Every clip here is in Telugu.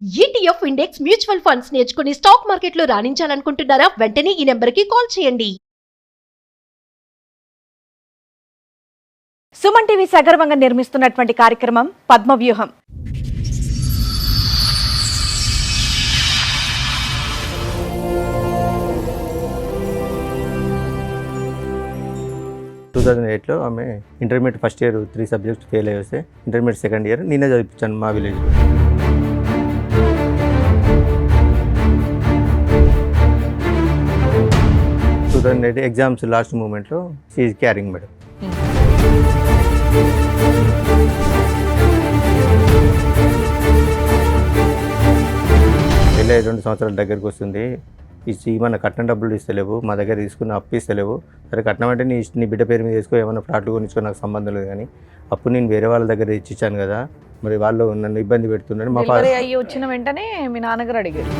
ETF ఇండెక్స్ మ్యూచువల్ ఫండ్స్ నేర్చుకుని స్టాక్ మార్కెట్లో రాణించాలనుకుంటున్నారా? వెంటనే ఈ నెంబర్కి కాల్ చేయండి. సుమన్ టీవీ సగర్వంగా నిర్మిస్తున్నటువంటి కార్యక్రమం పద్మవ్యూహం. లో ఆమె intermediate first year 3 subjects fail అయ్యి వస్తే ఇంటర్మీడియట్ సెకండ్ ఇయర్ నేనే చదివించాను మా విలేజ్లో. ఎగ్జామ్స్ లాస్ట్ మూమెంట్లో షీఈ్ క్యారింగ్ మేడం. వెళ్ళే 2 సంవత్సరాల దగ్గరికి వస్తుంది. ఏమన్నా కట్నం డబ్బులు ఇస్తలేవు, మా దగ్గర తీసుకున్న అప్పు ఇస్తలేవు. సరే కట్నం అంటే నీ బిడ్డ పేరు మీద వేసుకో, ఏమన్నా ఫ్లాట్లు కొనిచ్చుకో, నాకు సంబంధం లేదు. కానీ అప్పుడు నేను వేరే వాళ్ళ దగ్గర ఇచ్చిచ్చాను కదా, మరి వాళ్ళు నన్ను ఇబ్బంది పెడుతున్నాడు. మా ఫాదర్ అయ్యి వచ్చిన వెంటనే మీ నాన్నగారు అడిగారు.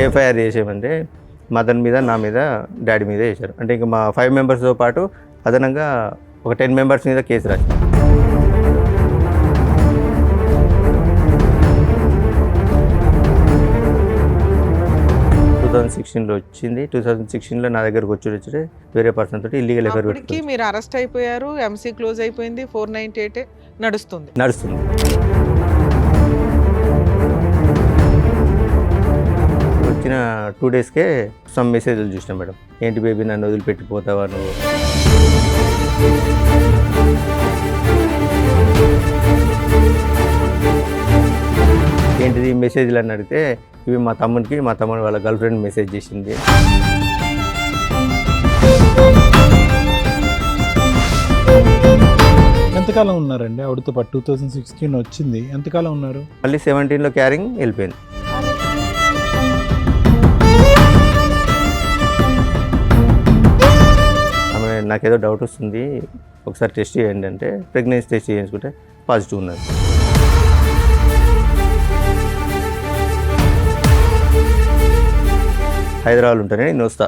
ఎఫ్ఐఆర్ చేసేమంటే మదన్ మీద, నా మీద, డాడీ మీద వేశారు. అంటే ఇంకా మా 5 మెంబర్స్తో పాటు అదనంగా ఒక 10 మెంబర్స్ మీద కేసు రాశారు. 2016లో వచ్చింది. 2016లో నా దగ్గరకు వచ్చి వేరే పర్సన్ తోటి ఇల్లీగల్ ఎఫ్ఐఆర్ పెట్టుకుని మీరు అరెస్ట్ అయిపోయారు. ఎంసీ క్లోజ్ అయిపోయింది. 498 నడుస్తుంది. వచ్చిన 2 డేస్కే సమ్ మెసేజ్లు చూసినా మేడం. ఏంటి బేబీ నన్ను వదిలిపెట్టిపోతావా నువ్వు, ఏంటిది మెసేజ్లు అని అడిగితే ఇవి మా తమ్ముడు వాళ్ళ గర్ల్ ఫ్రెండ్ మెసేజ్ చేసింది. ఎంతకాలం ఉన్నారండి ఆవిడతో పాటు? 2016 వచ్చింది, ఎంతకాలం ఉన్నారు? మళ్ళీ 17లో క్యారింగ్ వెళ్ళిపోయింది. ఆమె నాకేదో డౌట్ వస్తుంది, ఒకసారి టెస్ట్ చేయండి అంటే ప్రెగ్నెన్సీ టెస్ట్ చేయించుకుంటే పాజిటివ్ ఉన్నది. హైదరాబాద్ ఉంటేనే నేను వస్తా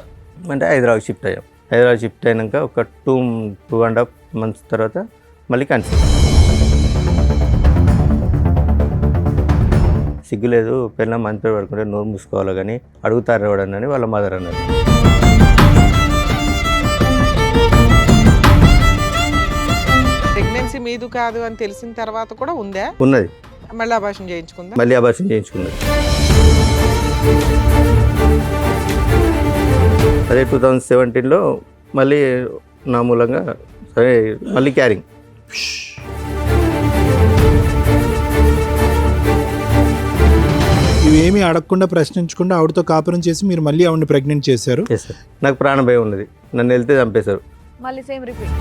అంటే హైదరాబాద్ షిఫ్ట్ అయ్యాం. హైదరాబాద్ షిఫ్ట్ అయినాక ఒక 2.5 months తర్వాత మళ్ళీ కన్సీవ్. సిగ్గులేదు, పిల్లలు మంచి పేరు పడుకుంటే నోరు మూసుకోవాలి కానీ అడుగుతారు ఎవడని వాళ్ళ మదర్ అన్నారు. ప్రెగ్నెన్సీ మీదు కాదు అని తెలిసిన తర్వాత కూడా ఉన్నది. మళ్ళీ అబార్షన్ చేయించుకున్నది. అదే 2017లో మళ్ళీ నా మూలంగా సరే మళ్ళీ క్యారింగ్. ఇవేమీ అడగకుండా ప్రశ్నించకుండా ఆవిడతో కాపురం చేసి మీరు మళ్ళీ ఆవిడని ప్రెగ్నెంట్ చేశారు. నాకు ప్రాణ భయం ఉన్నది, నన్ను వెళ్తే చంపేశారు. మళ్ళీ సేమ్ రిపీట్.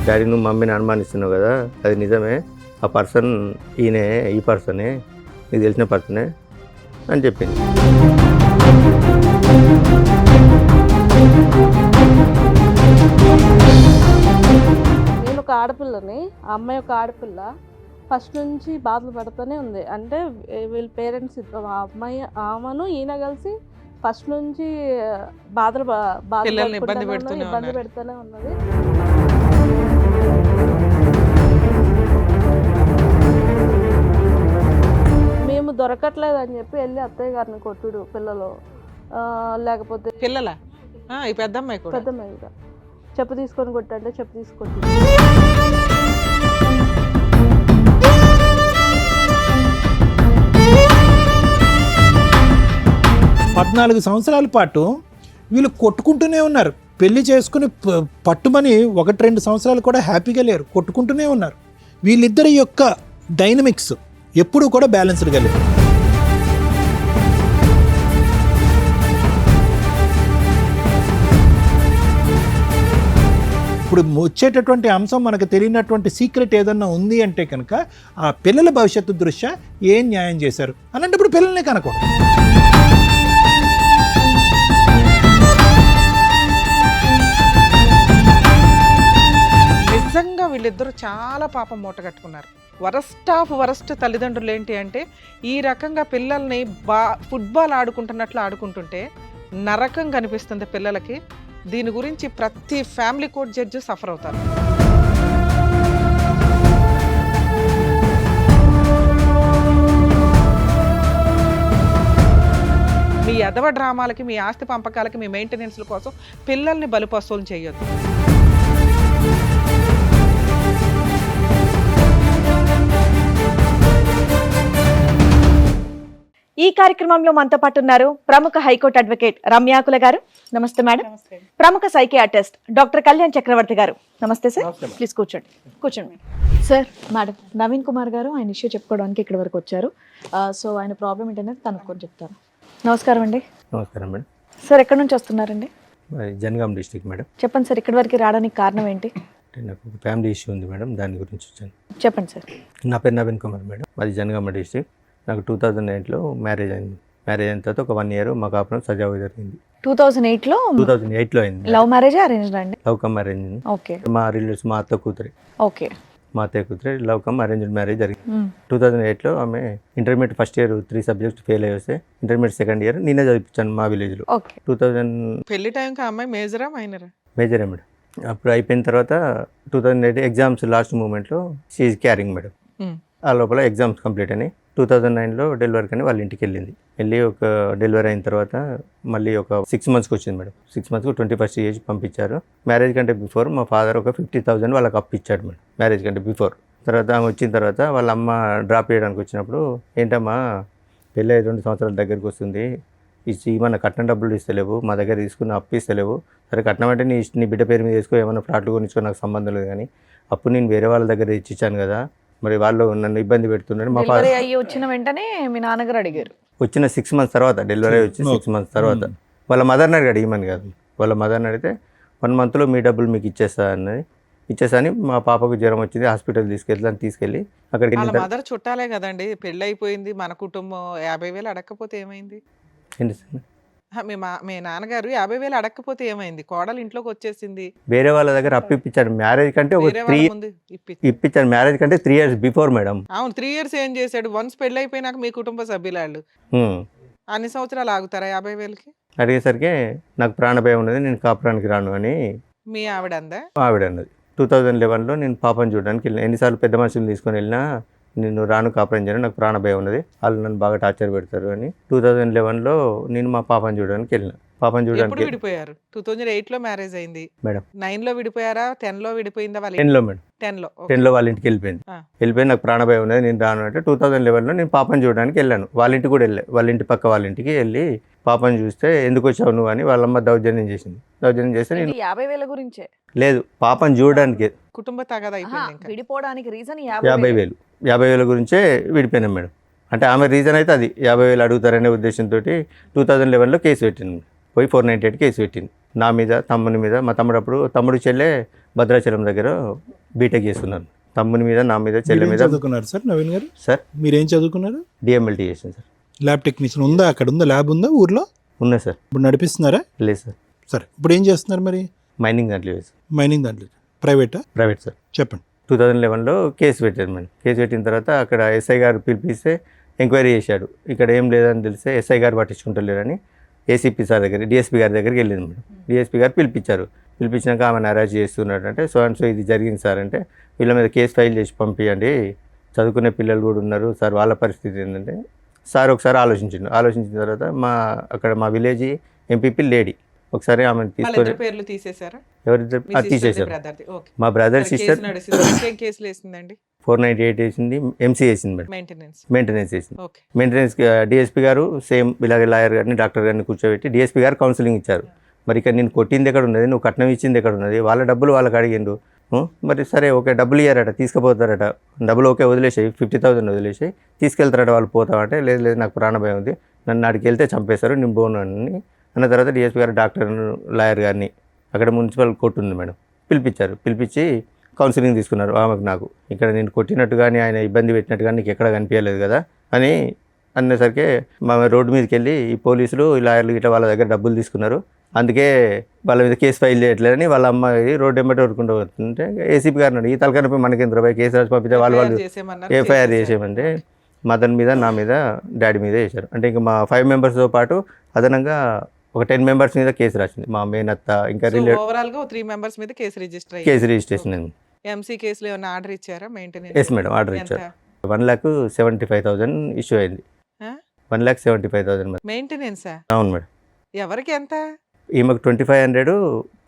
డాడీ నువ్వు మమ్మీని అనుమానిస్తున్నావు కదా, అది నిజమే, ఆ పర్సన్ ఈ పర్సనే, నీకు తెలిసిన పర్సనే అని చెప్పింది. నేను ఒక ఆడపిల్లని, ఆ అమ్మాయి ఒక ఆడపిల్ల, ఫస్ట్ నుంచి బాధలు పడుతూనే ఉంది. అంటే వీళ్ళ పేరెంట్స్ ఆ అమ్మాయి ఆమెను ఈయన కలిసి ఫస్ట్ నుంచి ఇబ్బంది పెడుతూనే ఉన్నది. మేము దొరకట్లేదు అని చెప్పి వెళ్ళి అత్తయ్య గారిని కొట్టుడు, పిల్లలు లేకపోతే పిల్లల పెద్దమ్మాయి చెప్పు తీసుకొని కొట్టంటే చెప్పు తీసుకొట్టి 14 సంవత్సరాల పాటు వీళ్ళు కొట్టుకుంటూనే ఉన్నారు. పెళ్లి చేసుకుని పట్టుమని 1-2 సంవత్సరాలు కూడా హ్యాపీగా లేరు, కొట్టుకుంటూనే ఉన్నారు. వీళ్ళిద్దరి యొక్క డైనమిక్స్ ఎప్పుడూ కూడా బ్యాలెన్స్డ్గా లేదు. ఇప్పుడు వచ్చేటటువంటి అంశం మనకు తెలియనటువంటి సీక్రెట్ ఏదన్నా ఉంది అంటే కనుక ఆ పిల్లల భవిష్యత్తు దృష్ట్యా ఏం న్యాయం చేశారు అలాంటప్పుడు పిల్లల్ని కనకూడదు. నిజంగా వీళ్ళిద్దరూ చాలా పాపం మూట కట్టుకున్నారు. వరస్ట్ ఆఫ్ వరస్ట్ తల్లిదండ్రులు ఏంటి అంటే ఈ రకంగా పిల్లల్ని ఫుట్బాల్ ఆడుకుంటున్నట్లు ఆడుకుంటుంటే నరకం కనిపిస్తుంది పిల్లలకి. దీని గురించి ప్రతి ఫ్యామిలీ కోర్ట్ జడ్జి సఫర్ అవుతారు. మీ ఎదవ డ్రామాలకి, మీ ఆస్తి పంపకాలకి, మీ మెయింటెనెన్స్ల కోసం పిల్లల్ని బలిపశువులు చేయొద్దు. ఈ కార్యక్రమంలో మనతో పాటు ఉన్నారు ప్రముఖ హైకోర్టు అడ్వకేట్ రమ్యాకుల గారు. నమస్తే మేడం. ప్రముఖ సైకియాట్రిస్ట్ డాక్టర్ కళ్యాణ్ చక్రవర్తి గారు. నమస్తే సార్. ప్లీజ్ కూర్చోండి. కూర్చోండి సార్. మేడం, నవీన్ కుమార్ గారు ఆయన ఇష్యూ చెప్పుకోవడానికి ఇక్కడ వరకు వచ్చారు. సో ఆయన ప్రాబ్లం ఏంటనేది కనుక్కొని చెప్తారు. నమస్కారం అండి. నమస్కారం మేడం. సార్ ఎక్కడి నుంచి వస్తున్నారండి? Jangaon district madam. చెప్పండి సార్, ఇక్కడి వరకు రావడానికి కారణం ఏంటి? అంటే నాకు ఒక ఫ్యామిలీ ఇష్యూ ఉంది మేడం, దాని గురించి వచ్చాను. చెప్పండి సార్. నా పేరు నవీన్ కుమార్ మేడం, మాది జనగామ డిస్ట్రిక్ట్. నాకు 2008లో మ్యారేజ్ అయింది. మ్యారేజ్ అయిన తర్వాత ఒక 1 year మా కాపురం సజావుగా జరిగింది. 2008లో 2008లో అయింది. లవ్ మ్యారేజ్ అరేంజ్ అండి? Love come arrange. ఓకే. మా రిలేటివ్స్, మా అత్త కూతురి. ఓకే. మా అత్తయ్య కూతురి లవ్ కమ్ అరేంజ్డ్ మ్యారేజ్ జరిగింది. 2008లో ఆమె intermediate first year 3 subjects fail అయ్యి వస్తే ఇంటర్మీడియట్ సెకండ్ ఇయర్ నేనే చదివించాను మా విలేజ్లో. ఓకే. 2000 పెళ్లి టైంకి ఆ అమ్మాయి మేజరా మైనరా? మేజరే మేడం. అప్పుడు అయిపోయిన తర్వాత 2008 ఎగ్జామ్స్ లాస్ట్ మూమెంట్లో షీఈ్ క్యారింగ్ మేడం. ఆ లోపల ఎగ్జామ్స్ కంప్లీట్ అని 2009లో డెలివరీ కానీ వాళ్ళ ఇంటికి వెళ్ళి ఒక డెలివరీ అయిన తర్వాత మళ్ళీ ఒక 6 monthsకి వచ్చింది మేడం. 6 monthsకు 21st ఏజ్ పంపించారు. మ్యారేజ్ కంటే బిఫోర్ మా ఫాదర్ ఒక 50,000 వాళ్ళకి అప్పు ఇచ్చాడు మేడం, మ్యారేజ్ కంటే బిఫోర్. తర్వాత ఆమె వచ్చిన తర్వాత వాళ్ళ అమ్మ డ్రాప్ చేయడానికి వచ్చినప్పుడు, ఏంటమ్మా పెళ్ళి 2 సంవత్సరాల దగ్గరికి వస్తుంది, ఏమన్నా కట్నం డబ్బులు ఇస్తలేవు, మా దగ్గర తీసుకున్న అప్పు ఇస్తలేవు. సరే కట్నం అంటే నీ బిడ్డ పేరు మీద వేసుకో, ఏమైనా ఫ్లాట్లు కొనిచ్చుకో, నాకు సంబంధం లేదు, కానీ అప్పుడు నేను వేరే వాళ్ళ దగ్గర ఇచ్చాను కదా, మరి వాళ్ళు నన్ను ఇబ్బంది పెడుతున్నాడు. మా ఫాదర్ అయ్యి వచ్చిన వెంటనే మీ నాన్నగారు అడిగారు. వచ్చిన 6 months తర్వాత, డెలివరీ వచ్చి 6 months తర్వాత వాళ్ళ మదర్ని అడిగాడు, ఇమ్మని కాదు, వాళ్ళ మదర్ని అడిగితే 1 monthలో మీ డబ్బులు మీకు ఇచ్చేసాని మా పాపకు జ్వరం వచ్చింది, హాస్పిటల్ తీసుకెళ్ళి అక్కడికి వాళ్ళ మదర్ చుట్టాలే కదండి, పెళ్ళి అయిపోయింది, మన కుటుంబం 50,000 అడగకపోతే ఏమైంది? ఏంటి సార్, మీ నాన్నగారు 50,000 అడగకపోతే ఏమైంది? కోడలు ఇంట్లోకి వచ్చేసింది, వేరే వాళ్ళ దగ్గర అప్పు ఇప్పించాడు. మ్యారేజ్ కంటే ఒక వేరే వాళ్ళ 3 ముందు ఇప్పించాడు, మ్యారేజ్ కంటే 3 years బిఫోర్ మేడం. అవును, 3 years ఏం చేశాడు? వన్స్ పెళ్ళి అయిపోయినాక మీ కుటుంబ సభ్యులాళ్ళు అన్ని సంవత్సరాలు ఆగుతారా 50,000కి? అడిగేసరికి నాకు ప్రాణభయం ఉన్నది, నేను కాపురానికి రాను అని మీ ఆవిడ అందా? ఆవిడ అన్నది. 2011లో నేను పాపను చూడడానికి వెళ్ళిన. ఎన్నిసార్లు పెద్ద మనుషులు తీసుకొని వెళ్ళినా నేను రాను, కాపురం చేయను, నాకు ప్రాణభయం ఉన్నది, వాళ్ళు నన్ను బాగా టార్చర్ పెడతారు అని 2011లో నేను మా పాపను చూడడానికి వెళ్ళిన. పాపను ఎప్పుడు చూడడానికి విడిపోయారు? 2008లో మ్యారేజ్ అయింది మేడం. 9లో విడిపోయారా? 10లో విడిపోయిందా? వాళ్ళ 10లో మేడం. 10లో 10లో వాళ్ళ ఇంటికి వెళ్ళిపోయింది. వెళ్ళిపోయి నాకు ప్రాణభయం ఉన్నది, నేను రాను అంటే 2011లో నేను పాపను చూడడానికి వెళ్ళాను. వాళ్ళ ఇంటికి కూడా వెళ్ళాను, వాళ్ళ ఇంటి పక్క వాళ్ళ ఇంటికి వెళ్ళి పాపను చూస్తే ఎందుకు వచ్చావు నువ్వు అని వాళ్ళమ్మ దౌర్జన్యం చేసింది. దౌర్జన్యం చేస్తే నేను 50,000 గురించే లేదు, పాపను చూడడానికి కుటుంబ తగాద అయిపోయింది. ఇంకా విడిపోవడానికి రీజన్ 50,000 గురించే విడిపోయినాం మేడం. అంటే ఆమె రీజన్ అయితే అది 50,000 అడుగుతారనే ఉద్దేశంతో 2011లో కేసు పెట్టింది. పోయి 498 కేసు పెట్టింది నా మీద, తమ్ముని మీద. మా తమ్ముడు అప్పుడు తమ్ముడు చెల్లె భద్రాచలం దగ్గర బీటెక్ చేస్తున్నారు. తమ్ముని మీద, నా మీద, చెల్లె మీద. చదువుకున్నారు సార్ నవీన్ గారు? సార్ మీరేం చదువుకున్నారు? డిఎంఎల్టీ చేసింది సార్. ల్యాబ్ టెక్నీషియన్ ఉందా? అక్కడ ఉందా ల్యాబ్? ఉందా ఊర్లో? ఉన్నా సార్. ఇప్పుడు నడిపిస్తున్నారా? లేదు సార్. సరే, ఇప్పుడు ఏం చేస్తున్నారు మరి? మైనింగ్ దాంట్లో వేసి. మైనింగ్ దాంట్లో. ప్రైవేటా? Private sir. చెప్పండి. 2011లో కేసు పెట్టారు మేడం. కేసు పెట్టిన తర్వాత అక్కడ ఎస్ఐ గారు పిలిపిస్తే ఎంక్వైరీ చేశాడు. ఇక్కడ ఏం లేదని తెలిస్తే ఎస్ఐ గారు పట్టించుకుంటలేరని ఏసీపీ సార్ దగ్గర, డిఎస్పీ గారి దగ్గరికి వెళ్ళింది మేడం. డిఎస్పీ గారు పిలిపించారు. పిలిపించినాక ఆమెను అరెస్ట్ చేస్తున్నాడు అంటే, సో అండ్ సో ఇది జరిగింది సార్ అంటే, వీళ్ళ మీద కేసు ఫైల్ చేసి పంపించండి, చదువుకునే పిల్లలు కూడా ఉన్నారు సార్, వాళ్ళ పరిస్థితి ఏంటంటే సార్ ఒకసారి ఆలోచించిన తర్వాత అక్కడ మా విలేజ్ ఎంపీపీ లేడీ ఒకసారి ఆమెను తీసుకొని పేర్లు తీసేశారా? ఎవరిద్దరు తీసేశారు. మా బ్రదర్ సిస్టర్ కేసులు వేసిందండి. 498 వేసింది, ఎంసీ వేసింది మేడం, మెయింటెనెన్స్ వేసింది. మెయింటెనెన్స్ డిఎస్పీ గారు సేమ్ ఇలాగే లాయర్ గారిని, డాక్టర్ గారిని కూర్చోబెట్టి డిఎస్పీ గారు కౌన్సిలింగ్ ఇచ్చారు. మరి ఇక్కడ నేను కొట్టింది ఎక్కడ ఉన్నది, నువ్వు కట్నం ఇచ్చింది ఎక్కడ ఉన్నది, వాళ్ళ డబ్బులు వాళ్ళకి అడిగిండు, మరి సరే ఓకే డబ్బులు ఇయ్యారట, తీసుకుపోతారట, డబ్బులు ఓకే వదిలేసాయి, 50,000 వదిలేసాయి, తీసుకెళ్తారట వాళ్ళు పోతామంటే, లేదు నాకు ప్రాణభయం ఉంది, నన్ను ఆడికి వెళ్తే చంపేస్తారు, నేను పోను అని అన్న తర్వాత డిఎస్పీ గారు డాక్టర్ లాయర్ గారిని, అక్కడ మున్సిపల్ కోర్టు ఉంది మేడం, పిలిపించి కౌన్సిలింగ్ తీసుకున్నారు. ఆమెకు నాకు ఇక్కడ నేను కొట్టినట్టు కానీ ఆయన ఇబ్బంది పెట్టినట్టు కానీ నీకు ఎక్కడ కనిపించలేదు కదా అని అనేసరికి మా రోడ్డు మీదకి వెళ్ళి ఈ పోలీసులు, ఈ లాయర్లు ఇట్లా వాళ్ళ దగ్గర డబ్బులు తీసుకున్నారు, అందుకే వాళ్ళ మీద కేసు ఫైల్ చేయట్లేదని వాళ్ళ అమ్మాయి రోడ్డు వెంబడి వరుకుంటూ వస్తుంటే ఏసీపీ గారిని ఈ తలకనిపై మనకి రూపాయి కేసు రాసి పంపితే వాళ్ళు ఎఫ్ఐఆర్ చేసేయమంటే మదన్ మీద, నా మీద, డాడీ మీద వేశారు. అంటే ఇంకా మా 5 members పాటు అదనంగా ఒక 10 మెంబర్స్ మీద కేసు రాసింది. మా మేనత్త ఇంకా రిలేట్ ఓవరాల్ గా 3 మెంబర్స్ మీద కేసు రిజిస్టర్ కేసు రిజిస్ట్రేషన్ అయింది. ఎంసీ కేసులో ఏమైనా ఆర్డర్ ఇచ్చారా మెయింటెనెన్స్? ఎస్ మేడం, ఆర్డర్ ఇచ్చారు. 1,75,000 ఇష్యూ అయింది. 1,75,000 మరి. మెయింటెనెన్సా? అవును మేడం. ఎవరికి ఎంత? ఈమెకు 2,500,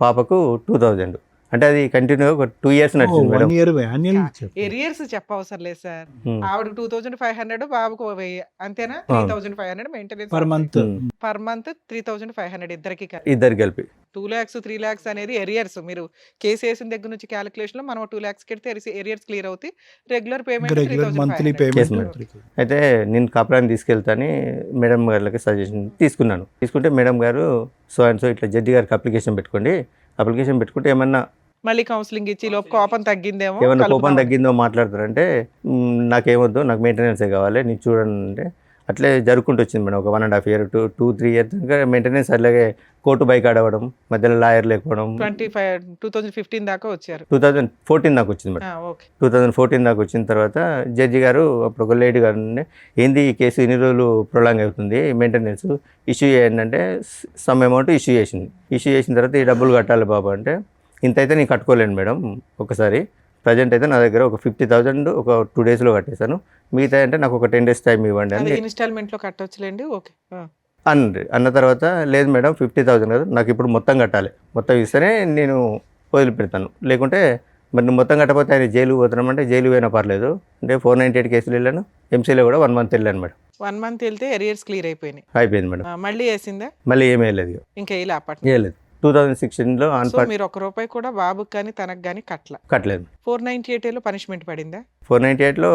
పాపకు 2,000. అంటే అది కంటిన్యూ ఒక 2 years నడిచింది మేడం. 1 year annual ఇచ్చారు. ఎరియర్స్ చెప్పవసరం లేదు సార్. Hmm. ఆవిడకు 2,500, బాబుకు 1,000 అంతేనా? అవును. 3,500 maintenance Per month. Per month 3,500 ఇద్దరికి ఇద్దరు కలిపి 2 lakhs 3 lakhs అనేది ఎరియర్స్. మీరు కేసు వేసిన దగ్గర నుంచి క్యాలిక్యులేషన్ లో మనం 2 lakhs కెడితే ఎరియర్స్ క్లియర్ అవుతాయి. Regular payment regular monthly 3,500. Yes, payment. madam. అయితే నేను కాపురాన్ని తీసుకెళ్తాని మేడం గారికి సజెషన్ తీసుకున్నాను. తీసుకుంటే మేడం గారు సో అండ్ సో ఇట్లా జడ్జి గారికి అప్లికేషన్ పెట్టుకోండి, అప్లికేషన్ పెట్టుకుంటే ఏమన్నా మళ్ళీ కౌన్సిలింగ్ ఇచ్చి లోపు కోపం తగ్గిందేమో, ఏమన్నా కోపం కలుపుదాం. తగ్గిందో మాట్లాడతారంటే నాకేమొద్దు, నాకు మెయింటెనెన్సే కావాలి, నీకు చూడండి అంటే అట్లే జరుపుకుంటూ వచ్చింది మేడం. ఒక 1.5 year 2-3 years దాకా మెయింటెనెన్స్. అలాగే కోర్టు బైక్ ఆడవడం, మధ్యలో లాయర్ లేకపోవడం. 2015 దాకా వచ్చారు. 2014 దాకా వచ్చింది మేడం. ఓకే. 2014 దాకా వచ్చిన తర్వాత జడ్జి గారు అప్పుడు ఒక లేడీ గారు ఉండే, ఏంది ఈ కేసు ఇన్ని రోజులు ప్రొలాంగ్ అవుతుంది, మెయింటెనెన్స్ ఇష్యూ చేయండి అంటే సమ్ అమౌంట్ ఇష్యూ చేసింది. ఇష్యూ చేసిన తర్వాత ఈ డబ్బులు కట్టాలి బాబు అంటే, ఇంత అయితే నేను కట్టుకోలేను మేడం ఒకసారి, ప్రజెంట్ అయితే నా దగ్గర ఒక 50,000 ఒక 2 daysలో కట్టేశాను, మిగతా అంటే నాకు ఒక 10 days టైం ఇవ్వండి అది అని ఇన్స్టాల్మెంట్ లో కట్టొచ్చులేండి. ఓకే. అన్న తర్వాత లేదు మేడం 50,000 కదా, నాకు ఇప్పుడు మొత్తం కట్టాలి, మొత్తం ఇస్తేనే నేను వదిలిపెడతాను, లేకుంటే మరి నువ్వు మొత్తం కట్టకపోతే ఆయన జైలు పోతున్నామంటే జైలు పోయినా పర్లేదు అంటే 498 కేసులు వెళ్ళాను. ఎంసీలో కూడా 1 month వెళ్ళాను మేడం. 1 month వెళ్తే ఎరియర్స్ క్లియర్ అయిపోయినాయి. అయిపోయింది మేడం. మళ్ళీ వేసిందా? మళ్ళీ ఏమీ వెళ్ళలేదు, ఇంకా ఇలా అప్పటి వేయలేదు. 2016లో సో మీరు 1 రూపాయి కూడా బాబుకి కానీ తనకు కానీ కట్టలేదు. 498 లో పనిష్మెంట్ పడిందా? 498లో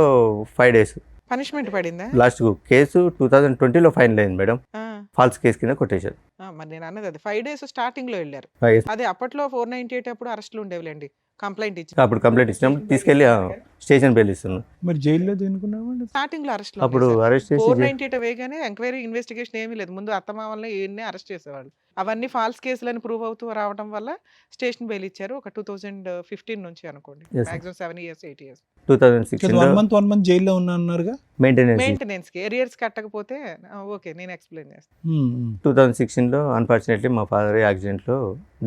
5 days పనిష్మెంట్ పడిందా? లాస్ట్ కేసు 2020లో ఫైనల్ అయింది మేడం. ఆ, ఫాల్స్ కేసు కింద కొట్టేశారు. మరి నేను అన్నది అది 5 days స్టార్టింగ్ లో వెళ్ళారు. Yes. అదే అప్పట్లో 498 అప్పుడు అరెస్టులు ఉండేవిలేండి. కంప్లైంట్ ఇచ్చి అప్పుడు కంప్లైంట్ ఇచ్చినప్పుడు తీసుకెళ్ళి స్టేషన్ బెయిల్ ఇస్తున్నాను. మరి జైల్లో దేనుకున్నామండి? స్టార్టింగ్ లో అరెస్ట్ అప్పుడు అరెస్ట్ చేసి 498 వేగానే ఎంక్వైరీ ఇన్వెస్టిగేషన్ ఏమీ లేదు. ముందు అత్తమామల్ని ఈయన్ని అరెస్ట్ చేసేవాళ్ళు. అవన్నీ ఫాల్స్ కేసులని ప్రూవ్ అవుతూ రావడం వల్ల స్టేషన్ బెయిల్ ఇచ్చారు. ఒక 2015 నుంచి అనుకోండి. Yes, sir. Maximum 7 years 8 years 2016లో 1 month జైల్లో ఉన్నా అన్నారుగా. మెయింటెనెన్స్ మెయింటెనెన్స్ కి ఎరియర్స్ కట్టకపోతే ఓకే నేను ఎక్స్ప్లెయిన్ చేస్తాను. 2016లో అన్ఫార్చునేట్లీ మా ఫాదర్ యాక్సిడెంట్లో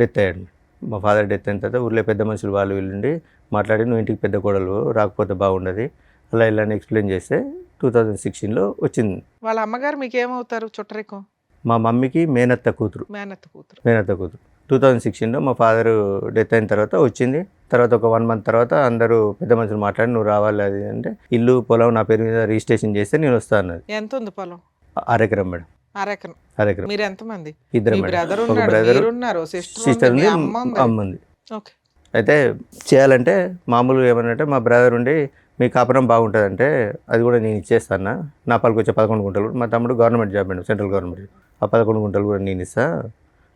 డెత్ అయ్యాడు. మా ఫాదర్ డెత్ అయిన తర్వాత ఊర్లో పెద్ద మనుషులు వాళ్ళు వీళ్ళుండి మాట్లాడి, నువ్వు ఇంటికి పెద్ద కోడలు రాకపోతే బాగుండదు అలా ఇలా అని ఎక్స్ప్లెయిన్ చేస్తే 2016లో వచ్చింది. వాళ్ళ అమ్మగారు మీకు ఏమవుతారు? చుట్టరికం మా మమ్మీకి మేనత్త కూతురు. మేనత్త కూతురు. 2016లో మా ఫాదర్ డెత్ అయిన తర్వాత వచ్చింది. తర్వాత ఒక 1 month తర్వాత అందరూ పెద్ద మనుషులు మాట్లాడి నువ్వు రావాలి అది అంటే, ఇల్లు పొలం నా పేరు మీద రిజిస్ట్రేషన్ చేస్తే నేను వస్తాను అన్నది. ఎంత ఉంది పొలం? 6 ఎకరం మేడం. 6 ఎకరం. 6 ఎకరం. మీరు ఎంతమంది? ఇద్దరు మీ మేడం. బ్రదర్ ఒక ఉన్నాడు, బ్రదర్, మీరున్నారు, సిస్టర్ సిస్టర్ ఉంది, ఉంది, అమ్మ ఉంది. అమ్మ ఉంది. ఓకే. అయితే చేయాలంటే మామూలుగా ఏమనంటే మా బ్రదర్ ఉండి మీ కాపురం బాగుంటుందంటే అది కూడా నేను ఇచ్చేస్తాను, నా పాలకు వచ్చే 11 గుంటలు, మా తమ్ముడు government job madam, central government, ఆ 11 గుంటలు కూడా నేను ఇస్తా,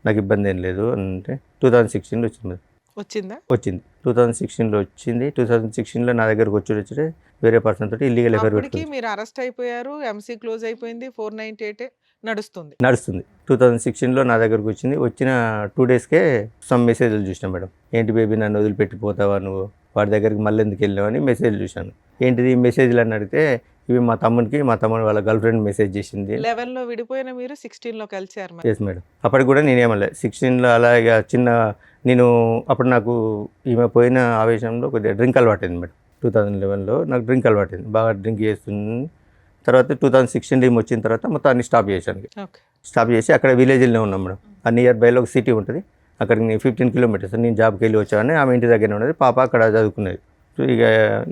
నాకు ఇబ్బంది ఏం లేదు అంటే 2016లో వచ్చింది. వచ్చిందా? వచ్చింది 2016లో వచ్చింది. 2016లో నా దగ్గరకు వచ్చి వేరే పర్సన్ తోటి ఇల్లీగల్ ఎఫైర్ అప్పటికి పెట్టుకుంది. మీరు అరెస్ట్ అయిపోయారు, ఎంసీ క్లోజ్ అయిపోయింది, 498 నడుస్తుంది. 2016లో నా దగ్గరకు వచ్చింది. వచ్చిన 2 daysకే సమ్ మెసేజ్లు చూసినా మేడం. ఏంటి బేబీ నన్ను వదిలిపెట్టిపోతావా నువ్వు, వాడి దగ్గరికి మళ్ళీ ఎందుకు వెళ్ళావు అని మెసేజ్ చూశాను. ఏంటిది ఈ మెసేజ్లు అని అడిగితే ఇవి మా తమ్ముడు వాళ్ళ గర్ల్ ఫ్రెండ్ మెసేజ్ చేసింది. 11లో విడిపోయిన మీరు 16లో కలిసారు మరి. Yes madam. అప్పటికి కూడా నేనేమలే 16లో అలా ఇక నేను అప్పుడు నాకు ఈమె పోయిన ఆవేశంలో కొద్దిగా డ్రింక్ అలవాటైంది మేడం. 2011లో నాకు డ్రింక్ అలవాటైంది, బాగా డ్రింక్ చేస్తుంది. తర్వాత 2016 ఈమె వచ్చిన తర్వాత మొత్తం అన్ని స్టాప్ చేశాను. ఓకే. స్టాప్ చేసి అక్కడ విలేజ్లోనే ఉన్నాం మేడం. ఆ నియర్ బైలో ఒక సిటీ ఉంటుంది, అక్కడికి నేను 15 kilometers నేను జాబ్కి వెళ్ళి వచ్చాను. ఆమె ఇంటి దగ్గర ఉన్నది, పాప అక్కడ చదువుకునేది. సో ఇక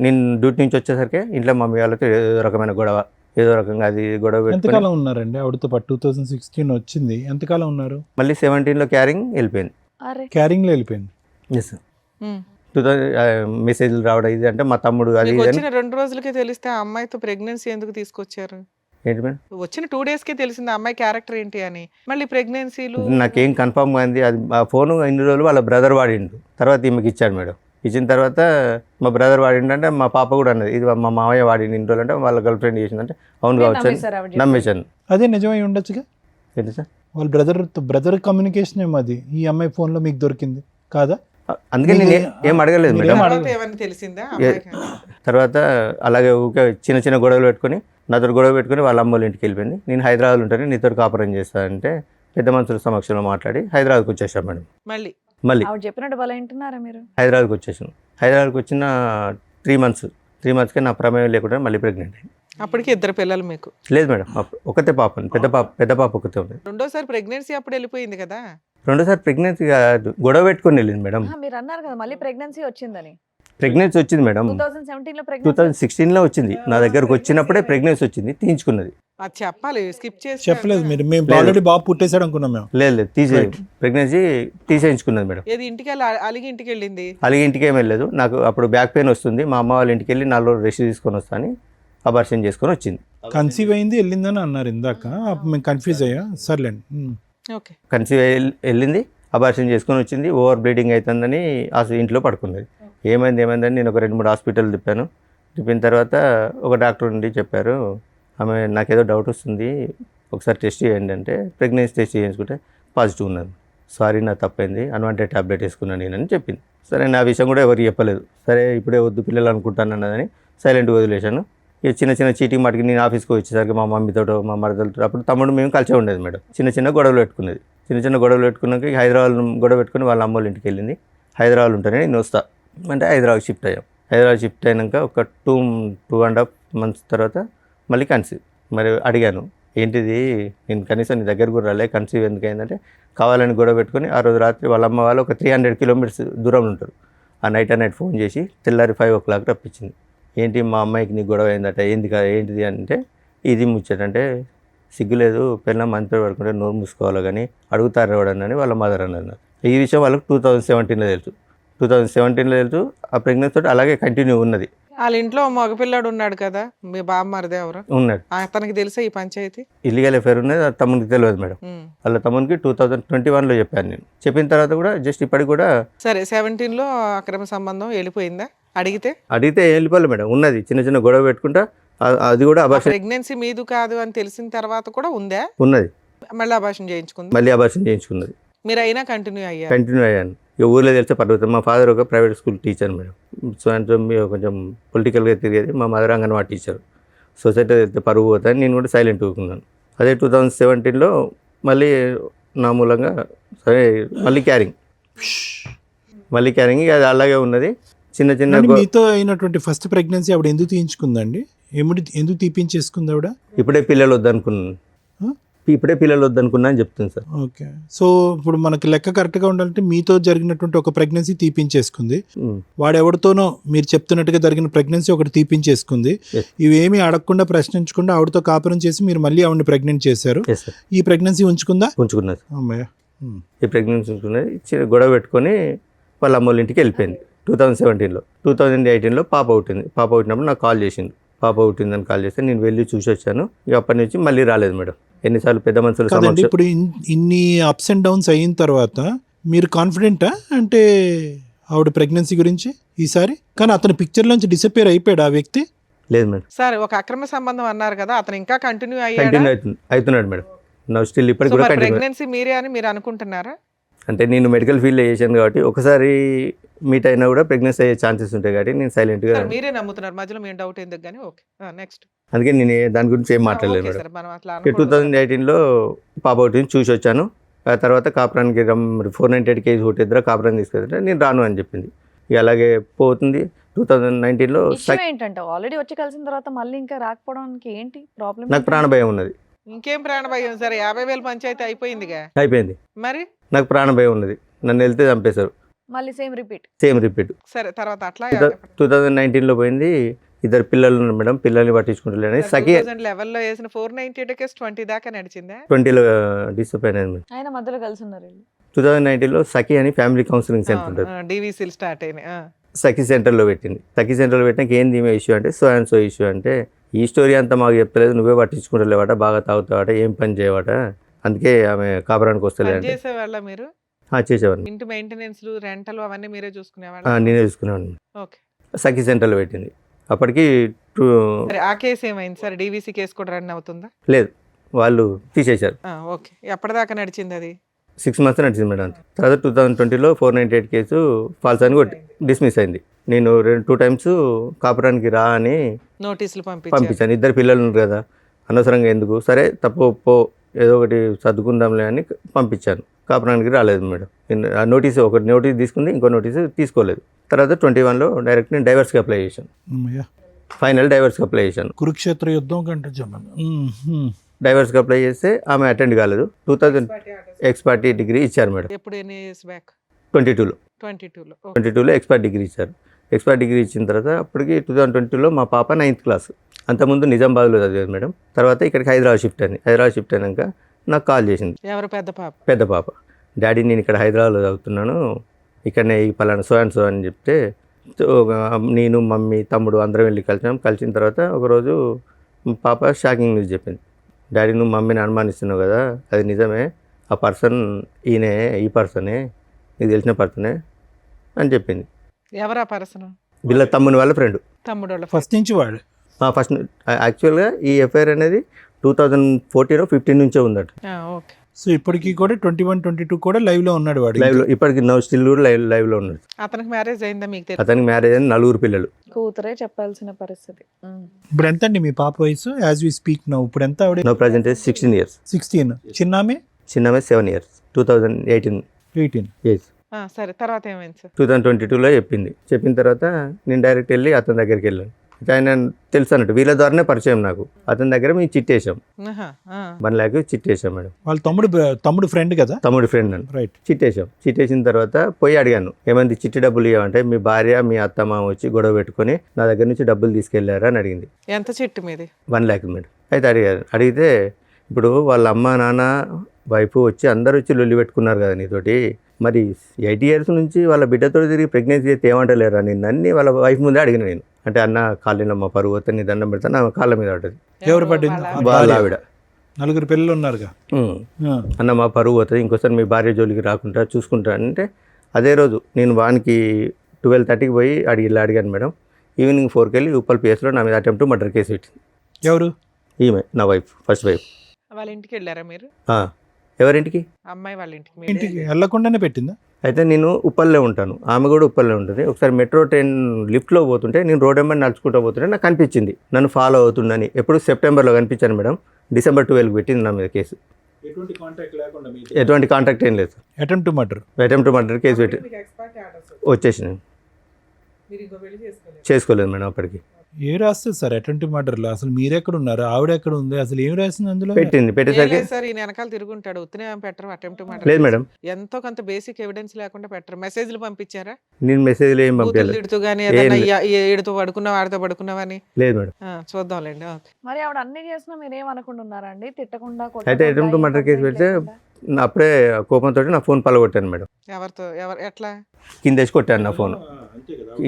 నేను డ్యూటీ నుంచి వచ్చేసరికి ఇంట్లో మమ్మీ వాళ్ళతో ఏదో రకమైన గొడవ, ఏదో రకంగా అది గొడవ పెట్టుకొని ఎంతకాలం ఉన్నారండి ఆవిడతో పాటు? 2016 వచ్చింది, ఎంతకాలం ఉన్నారు? మళ్ళీ 17లో క్యారింగ్ వెళ్ళిపోయింది. అరే క్యారింగ్ లో వెళ్ళిపోయింది. ఎస్. 2000 మెసేజ్లు రావడం ఇది అంటే మా తమ్ముడు అది మీకు ఇది అని. వచ్చిన 2 రోజులకే తెలిస్తే ఆ అమ్మాయితో ప్రెగ్నెన్సీ ఎందుకు తీసుకొచ్చారు? ఏంటి మేడం వచ్చిన 2 daysకే తెలిసింది ఆ అమ్మాయి క్యారెక్టర్ ఏంటి అని. మళ్ళీ ప్రెగ్నెన్సీలు నాకేం కన్ఫర్మ్ అయింది. అది ఆ ఫోను ఇన్ని రోజులు వాళ్ళ బ్రదర్ వాడిండు, తర్వాత ఈమెకి ఇచ్చాడు మేడం. ఇచ్చిన తర్వాత మా బ్రదర్ వాడిండు అంటే మా పాప కూడా అన్నది ఇది మా మామయ్య వాడిండు ఇన్ని రోజులు అంటే వాళ్ళ గర్ల్ ఫ్రెండ్ చేసిందంటే అవును కావచ్చు అని నమ్మేశాను. అదే నిజమై ఉండొచ్చుగా. ఏంటి సార్ వాళ్ళ బ్రదర్ కమ్యూనికేషన్ ఏమో అది ఈ అమ్మాయి ఫోన్ లో మీకు దొరికింది కాదా? అందుకే నేను ఏం అడగలేదు మీరేం మేడం. తర్వాత ఏమన్నా తెలిసిందా ఆ అమ్మాయికి? తర్వాత అలాగే ఊకే చిన్న చిన్న గొడవలు పెట్టుకొని నాతో గొడవ పెట్టుకొని వాళ్ళ అమ్మ వాళ్ళ ఇంటికి వెళ్ళిపోయింది. నేను హైదరాబాద్లో ఉంటాను, నీతో కాపురం చేస్తా అంటే పెద్ద మనుషుల సమక్షంలో మాట్లాడి హైదరాబాద్కి వచ్చేసాం మేడం. మళ్ళీ మళ్ళీ ఆవిడ చెప్పినట్టు వాళ్ళు వింటున్నారా మీరు? హైదరాబాద్కి వచ్చేసాను. హైదరాబాద్కి వచ్చిన 3 మంత్స్కి నా ప్రమేయం లేకుండా మళ్ళీ ప్రెగ్నెంట్ అయింది. అప్పటికి 2 పిల్లలు మీకు. లేదు మేడం, ఒకతే పాప ఉంది. పెద్ద పాప ఒకతే ఉంది. రెండోసారి ప్రెగ్నెన్సీ అప్పుడు వెళ్ళిపోయింది కదా. రెండోసారి ప్రెగ్నెన్సీ కాదు, గొడవ పెట్టుకొని వెళ్ళింది మేడం. మీరు అన్నారు కదా మళ్ళీ ప్రెగ్నెన్సీ వచ్చిందని. ప్రెగ్నెన్సీ వచ్చింది మేడం. 2017లో ప్రెగ్నెన్సీ 2016లో వచ్చింది. నా దగ్గరకు వచ్చినప్పుడే ప్రెగ్నెన్సీ వచ్చింది, తీయించుకున్నది. అది చెప్పాలి, స్కిప్ చేసి చెప్పలేదు మీరు. మేము ఆల్రెడీ బాబు పుట్టేశాడు అనుకున్నాం మేము. లేదు ప్రెగ్నెన్సీ తీసేయించుకున్నది మేడం. ఏది ఇంటికి వెళ్ళి అలిగి ఇంటికి వెళ్ళింది. అలాగే ఇంటికి ఏం వెళ్ళలేదు. నాకు అప్పుడు బ్యాక్ పెయిన్ వస్తుంది, మా అమ్మ వాళ్ళ ఇంటికి వెళ్ళి 4 రోజులు రెస్ట్ తీసుకొని వస్తాను అబార్షన్ చేసుకొని వచ్చింది. కన్సీవ్ అయింది వెళ్ళిందని అన్నారు ఇందాక, అప్పుడు మేము కన్ఫ్యూజ్ అయ్యా. సర్లేండి. ఓకే. కన్సీవ్ వెళ్ళింది, అబార్షన్ చేసుకొని వచ్చింది. ఓవర్ బ్లీడింగ్ అవుతుందని ఇంట్లో పడుకున్నది. ఏమైందని నేను ఒక 2-3 హాస్పిటల్ తిప్పిన తర్వాత ఒక డాక్టర్ నుండి చెప్పారు, ఆమె నాకేదో డౌట్ వస్తుంది, ఒకసారి టెస్ట్ చేయండి అంటే ప్రెగ్నెన్సీ టెస్ట్ చేయించుకుంటే పాజిటివ్ ఉన్నది. సారీ, నా తప్పైంది, అన్వాంటెడ్ ట్యాబ్లెట్ వేసుకున్నాను నేనని చెప్పింది. సరే, నా విషయం కూడా ఎవరికి చెప్పలేదు. సరే, ఇప్పుడే వద్దు పిల్లలు అనుకుంటాను అన్నదని సైలెంట్గా వదిలేశాను. ఇక చిన్న చీటింగ్ మాటికి నేను ఆఫీస్కి వచ్చేసరికి మా మమ్మీతో మా మరదలతో, అప్పుడు తమ్ముడు మేము కలిసే ఉండేది మేడం. చిన్న గొడవలు పెట్టుకునేది. చిన్న గొడవలు పెట్టుకున్నాక హైదరాబాద్ గొడవ పెట్టుకుని వాళ్ళ అమ్మోళ్ళ ఇంటికి వెళ్ళింది. హైదరాబాద్ ఉంటానే నేను వస్తా అంటే హైదరాబాద్ షిఫ్ట్ అయ్యాం. హైదరాబాద్ షిఫ్ట్ అయినాక ఒక 2.5 months తర్వాత మళ్ళీ కన్సీవ్. మరి అడిగాను, ఏంటిది, నేను కనీసం నీ దగ్గర కూడా రాలే, కన్సీవ్ ఎందుకు అయిందంటే కావాలని గొడవ పెట్టుకుని ఆ రోజు రాత్రి వాళ్ళ అమ్మ వాళ్ళు ఒక 300 kilometers దూరంలో ఉంటారు. ఆ నైట్ ఫోన్ చేసి తెల్లారి 5 o'clock రప్పించింది. ఏంటి మా అమ్మాయికి నీకు గొడవ అయిందట, ఏంటిది అంటే ఇది ముచ్చటంటే సిగ్గులేదు, పిల్లలు మంత్రి పడుకుంటే నోరు మూసుకోవాలి కానీ అడుగుతారు ఎవడని వాళ్ళ మదర్ అన్నారు. ఈ విషయం వాళ్ళకి 2017లో తెలుసు. 2017లో తెలుసు. ఆ ప్రెగ్నెన్సీ తోటి అలాగే కంటిన్యూ ఉన్నది. వాళ్ళ ఇంట్లో మగపిల్లాడు ఉన్నాడు కదా, మీ బామ్మరిది ఎవరు ఉన్నాడు. అతనికి తెలుసా ఈ పంచాయతీ? ఇల్లీగల్ అఫేర్ ఉన్నది, అది తమ్మునికి తెలియదు మేడం. వాళ్ళ తమ్మునికి 2021లో చెప్పాను నేను. చెప్పిన తర్వాత కూడా జస్ట్ ఇప్పటికి కూడా సరే 17లో అక్రమ సంబంధం వెళ్ళిపోయిందా? అడిగితే వెళ్ళిపోలే మేడం. ఉన్నది చిన్న గొడవ పెట్టుకుంటా, అది కూడా అబార్షన్. ప్రెగ్నెన్సీ మీదు కాదు అని తెలిసిన తర్వాత కూడా ఉందా? ఉన్నది. మళ్ళీ అబార్షన్ చేయించుకున్నది. మీరు అయినా కంటిన్యూ అయ్యాను. ఇక ఊర్లో తెలిస్తే పర్వతం. మా ఫాదర్ ఒక private school teacher madam. So అంటే కొంచెం పొలిటికల్గా తిరిగేది. మా మదర్ అంగన్వాడీ టీచర్. సొసైటీ వెళ్తే పరుగు పోతాను, నేను కూడా సైలెంట్ ఊరుకున్నాను. అదే 2017లో మళ్ళీ నా మూలంగా సరే మళ్ళీ క్యారింగ్ అది అలాగే ఉన్నది. చిన్న మీతో అయినటువంటి ఫస్ట్ ప్రెగ్నెన్సీ ఆవిడ ఎందుకు తీయించుకుందండి? ఎందుకు తీపించేసుకుంది ఆవిడ? ఇప్పుడే పిల్లలు వద్దనుకున్నా అని చెప్తుంది సార్. ఓకే. సో ఇప్పుడు మనకి లెక్క కరెక్ట్గా ఉండాలంటే మీతో జరిగినటువంటి ఒక ప్రెగ్నెన్సీ తీపించేసుకుంది, వాడెవరితోనో మీరు చెప్తున్నట్టుగా జరిగిన ప్రెగ్నెన్సీ ఒకటి తీపించేసుకుంది. ఇవేమీ అడగకుండా ప్రశ్నించకుండా ఆవిడతో కాపురం చేసి మీరు మళ్ళీ ఆవిడని ప్రెగ్నెంట్ చేశారు. ఈ ప్రెగ్నెన్సీ ఉంచుకున్నది అమ్మాయి. ఈ ప్రెగ్నెన్సీ ఉంచుకున్నది. గొడవ పెట్టుకొని వాళ్ళ అమ్మోళ్ళ ఇంటికి వెళ్ళిపోయింది 2017లో. 2018లో పాప పుట్టినప్పుడు నాకు కాల్ చేసింది. పాప పుట్టిందని కాల్ చేస్తే నేను వెళ్ళి చూసి వచ్చాను. ఇక అప్పటి నుంచి మళ్ళీ రాలేదు మేడం. ఎన్నిసార్లు పెద్ద మనుషులు. ఇప్పుడు ఇన్ని అప్స్ అండ్ డౌన్స్ అయిన తర్వాత మీరు కాన్ఫిడెంటా అంటే ఆవిడ ప్రెగ్నెన్సీ గురించి ఈసారి? కానీ అతని పిక్చర్ నుంచి డిసపియర్ అయిపోయాడు ఆ వ్యక్తి? లేదు మేడం. సరే, ఒక అక్రమ సంబంధం అన్నారు కదా, అతను ఇంకా కంటిన్యూ అవుతున్నాడు మేడం. నా స్టిల్ ఇప్పటికి కూడా ప్రెగ్నెన్సీ మీరే అని మీరు అనుకుంటున్నారా? అంటే నేను మెడికల్ ఫీల్డ్లో చేశాను కాబట్టి ఒకసారి మీట్ అయినా కూడా ప్రెగ్నెన్సీ అయ్యే ఛాన్సెస్ ఉంటాయి కాబట్టి నేను సైలెంట్గా. మీరే నమ్ముతున్నారు, మధ్యలో మేము డౌట్ ఎందుకు కానీ. Okay, next. అందుకే నేను దాని గురించి ఏం మాట్లాడలేదు మేడం. 2018లో పాప ఒకటి చూసి వచ్చాను. ఆ తర్వాత కాపురానికి 498 kg ఒకటి కాపురాన్ని తీసుకెళ్తే నేను రాను అని చెప్పింది. ఇక అలాగే పోతుంది. 2019లో ఏంటంటే ఆల్రెడీ వచ్చి కలిసిన తర్వాత మళ్ళీ ఇంకా రాకపోవడానికి ఏంటి ప్రాబ్లం? నాకు ప్రాణభయం ఉన్నది. ఇంకేం ప్రాణభయం? సరే 50,000 పంచాయతీ అయిపోయింది. మరి నాకు ప్రాణభయం ఉన్నది. నన్ను వెళ్తే చంపేశారు. మళ్ళీ సేమ్ రిపీట్. సరే, తర్వాత అట్లా 2019లో పోయింది. 2 పిల్లలు ఉన్నారు మేడం. పిల్లల్ని పట్టించుకుంటలేని సఖి 2011లో వేసిన 498 కేసు 20 దాకా నడిచిందా? 20లో డిసప్పాయింట్ అయింది. ఆయన మధ్యలో కలిసి ఉన్నారు. 2019లో సఖి అని ఫ్యామిలీ కౌన్సిలింగ్ సెంటర్ ఉంటుంది. డివిసిల్ స్టార్ట్ అయినాయి. సఖి సెంటర్లో పెట్టింది. సఖి సెంటర్లో పెట్టినాక ఏంది ఈమె ఇష్యూ అంటే సో అండ్ సో ఇష్యూ అంటే ఈ స్టోరీ అంతా మాకు చెప్తలేదు, నువ్వే పట్టించుకుంటలేవాట, బాగా తాగుతావాట, ఏం పని చేయవాట, అందుకే ఆమె కాపురానికి వస్తలేదు. చేసేవాళ్ళ మీరు? చేసేవాడిని. ఇంటి మెయింటెనెన్స్ రెంటలు అవన్నీ మీరే చూసుకునేవాళ్ళ? నేనే చూసుకునేవాడిని. ఓకే. సఖి సెంటర్లో పెట్టింది. అప్పటికి ఆ కేసు ఏమైంది సార్? డివిసి కేసు కూడా రన్ అవుతుందా? లేదు, వాళ్ళు తీసేశారు. ఓకే. ఎప్పటిదాకా నడిచింది అది? 6 months నడిచింది మేడం. తర్వాత 2020లో 498 కేసు ఫాల్స్ అని డిస్మిస్ అయింది. నేను 2 times కాపురానికి రా అని నోటీసులు పంపించాను. 2 పిల్లలు ఉన్నారు కదా, అనవసరంగా ఎందుకు, సరే తప్పు ఏదో ఒకటి సర్దుకుందాంలే అని పంపించాను. కాపురానికి రాలేదు మేడం. ఆ ఒకటి నోటీస్ తీసుకుంది, ఇంకో నోటీస్ తీసుకోలేదు. తర్వాత 21లో డైరెక్ట్ నేను డైవర్స్కి అప్లై చేశాను. అమ్మయ్య. ఫైనల్ డైవర్స్కి అప్లై చేశాను. కురుక్షేత్ర యుద్ధం కంటే జనం. డైవర్స్కి అప్లై చేస్తే ఆమె అటెండ్ కాలేదు. 2000 ఎక్స్పర్ట్ డిగ్రీ ఇచ్చారు మేడం. ఎప్పుడు ఎన్ని ఇయర్స్ బ్యాక్? 22లో 22లో ఎక్స్పర్ట్ డిగ్రీ ఇచ్చారు. ఎక్స్పర్ట్ డిగ్రీ ఇచ్చిన తర్వాత అప్పటికి 2022లో మా పాప 9th క్లాస్. అంతకుముందు నిజామాబాద్లో చదివేది మేడం. తర్వాత ఇక్కడికి హైదరాబాద్ షిఫ్ట్ అయింది. హైదరాబాద్ షిఫ్ట్ అయినాక నాకు కాల్ చేసింది ఎవరు? పెద్ద పాప? పెద్ద పాప. డాడీ నేను ఇక్కడ హైదరాబాద్లో చదువుతున్నాను, ఇక్కడనే ఈ పలానా సో అండ్ సో అని చెప్తే నేను మమ్మీ తమ్ముడు అందరం వెళ్ళి కలిసిన తర్వాత ఒకరోజు పాప షాకింగ్ న్యూస్ చెప్పింది. డాడీ నువ్వు మమ్మీని అనుమానిస్తున్నావు కదా, అది నిజమే, ఆ పర్సన్ ఈయనే, ఈ పర్సనే, నీకు తెలిసిన పర్సనే అని చెప్పింది. ఎవరు ఆ పర్సన్? వీళ్ళ తమ్ముని వాళ్ళ ఫ్రెండ్. తమ్ముడు వాళ్ళ ఫస్ట్ నుంచి వాడు ఫస్ట్ యాక్చువల్గా ఈ ఎఫ్ఐఆర్ అనేది 2014-15 నుంచే ఉందట. ఓకే. సో ఇప్పటికీ కూడా 21, 22 కూడా లైవ్లో ఉన్నాడు వాడు. లైవ్లో ఇప్పటికి స్టిల్ కూడా లైవ్లో ఉన్నాడు. అతనికి మ్యారేజ్ అయిందా మీకు తెలుసు? అతనికి మ్యారేజ్ అయిన 4 పిల్లలు. కూతురే చెప్పాల్సిన పరిస్థితి. ఇప్పుడు ఎంత అండి మీ పాప వయసు యాజ్ వి స్పీక్ నౌ? ఇప్పుడు ఎంత ఆవిడ? No present 16 years. 16. చిన్నామే? చిన్నమే 7 years. 2018 18. సరే, తర్వాత ఏమైంది సార్? 2022లో చెప్పిన తర్వాత నేను డైరెక్ట్ వెళ్ళి అతని దగ్గరికి వెళ్ళాను. ఆయన తెలుసు అన్నట్టు, వీళ్ళ ద్వారానే పరిచయం నాకు. అతని దగ్గర మేము చిట్టేసాం, 1 lakh చిట్టేసాం మేడం. వాళ్ళ తమ్ముడు ఫ్రెండ్ కదా? తమ్ముడు ఫ్రెండ్ అని. రైట్. చిట్టేసిన తర్వాత పోయి అడిగాను, ఏమంది చిట్టి డబ్బులు ఇవ్వమంటే మీ భార్య మీ అత్తమ్మ వచ్చి గొడవ పెట్టుకొని నా దగ్గర నుంచి డబ్బులు తీసుకెళ్లారా అని అడిగింది. ఎంత చిట్టు మీది? 1 lakh మేడం. అయితే అడిగితే ఇప్పుడు వాళ్ళ అమ్మ నాన్న వైఫ్ వచ్చి అందరూ వచ్చి లొల్లి పెట్టుకున్నారు కదా నీతోటి, మరి 8 years నుంచి వాళ్ళ బిడ్డతో తిరిగి ప్రెగ్నెన్సీ అయితే ఏమంటలేరా నిన్ను అన్ని వాళ్ళ వైఫ్ ముందే అడిగిన నేను. అంటే అన్న కాళ్ళలో మా పరువు వస్తే నీ దండం పెడతాను, ఆమె కాళ్ళ మీద పడ్డది. ఎవరు పడ్డింది? వాళ్ళ ఆవిడ. 4 పిల్లలు ఉన్నారుగా. అన్న మా పరువు పోతుంది, ఇంకోసారి మీ భార్య జోలికి రాకుండా చూసుకుంటా అంటే అదే రోజు నేను వానికి 12:30కి పోయి అడిగాను మేడం. ఈవినింగ్ 4కి వెళ్ళి ఉప్పల్ పిఎస్లో నా మీద అటెంప్ట్ మర్డర్ కేసు పెట్టింది. ఎవరు? ఈమె నా వైఫ్, ఫస్ట్ వైఫ్. వాళ్ళ ఇంటికి వెళ్ళారా మీరు? ఎవరింటికి? అమ్మాయి వాళ్ళ ఇంటికి. ఇంటికి వెళ్ళకుండానే పెట్టిందా? అయితే నేను ఉప్పల్లో ఉంటాను, ఆమె కూడా ఉప్పల్లో ఉంటుంది. ఒకసారి మెట్రో ట్రైన్ లిఫ్ట్లో పోతుంటే నేను రోడ్ వెంబడి నడుచుకుంటూ పోతుంటే నాకు కనిపించింది, నన్ను ఫాలో అవుతుందని. ఎప్పుడు సెప్టెంబర్లో కనిపించాను మేడం. December 12కి పెట్టింది నా మీద కేసు. ఎటువంటి కాంటాక్ట్ ఏం లేదు. అటెంప్ట్ టు మర్డర్ కేసు పెట్టి వచ్చేసి చేసుకోలేదు మేడం. అప్పటికి ఏ రాస్తుంది సార్ అటెంప్ట్ టు మర్డర్లో? అసలు మీరెక్కడ ఉన్నారు, ఆవిడ ఎక్కడ ఉంది, అసలు ఏం రాసింది అందులో? పెట్టేసరికి సార్ ఈయన వెనకాల తిరుగుంటాడు, ఉత్తనే పెట్టరు అటెంప్ట్ లేదు మేడం. ఎంతో కొంత బేసిక్ ఎవిడెన్స్ లేకుండా పెట్టరు. మెసేజ్లు పంపించారా? నేను మెసేజ్లు ఏం పంపించలేదు. తిడుతూ కానీ ఏదైనా ఈడుతూ పడుకున్నావు, ఆడితో పడుకున్నావని? లేదు మేడం. చూద్దాంలేండి. మరి ఆవిడ అన్ని చేసినా మీరేం అనుకుంటున్నారా ఉన్నారండి? తిట్టకుండా అయితే అటెంప్ట్ టు మర్డర్ కేసు పెడితే అప్పుడే కోపంతో నా ఫోన్ పలగొట్టాను మేడం. ఎవరితో? ఎట్లా? కిందేసి కొట్టాను నా ఫోన్,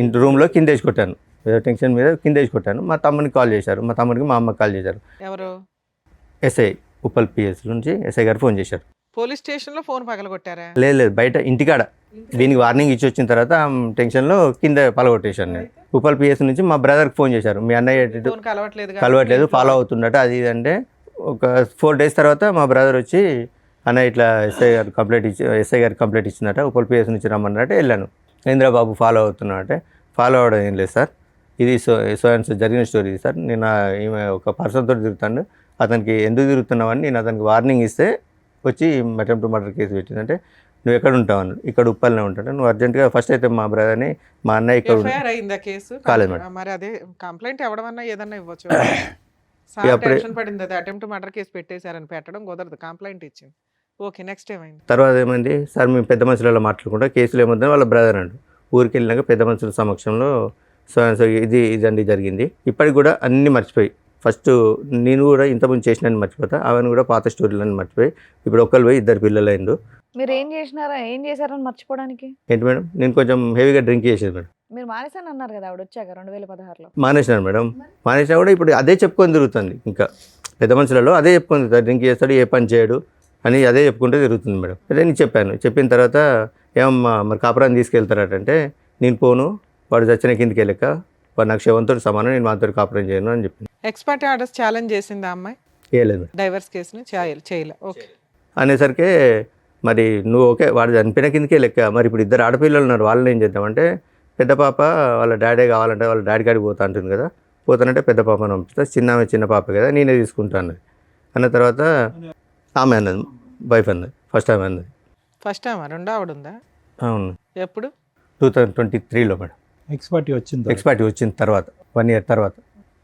ఇంటి రూమ్లో కిందేసి కొట్టాను. ఏదో టెన్షన్ మీద కిందేసి కొట్టాను. మా తమ్మునికి కాల్ చేశారు, మా తమ్ముడికి మా అమ్మకి కాల్ చేశారు. ఎవరు? ఎస్ఐ, ఉప్పల్ పిఎస్ నుంచి ఎస్ఐ గారు ఫోన్ చేశారు. పోలీస్ స్టేషన్లో ఫోన్ పగలగొట్టారా? లేదు బయట ఇంటికాడ. దీనికి వార్నింగ్ ఇచ్చి వచ్చిన తర్వాత టెన్షన్లో కింద పలగొట్టేశాను నేను. ఉప్పల్ పిఎస్ నుంచి మా బ్రదర్కి ఫోన్ చేశారు, మీ అన్నయ్య కలవట్లేదు, ఫాలో అవుతున్నట్టు అది ఇది అంటే. ఒక 4 days తర్వాత మా బ్రదర్ వచ్చి అన్న ఇట్లా ఎస్ఐ గారు కంప్లైంట్ ఇచ్చిందట, ఉప్పల్ పిఎస్ నుంచి రమ్మన్నట్టు వెళ్ళాను. ఇంద్రబాబు ఫాలో అవుతున్నట్టే. ఫాలో అవ్వడం ఏం లేదు సార్, ఇది సో జరిగిన స్టోరీ సార్. నేను ఈమె ఒక పర్సన్తో తిరుగుతాను, అతనికి ఎందుకు తిరుగుతున్నావని నేను అతనికి వార్నింగ్ ఇస్తే వచ్చి అటెంప్ట్ టు మర్డర్ కేసు పెట్టిందంటే నువ్వు ఎక్కడ ఉంటావు అన్నాడు. ఇక్కడ ఉప్పల్నే ఉంటాడు, నువ్వు అర్జెంట్గా ఫస్ట్ అయితే మా బ్రదర్ని మా అన్నయ్య ఇక్కడ కాలేదు మేడం. మరి అదే కంప్లైంట్ ఎవడమన్నా ఏదన్నా ఇవ్వచ్చు. టెన్షన్ పడింది, అది అటెంప్ట్ మర్డర్ కేసు పెట్టేశారని పెట్టడం కుదరదు, కంప్లైంట్ ఇచ్చింది. ఓకే, నెక్స్ట్ ఏమైంది? తర్వాత ఏమైంది సార్, మేము పెద్ద మనుషులలో మాట్లాడుకుంటా కేసులు ఏమవుతుందని వాళ్ళ బ్రదర్ అండు ఊరికి వెళ్ళినాక పెద్ద మనుషుల సమక్షంలో సో ఇదండి జరిగింది. ఇప్పటికి కూడా అన్నీ మర్చిపోయి, ఫస్ట్ నేను కూడా ఇంతకుముందు చేసినని మర్చిపోతా, ఆమెను కూడా పాత స్టోరీలని మర్చిపోయి ఇప్పుడు ఒక్కరు పోయి 2 పిల్లలు అయిండు. మీరు ఏం చేశారని మర్చిపోవడానికి? ఏంటి మేడం, నేను కొంచెం హెవీగా డ్రింక్ చేసేది మేడం. మీరు మానేసాను అన్నారు కదా ఆవిడ వచ్చాక 2016లో. మానేసినాను మేడం. మానేసినా కూడా ఇప్పుడు అదే చెప్పుకొని తిరుగుతుంది. ఇంకా పెద్ద మనుషులలో అదే చెప్పుకొని తిరుగుతాడు, డ్రింక్ చేస్తాడు, ఏ పని చేయడు అని అదే చెప్పుకుంటే తిరుగుతుంది మేడం. అదే నేను చెప్పిన తర్వాత ఏమమ్మా మరి కాపురాన్ని తీసుకెళ్తారటంటే నేను పోను, వాడు చచ్చిన కిందికి వెళ్ళక వాడు నాకు శవంతో సమానం, నేను మాతో కాపురం చేయను అని చెప్పింది. ఎక్స్పర్ట్ ఆర్డర్స్ ఛాలెంజ్ చేసింది ఆ అమ్మాయి? చేయలేదు మేడం. డైవర్స్ కేసుని చేయలే. ఓకే అనేసరికి మరి నువ్వు ఓకే వాడు చనిపోయిన కిందకే లెక్క, మరి ఇప్పుడు 2 ఆడపిల్లలు ఉన్నారు, వాళ్ళని ఏం చేద్దామంటే పెద్ద పాప వాళ్ళ డాడీ కావాలంటే వాళ్ళ డాడీ కాడికి పోతా అంటుంది కదా, పోతానంటే పెద్ద పాపను పంపిస్తా, చిన్న పాప కదా నేనే తీసుకుంటాను అన్న తర్వాత ఆమె అన్నది, వైఫ్ అన్నది, ఫస్ట్ ఆమె అన్నది. ఫస్ట్ టైం రెండో ఆవిడ ఉందా? అవును, ఎప్పుడు? 2023లో మేడం. ఎక్స్పర్టీ వచ్చింది. ఎక్స్పర్టీ వచ్చిన తర్వాత 1 year తర్వాత.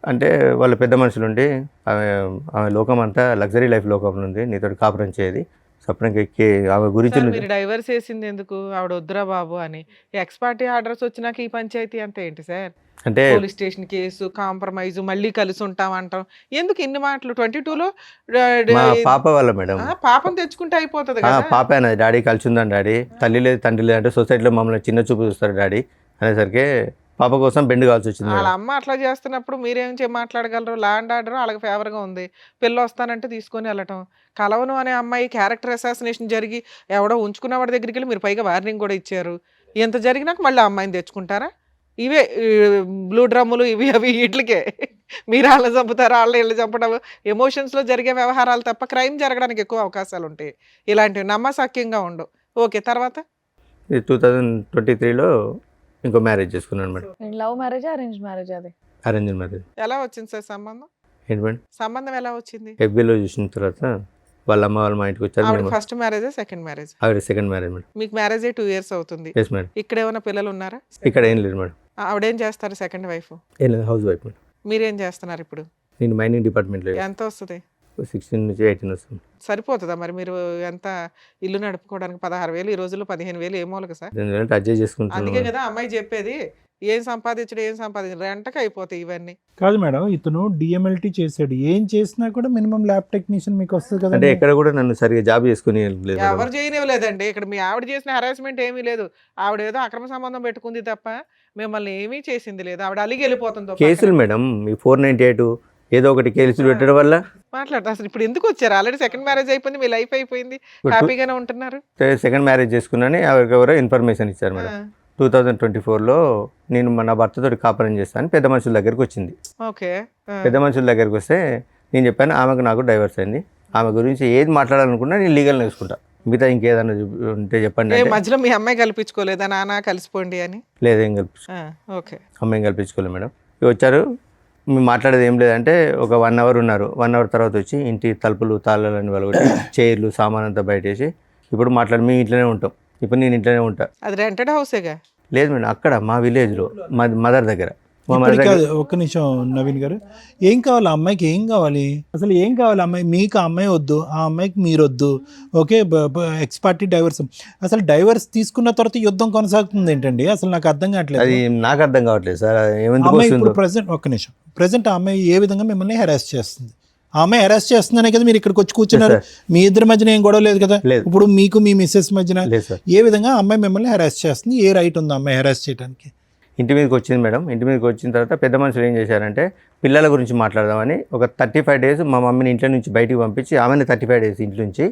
అంటే వాళ్ళ పెద్ద మనుషులు ఉండి ఆమె లోకం అంతా లగ్జరీ లైఫ్ లోకంలో ఉంది, నీతో కాపురం చేయది సపరంగా ఎక్కి ఆమె గురించి సార్, మీరు డైవర్స్ చేసింది ఎందుకు? ఆవిడ వద్దురా బాబు అని. ఎక్స్పార్టీ ఆర్డర్స్ వచ్చినాక ఈ పంచాయతీ అంతా ఏంటి సార్? అంటే పోలీస్ స్టేషన్ కేసు, కాంప్రమైజ్, మళ్ళీ కలిసి ఉంటాం అంటాం. ఎందుకు ఇన్ని మాటలు? 22లో మా పాప వాళ్ళ మేడం. పాపం తెచ్చుకుంటే అయిపోతుంది ఆ, కదా. పాప అన్నది, డాడీ కలిసి ఉందని డాడీ, తల్లి లేదు తండ్రి లేదు అంటే సొసైటీలో మమ్మల్ని చిన్న చూపు చూస్తారు డాడీ అనేసరికి పాప కోసం బెండ్ కావాల్సి వచ్చింది వాళ్ళ మేడం. అమ్మ అట్లా చేస్తున్నప్పుడు మీరేం మాట్లాడగలరు? ల్యాండ్ ఆర్డర్ వాళ్ళకి ఫేవర్గా ఉంది, పిల్ల వస్తానంటే తీసుకొని వెళ్ళటం. కలవను అనే అమ్మాయి క్యారెక్టర్ అసాసినేషన్ జరిగి ఎవడో ఉంచుకున్న వాడి దగ్గరికి వెళ్ళి మీరు పైగా వార్నింగ్ కూడా ఇచ్చారు. ఎంత జరిగినాక మళ్ళీ ఆ అమ్మాయిని తెచ్చుకుంటారా? ఇవే బ్లూ డ్రమ్ములు ఇవి అవి వీటికే మీరు వాళ్ళని చంపుతారు, వాళ్ళని వీళ్ళు చంపడం, ఎమోషన్స్లో జరిగే వ్యవహారాలు తప్ప క్రైమ్ జరగడానికి ఎక్కువ అవకాశాలు ఉంటాయి. ఇలాంటివి నమ్మసక్యంగా ఉండవు. ఓకే, తర్వాత 2023లో ఇంకో మ్యారేజ్ చేసుకున్నాను madam. Love marriage, arrange marriage? అది అరేంజ్ మ్యారేజ్. ఎలా వచ్చింది సార్ సంబంధం? ఏంటి మేడం? సంబంధం ఎలా వచ్చింది? FBలో చూసిన తర్వాత వాళ్ళ అమ్మ వాళ్ళు మా ఇంటికి వచ్చారు. ఆవిడ మేము ఫస్ట్ మ్యారేజా సెకండ్ మ్యారేజ్? ఆవిడ సెకండ్ మ్యారేజ్ మేడం. మీకు మ్యారేజ్ 2 years అవుతుంది. Yes madam. ఇక్కడ ఏమైనా పిల్లలు ఉన్నారా? ఇక్కడ ఏం లేదు మేడం. ఆవిడేం చేస్తారు సెకండ్ వైఫ్? ఏం లేదు, హౌస్ వైఫ్ మేడం. మీరేం చేస్తున్నారు ఇప్పుడు? నేను మైనింగ్ డిపార్ట్మెంట్లో ఎంత వస్తుంది? 16 నుంచి 18 వస్తుంది. సరిపోతుందా మరి? మీరు ఎంత ఇల్లు నడుపుకోవడానికి 16,000 ఈ రోజుల్లో 15,000 ఏమోలక సార్. ఎందుకంటే అడ్జస్ట్ చేసుకుంటున్నాను అందుకే మేడం. కదా అమ్మాయి చెప్పేది, ఏం సంపాదించడం రెంటకి అయిపోతాయి ఇవన్నీ. కాదు మేడం, ఇతను డిఎంఎల్టీ చేశాడు, ఏం చేసినా కూడా మినిమం ల్యాబ్ టెక్నీషియన్ మీకు వస్తుంది కదా. అంటే ఎక్కడ కూడా నన్ను సరిగా జాబ్ చేసుకుని లేదు మేడం. ఎవరు చేయనివ్వలేదండి. ఇక్కడ మీ ఆవిడ చేసిన హరాస్మెంట్ ఏమీ లేదు. ఆవిడ ఏదో అక్రమ సంబంధం పెట్టుకుంది తప్ప మిమ్మల్ని ఏమీ చేసింది లేదు. ఆవిడ అలిగి వెళ్ళిపోతుంది. ఓ కేసులు పక్కన. మేడం, ఈ 498 ఏదో ఒకటి కేసులు పెట్టడం వల్ల మాట్లాడతా అసలు ఇప్పుడు ఎందుకు వచ్చారు? ఆల్రెడీ సెకండ్ మ్యారేజ్ అయిపోయింది, మీ లైఫ్ అయిపోయింది, హ్యాపీగానే ఉంటున్నారు. సెకండ్ మ్యారేజ్ చేసుకున్నాను. ఎవరికెవరో ఇన్ఫర్మేషన్ ఇచ్చారు మేడం. 2024లో నేను నా భర్తతో కాపురం చేస్తాను, పెద్ద మనుషుల దగ్గరికి వచ్చింది. ఓకే. పెద్ద మనుషుల దగ్గరికి వస్తే నేను చెప్పాను ఆమెకు నాకు డైవర్స్ అయింది, ఆమె గురించి ఏది మాట్లాడాలనుకున్నా నేను లీగల్ నేర్చుకుంటా, మిగతా ఇంకేదన్నా ఉంటే చెప్పండి అంటే మధ్యలో మీ అమ్మాయి కల్పించుకోలేదా నాన్న కలిసిపోండి అని? లేదేం కల్పించు ఓకే. అమ్మాయిని కల్పించుకోలేదు మేడం. ఇవి వచ్చారు, మేము మాట్లాడేది ఏం లేదంటే ఒక 1 hour ఉన్నారు. 1 hour తర్వాత వచ్చి ఇంటి తలుపులు తాళాలని వాళ్ళకి చైర్లు సామాన్ అంతా బయటేసి ఇప్పుడు మాట్లాడి మేము ఇంట్లోనే ఉంటాం, ఇప్పుడు నేను ఇంట్లోనే ఉంటా. అది రెంటెడ్ హౌసేగా? లేదు మేడం, అక్కడ మా విలేజ్లో మా మదర్ దగ్గర. మా మదర్ ఇప్పటికి దగ్గర కాదు, ఒక్క నిమిషం నవీన్ గారు, ఏం కావాలి ఆ అమ్మాయికి? ఏం కావాలి అసలు? ఏం కావాలి అమ్మాయి? మీకు ఆ అమ్మాయి వద్దు, ఆ అమ్మాయికి మీరు వద్దు. Okay, X party divorce. అసలు డైవర్స్ తీసుకున్న తర్వాత యుద్ధం కొనసాగుతుంది ఏంటండి? అసలు నాకు అర్థం కావట్లేదు. అది నాకు అర్థం కావట్లేదు సార్, ఏమెందుకు అమ్మాయి వస్తుందో. ఇప్పుడు ప్రెసెంట్, ఒక్క నిమిషం, ప్రెసెంట్ ఆ అమ్మాయి ఏ విధంగా మిమ్మల్ని హెరాస్ చేస్తుంది? ఆ అమ్మాయి హెరాస్ చేస్తుందనే కదా మీరు ఇక్కడికి వచ్చి కూర్చున్నారు. మీ ఇద్దరి మధ్యన ఏం గొడవ లేదు కదా? లేదు. ఇప్పుడు మీకు మీ మిస్సెస్ మధ్యన లేదు సార్. ఏ విధంగా ఆ అమ్మాయి మిమ్మల్ని హెరాస్ చేస్తుంది? ఏ రైట్ ఉంది ఆ అమ్మాయి హెరాస్ చేయడానికి? ఇంటి మీదకి వచ్చింది మేడం. ఇంటి మీదకి వచ్చిన తర్వాత పెద్ద మనుషులు ఏం చేశారంటే పిల్లల గురించి మాట్లాడదామని ఒక 35 days మా మమ్మీని ఇంట్లో నుంచి బయటికి పంపించి ఆమెని 35 days ఇంటి నుంచి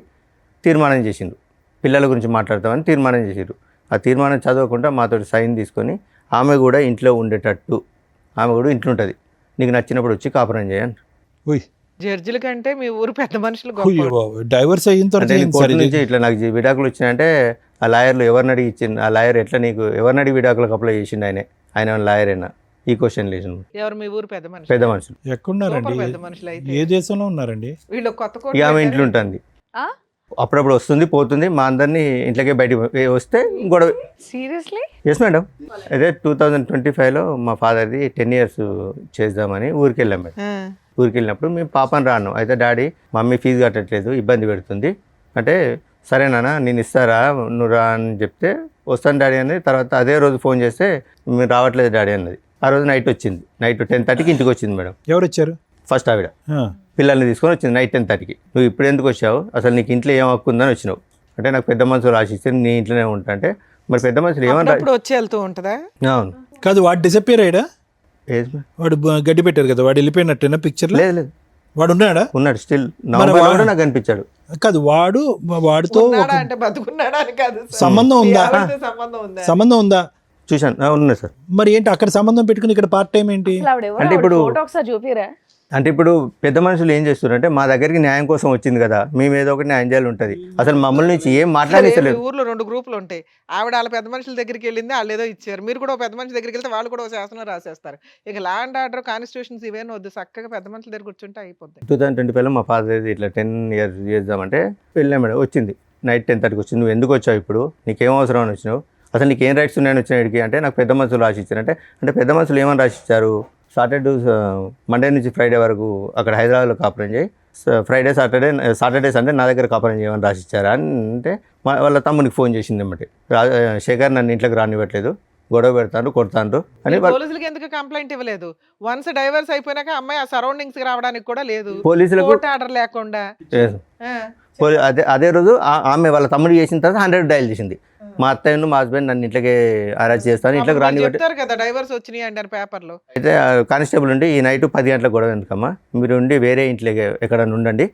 తీర్మానం చేసిండు. పిల్లల గురించి మాట్లాడదామని తీర్మానం చేసిండు. ఆ తీర్మానం చదవకుండా మాతో సైన్ తీసుకొని ఆమె కూడా ఇంట్లో ఉండేటట్టు, ఆమె కూడా ఇంట్లో ఉంటుంది, నీకు నచ్చినప్పుడు వచ్చి కాపురం చేయండి. ఉయ్, జడ్జిల కంటే మీ ఊరు పెద్ద మనుషులు ఉయ్యో గొప్ప. బాబు, డైవర్స్ అయిన తర్వాత అంటే ఏం నేను సార్ కోర్టు ఇది? నుంచి ఇట్లా నాకు విడాకులు వచ్చినాయంటే ఆ లాయర్లు ఎవరిని అడిగి ఇచ్చింది, ఆ లాయర్ ఎట్లా నీకు ఎవరిని అడిగి విడాకులకు అప్లై చేసిండు, ఆయన లాయర్ అయినా ఈ క్వశ్చన్ లేచిండు. ఎవరు మీ ఊరు పెద్ద మనుషులు? పెద్ద మనుషులు ఎక్కడున్నారండి? సూపర్ పెద్ద మనుషులు అయితే. ఏ దేశంలో ఉన్నారండి? వీళ్ళు కొత్త కోట ఇక ఆమె పెట్టారు. ఇంట్లో ఉంటుంది, ఆ? అప్పుడప్పుడు వస్తుంది పోతుంది, మా అందరినీ ఇంట్లోకే బయటికి వస్తే గొడవ. సీరియస్లీ? Yes madam. అదే 2025లో మా ఫాదర్ది 10 years చేద్దామని ఊరికి వెళ్ళాం మేడం. ఆ. ఊరికి వెళ్ళినప్పుడు మేము పాపని రాను, అయితే డాడీ మమ్మీ ఫీజు కట్టట్లేదు ఇబ్బంది పెడుతుంది అంటే, సరే నాన్న నేను ఇస్తారా నువ్వు రా అని చెప్తే వస్తాను డాడీ అని. తర్వాత అదే రోజు ఫోన్ చేస్తే మీరు రావట్లేదు డాడీ అన్నది. ఆ రోజు నైట్ వచ్చింది, నైట్ 10:30కి ఇంటికి వచ్చింది మేడం. ఎవరు వచ్చారు? ఫస్ట్ ఆవిడ ఆ, పిల్లల్ని తీసుకొని వచ్చింది నైట్ 10:30కి. నువ్వు ఇప్పుడు ఎందుకు వచ్చావు, అసలు నీకు ఇంట్లో ఏం హక్కు ఉందని వచ్చినావు అంటే, నాకు పెద్ద మనుషులు రాసిస్తే నీ ఇంట్లోనే ఉంటా అంటే, మరి పెద్ద మనుషులు ఏమన్నా. అప్పుడప్పుడు వచ్చి వెళ్తూ ఉంటుందా? అవును. కాదు, వాడు డిసప్పియర్ అయ్యాడా? ఏది మేడం? వాడు గడ్డి పెట్టారు కదా, వాడు వెళ్ళిపోయినట్టేనా పిక్చర్లో? లేదు లేదు, వాడు ఉన్నాడా? ఉన్నాడు స్టిల్. నవంబర్లో కూడా నాకు కనిపించాడు. కాదు, వాడితో ఒక ఉన్నాడా అంటే బతుకున్నాడా అని కాదు సార్. సంబంధం ఉందా? మీ ఆవిడతో సంబంధం ఉందా? సంబంధం ఉందా? చూశాను, ఉన్నాయి సార్. మరి ఏంటి అక్కడ సంబంధం పెట్టుకుని ఇక్కడ పార్ట్ టైం ఏంటి? అసలు ఆవిడ ఎవరు? అంటే ఇప్పుడు- ఫోటో ఒకసారి చూపిరా. అంటే ఇప్పుడు పెద్ద మనుషులు ఏం చేస్తున్నారంటే మా దగ్గరికి న్యాయం కోసం వచ్చింది కదా, మేము ఏదో ఒకటి న్యాయం చేయాలి ఉంటుంది. అసలు మమ్మల్ని నుంచి ఏం సరే, మీ మాట్లాడలేదు. ఊర్లో 2 గ్రూపులు ఉంటాయి. ఆవిడ వాళ్ళ పెద్ద మనుషుల దగ్గరికి వెళ్ళింది, వాళ్ళు ఏదో ఇచ్చారు. మీరు కూడా ఒక పెద్ద మనిషి దగ్గరికి వెళ్తే వాళ్ళు కూడా ఒక శాసనం రాసేస్తారు. ఇక లా అండ్ ఆర్డర్, కాన్స్టిట్యూషన్స్ ఇవేనా వద్దు, చక్కగా పెద్ద మనుషుల దగ్గర కూర్చుంటే అయిపోద్ది. 2025లో మా ఫాదర్ ఇట్లా 10 years చేద్దామంటే వెళ్ళాం మేడం. వచ్చింది నైట్ 10:30కి వచ్చింది. నువ్వు ఎందుకు వచ్చావు, ఇప్పుడు నీకేం అవసరం అని వచ్చినావు, అసలు నీకేం రైట్స్ ఉన్నాయని వచ్చినాడికి అంటే నాకు పెద్ద మనుషులు రాసి ఇచ్చారంటే, అంటే పెద్ద మనుషులు ఏమని రాసి ఇచ్చారు, మండే నుంచి ఫ్రైడే వరకు అక్కడ హైదరాబాద్లో కాపురం చేయి, ఫ్రైడే సాటర్డే సండే నా దగ్గర కాపురం చేయమని రాసి ఇచ్చారా అని అంటే వాళ్ళ తమ్మునికి ఫోన్ చేసింది అన్నమాట. శేఖర్ నన్ను ఇంట్లోకి రానివ్వట్లేదు, గొడవ పెడతాను కొడతాను అని. పోలీసులకి ఎందుకు కంప్లైంట్ ఇవ్వలేదు? వన్స్ డైవర్స్ అయిపోయినాక అమ్మాయి ఆ సరౌండింగ్స్ కి రావడానికి కూడా లేదు, పోలీసులకు కోర్టు ఆర్డర్ లేకుండా. అదే రోజు ఆమె వాళ్ళ తమ్ముడు చేసిన తర్వాత 100 డయల్ చేసింది. మా అత్తయ్యను మా హస్బెండ్ నన్ను ఇంట్లోకి అరెస్ట్ చేస్తాను, ఇంట్లోకి రానివ్వట్లేదు. చెప్తారు కదా డైవర్స్ వచ్చినాయి అంటారు పేపర్లో. అయితే కానిస్టేబుల్ ఉండి ఈ నైట్ 10 గంటలకు గొడవ ఎందుకమ్మా, మీరు ఉండి వేరే ఇంట్లోకి ఎక్కడన్నా ఉండండి.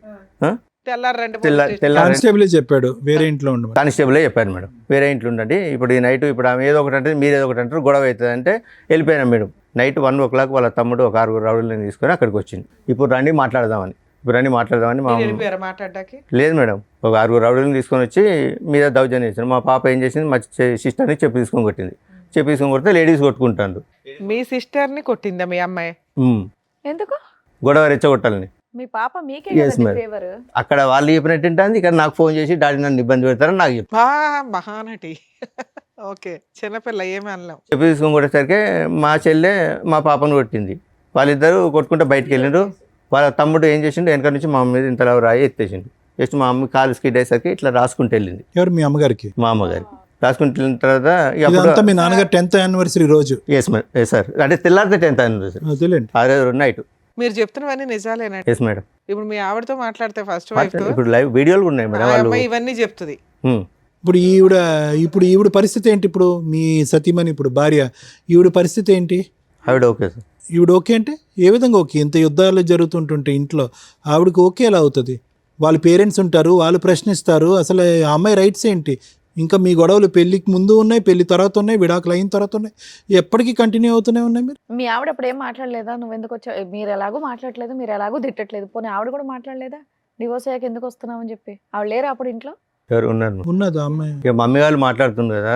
తెల్లారండి కానిస్టేబుల్ చెప్పాడు వేరే ఇంట్లో ఉండమని. కానిస్టేబులే చెప్పారు మేడం, వేరే ఇంట్లో ఉండండి. ఇప్పుడు ఈ నైట్ ఇప్పుడు ఆమె ఏదో ఒకటి అంటే మీరు ఏదో ఒకటి అంటారు, గొడవ అవుతుంది అంటే వెళ్ళిపోయినా మేడం. నైట్ 1 o'clock వాళ్ళ తమ్ముడు ఒక 6 రౌడీలను తీసుకొని అక్కడికి వచ్చింది. ఇప్పుడు రండి మాట్లాడదామని మా మాట్లాడడానికి లేదు మేడం. ఒక 6 రౌడీలను తీసుకొని వచ్చి మీద దౌర్జన్యం చేశారు. మా పాప ఏం చేసింది, మా సిస్టర్ని చెప్పి తీసుకొని కొట్టింది. చెప్పి తీసుకొని కొడితే లేడీస్ కొట్టుకుంటారు. మీ సిస్టర్ ని కొట్టిందా మీ అమ్మాయి? ఎందుకు గొడవ రెచ్చగొట్టాలని. మీ పాప మీకే Yes, madam. ఫేవర్. అక్కడ వాళ్ళు చెప్పినట్టు ఉంటుంది, ఇక్కడ నాకు ఫోన్ చేసి డాడీ నన్ను ఇబ్బంది పెడతారని నాకు చెప్పి మహానటి. ఓకే, చిన్నపిల్ల ఏమి అనలేం. చెప్పి తీసుకొని కొట్టేసరికి మా చెల్లె మా పాపను కొట్టింది. వాళ్ళిద్దరూ కొట్టుకుంటే బయటికి వెళ్ళిండ్రు. వాళ్ళ తమ్ముడు ఏం చేసిండు, వెనక నుంచి మా అమ్మ మీద ఇంతలా రాయి ఎత్తేసిండు. జస్ట్ మా అమ్మ కాలు స్కిడ్ అయ్యేసరికి ఇట్లా రాసుకుంటూ వెళ్ళింది. ఎవరు మీ అమ్మగారికి? మా అమ్మగారికి రాసుకుంటూ వెళ్ళిన తర్వాత ఇదంతా మీ నాన్నగారు 10th anniversary రోజు. ఎస్ సార్, అంటే తెల్లారితే 10th anniversary తెలియండి. ఆ రోజు నైట్. మీరు చెప్తున్నవన్నీ నిజాలేనండి. Yes madam. ఇప్పుడు మీ ఆవిడతో మాట్లాడితే ఫస్ట్ వైఫ్ తో ఇప్పుడు లైవ్ వీడియోలు ఉన్నాయి మేడం. వాళ్ళు అమ్మాయి ఇవన్నీ చెప్తుంది. ఇప్పుడు ఈవిడ పరిస్థితి ఏంటి? ఇప్పుడు మీ సతీమణి ఇప్పుడు భార్య, ఈవిడ పరిస్థితి ఏంటి? ఆవిడ ఓకే సార్. ఈవిడ ఓకే అంటే ఏ విధంగా ఓకే? ఇంత యుద్ధాలు జరుగుతుంటుంటే ఇంట్లో ఆవిడకి ఓకే ఎలా అవుతుంది? వాళ్ళ పేరెంట్స్ ఉంటారు, వాళ్ళు ప్రశ్నిస్తారు. అసలు ఆ అమ్మాయి రైట్స్ ఏంటి? ఇంకా మీ గొడవలు పెళ్ళికి ముందు ఉన్నాయి, పెళ్లి తర్వాత ఉన్నాయి, విడాకులు అయిన తర్వాత ఉన్నాయి, ఎప్పటికీ కంటిన్యూ అవుతూనే ఉన్నాయి. మీరు మీ ఆవిడ అప్పుడు ఏం మాట్లాడలేదా? నువ్వు ఎందుకు వచ్చావు, మీరు ఎలాగో మాట్లాడలేదు, మీరు ఎలాగో తిట్టట్లేదు, పోనీ ఆవిడ కూడా మాట్లాడలేదా డివోర్స్ అయ్యాక ఎందుకు వస్తున్నావు అని చెప్పి? ఆవిడ లేరా అప్పుడు ఇంట్లో? ఎవరు ఉన్నారు? ఉన్నది ఆ అమ్మాయి. ఇక మమ్మీ వాళ్ళు మాట్లాడుతుంది కదా,